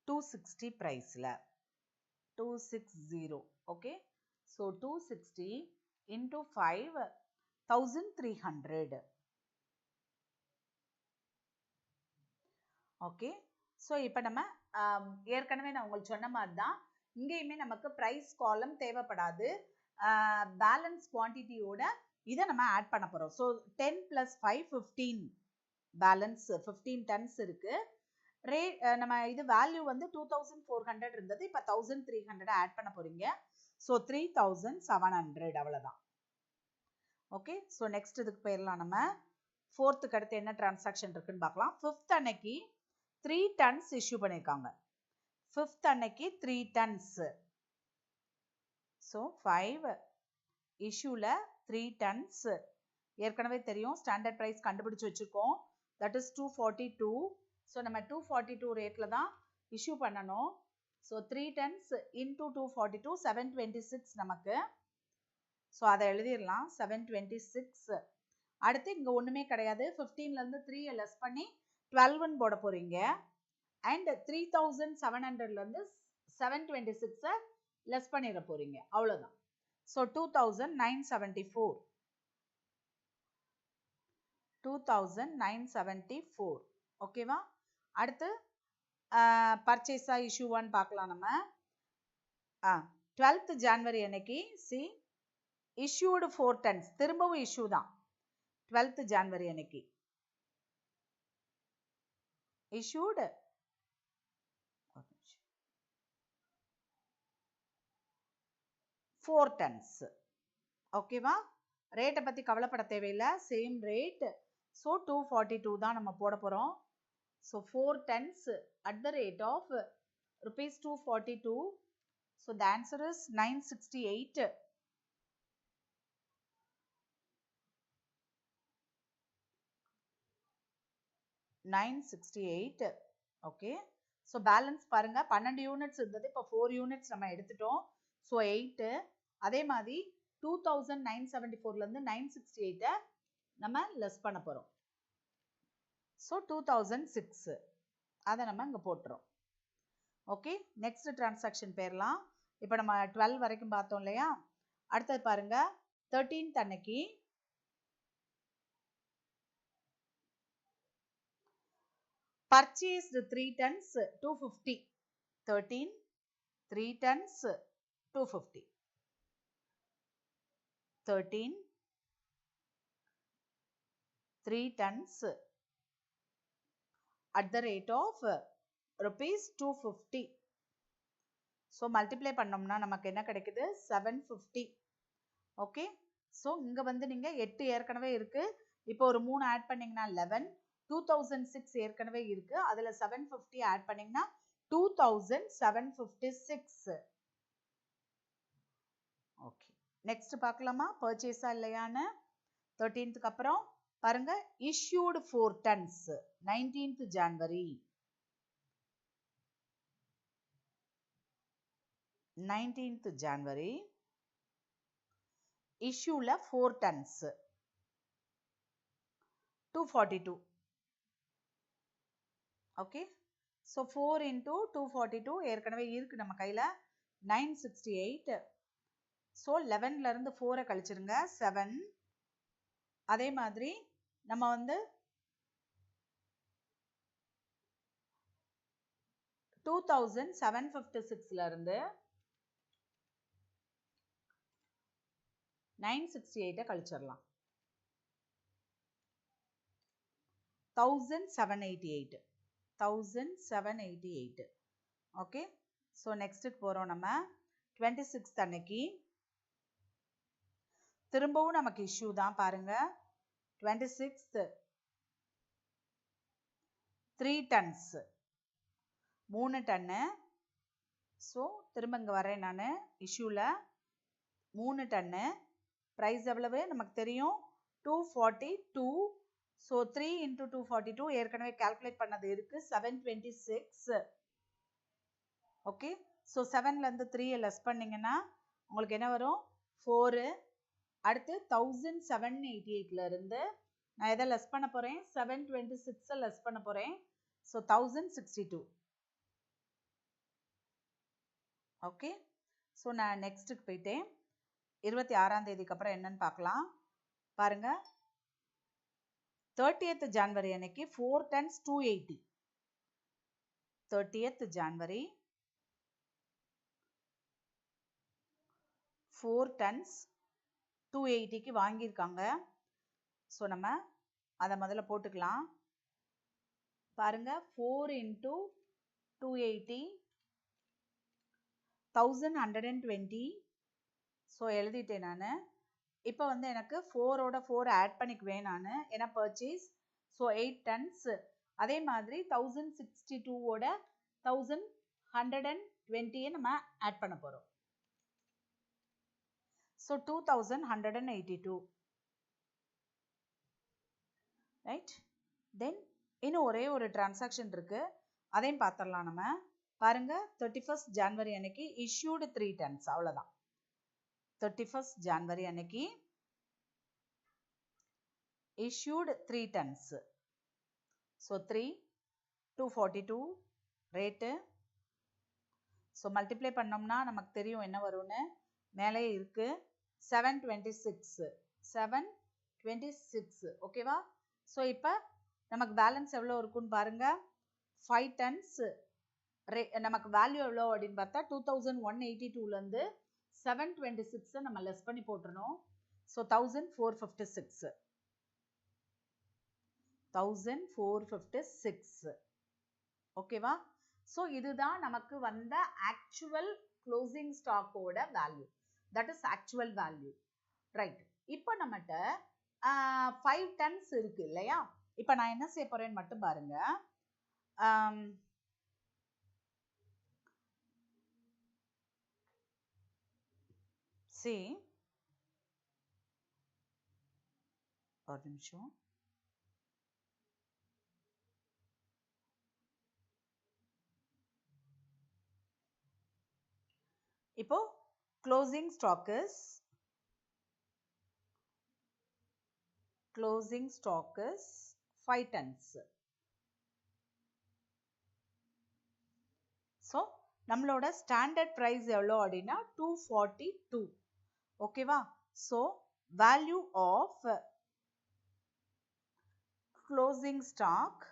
260 priceல 260. okay, so 260 into 5 1300. Okay. So இப்போ நம்ம ஏற்கனவே நான் உங்களுக்கு சொன்ன மாதிரி தான் இங்கேயுமே நமக்கு ப்ரைஸ் காலம் தேவைப்படாது. பேலன்ஸ் குவான்டிட்டியோட இதை நம்ம ஆட் பண்ண போகிறோம். ஸோ 10 + 5 15 பேலன்ஸ் 15 tons இருக்கு. நம்ம இது வேல்யூ வந்து 2400 இருந்தது. இப்போ 1300 ஆட் பண்ண போறீங்க. ஸோ 3700 அவ்வளோதான். ஓகே. ஸோ நெக்ஸ்ட் இதுக்கு போயிடலாம். நம்ம 4th அடுத்து என்ன டிரான்சாக்ஷன் இருக்குன்னு பார்க்கலாம். 5th அன்னைக்கு 3 tons இஷ்யூ பண்ணியிருக்காங்க. 5th அன்னைக்கு 3 tons. So 5 இஷ்யூல 3 tons. ஏற்கனவே தெரியும், ஸ்டாண்டர்ட் ப்ரைஸ் கண்டுபிடிச்சு வச்சிருக்கோம். That is 242. ஸோ நம்ம 242 ரேட்ல தான் இஷ்யூ பண்ணணும். ஸோ 3 tons into 242 726 நமக்கு. ஸோ அதை எழுதிடலாம். 726. அடுத்து இங்கே ஒன்றுமே கிடையாது. 15லேருந்து 3 லெஸ் பண்ணி 12ன்னு போட போறீங்க. அண்ட் 3700லேருந்து 726 லெஸ் பண்ணிட போறீங்க. அவ்வளோதான். ஸோ 2974. 2974. ஓகேவா? அடுத்து பர்ச்சேஸா இஷ்யூவான்னு பார்க்கலாம். நம்ம 12th ஜனவரி அன்னைக்கு சி issued 4 tons. திரும்பவும் இஷ்யூ தான். 12th ஜனவரி அன்னைக்கு issued 4 tons. ஓகேவா? ரேட்டை பத்தி கவலைப்பட தேவையில்லை. Same rate. ஸோ 242 தான் நம்ம போட போறோம். So 4 tons at the rate of rupees 242. So the answer is 968. Okay. So balance பாருங்க, 12 யூனிட்ஸ் இருந்தது. இப்போ 4 யூனிட்ஸ் நம்ம எடுத்துட்டோம். ஸோ 8. அதே மாதிரி 2974லேருந்து 968 நம்ம லெஸ் பண்ண போகிறோம். ஸோ 2006 அதை நம்ம இங்கே போட்டுறோம். ஓகே. நெக்ஸ்ட் டிரான்சாக்ஷன் பேர்லாம். இப்போ நம்ம 12 வரைக்கும் பார்த்தோம் இல்லையா? அடுத்தது பாருங்க 13th அன்னைக்கு purchased 3 tons 250. 13 3 tons 250. 13 3 tons at the rate of rupees 250. So multiply பண்ணோம்னா நமக்கு என்ன கிடைக்குது 750. ஓகே, ஸோ இங்கே வந்து நீங்கள் 8 ஏற்கனவே இருக்கு, இப்போ ஒரு 3 ஆட் பண்ணிங்கன்னா 11, 2006 ஏற்கனவே இருக்கு, அதில் 750 ஆட் பண்ணிங்கன்னா 2756. ஓகே, நெக்ஸ்ட் பார்க்கலாமா பர்ச்சேஸா இல்லையான்னு. 13th அப்புறம் பாருங்க issued 4 tons 19th January. 19th January issueல 4 tons 242. Okay, so 4 into 242 ஏற்கனவே இருக்கு நம்ம கையில் 968. ஸோ 11ல இருந்து 4 கழிச்சிருங்க 7. அதே மாதிரி நம்ம வந்து 2756ல இருந்து 968 கழிச்சிடலாம் 1788. 1788. ஓகே, ஸோ நெக்ஸ்ட்டுக்கு போகிறோம் நம்ம 26th அன்னைக்கு திரும்பவும் நமக்கு இஷ்யூ தான் பாருங்க 26th 3 tons 3 டன்னு. ஸோ திரும்ப இங்கே வரேன் நான் இஷ்யூவில் 3 டன்னு ப்ரைஸ் எவ்வளவு நமக்கு தெரியும் 242. ஸோ 3 into 242 ஏற்கனவே கால்குலேட் பண்ணது இருக்கு 726. ஓகே, ஸோ 7லேருந்து 3 லெஸ் பண்ணிங்கன்னா உங்களுக்கு என்ன வரும் 4. அடுத்து 1788ல இருந்து நான் எதை லெஸ் பண்ண போகிறேன் 726 லெஸ் பண்ண போகிறேன். ஸோ 1062. ஓகே, ஸோ நான் நெக்ஸ்ட்டுக்கு போயிட்டேன் 26ஆம் தேதிக்கு அப்புறம் என்னன்னு பார்க்கலாம் பாருங்க 30th January அன்னைக்கு 4 tons 280. 30th January 4 tons 280க்கு வாங்கியிருக்காங்க. ஸோ நம்ம அதை முதல்ல போட்டுக்கலாம் பாருங்க 4 into 280 1120. ஸோ எழுதிட்டேன் நான். இப்போ வந்து எனக்கு 4ஓட 4 ஆட் பண்ணிக்குவேன் நான், ஏன்னா பர்ச்சேஸ். So 8 tons. அதே மாதிரி 1062ஓட 1120 நம்ம ஆட் பண்ண போகிறோம். ஸோ 2182. ரைட், தென் இன்னும் ஒரே ஒரு டிரான்சாக்ஷன் இருக்கு, அதையும் பார்த்துடலாம் நம்ம பாருங்க 31st January அன்னைக்கு issued 3 tons. அவ்வளோதான் 31st January அன்னைக்கு issued 3 tons. So 3 242 rate. So multiply பண்ணோம்னா நமக்கு தெரியும் என்ன வரும்னு, மேலே இருக்கு 726. 726. ஓகேவா? ஸோ இப்போ நமக்கு பேலன்ஸ் எவ்வளோ இருக்குன்னு பாருங்க 5 tons. நமக்கு வேல்யூ எவ்வளோ அப்படின்னு பார்த்தா 2182லேருந்து 726 நம்ம லெஸ் பண்ணி போட்டுருணும். ஸோ 1456. 1456. ஓகேவா? ஸோ இதுதான் நமக்கு வந்த ஆக்சுவல் க்ளோசிங் ஸ்டாக்கோட value, that is actual value. Right, இப்போ நம்மகிட்ட 5 tons இருக்கு இல்லையா? இப்போ நான் என்ன செய்ய போறேன்னு மட்டும் பாருங்க. See, ஒரு நிமிஷம். இப்போ closing stock is 5 tons. So நம்மளோட ஸ்டாண்டர்ட் ப்ரைஸ் எவ்வளோ அப்படின்னா 242. ஓகேவா? So value of closing stock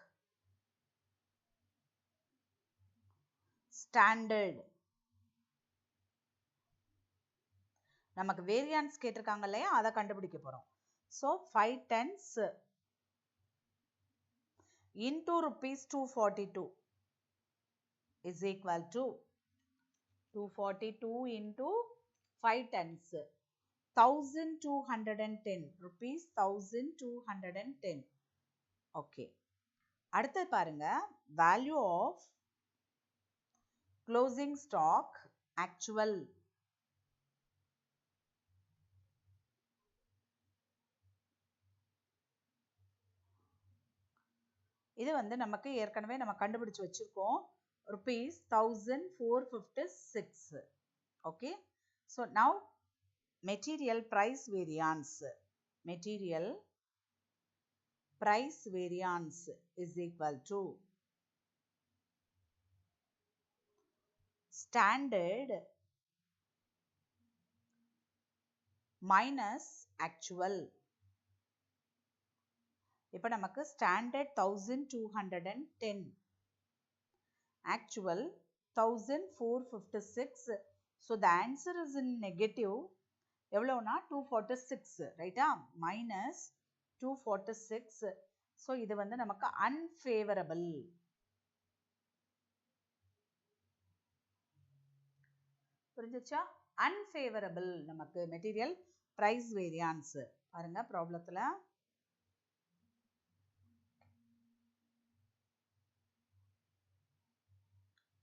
standard, நமக்கு வேரியன்ஸ் கேட்டிருக்காங்க இல்லையா, அதை கண்டுபிடிக்க போறோம். So 5 tens into rupees 242 is equal to 242 into 5 tens 1210 rupees 1210. Okay, அடுத்து பாருங்க value of closing stock actual. இது வந்து நமக்கு ஏற்கனவே நம்ம கண்டுபிடிச்சு வச்சிருக்கோம், rupees 1456. okay, so now material price variance, material price variance is equal to standard minus actual. இப்போ நமக்கு standard 1210, actual 1456. so the answer is in negative. எவ்வளவுனா 246, ரைட்டா? minus 246. so இது வந்து நமக்கு unfavorable. புரிஞ்சுச்சா? unfavorable நமக்கு மெட்டீரியல் பிரைஸ் வேரியன்ஸ். பாருங்க ப்ராப்ளத்துல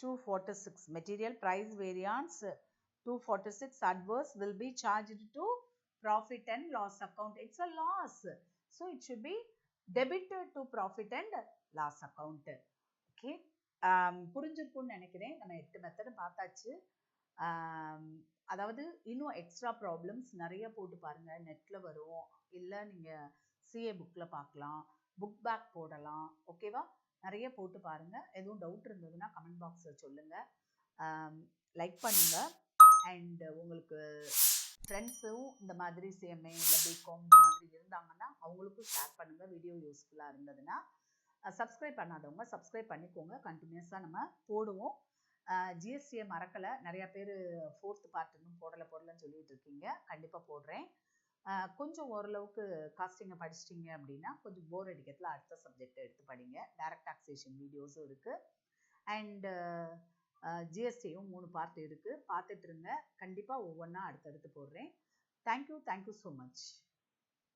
246 material price variance 246 adverse will be charged to profit and loss account. It's a loss, so it should be debited to profit and loss account. okay, புரிஞ்சிருக்கும்னு நினைக்கிறேன். நம்ம 8 method பார்த்தாச்சு. அதாவது இன்னும் extra problems நிறைய போட்டு பாருங்க, நெட்ல வரும், இல்லை நீங்க சிஏ புக்ல பார்க்கலாம், புக் பேக் போடலாம். ஓகேவா? நிறைய போட்டு பாருங்க. எதுவும் டவுட் இருந்ததுன்னா கமெண்ட் பாக்ஸில் சொல்லுங்க, லைக் பண்ணுங்க. அண்ட் உங்களுக்கு ஃப்ரெண்ட்ஸும் இந்த மாதிரி சிஎம்ஏ இல்லை பிகாம் இந்த மாதிரி இருந்தாங்கன்னா அவங்களுக்கும் ஷேர் பண்ணுங்க, வீடியோ யூஸ்ஃபுல்லாக இருந்ததுன்னா. சப்ஸ்கிரைப் பண்ணாதவங்க சப்ஸ்கிரைப் பண்ணிக்கோங்க, கண்டினியூஸாக நம்ம போடுவோம். ஜிஎஸ்டியை மறக்கலை, நிறையா பேர் 4th பார்ட் இன்னும் போடலைன்னு சொல்லிட்டு இருக்கீங்க. கண்டிப்பாக போடுறேன். கொஞ்சம் ஓரளவுக்கு காஸ்டிங்கை படிச்சிட்டிங்க அப்படின்னா கொஞ்சம் போர் அடிக்கிறதுல அடுத்த சப்ஜெக்டை எடுத்து படிங்க. டைரக்ட் டாக்ஸேஷன் வீடியோஸும் இருக்குது. அண்டு ஜிஎஸ்டியும் 3 பார்ட் இருக்குது, பார்த்துட்டு இருங்க. கண்டிப்பாக ஒவ்வொன்றா அடுத்தடுத்து போடுறேன். Thank you so much.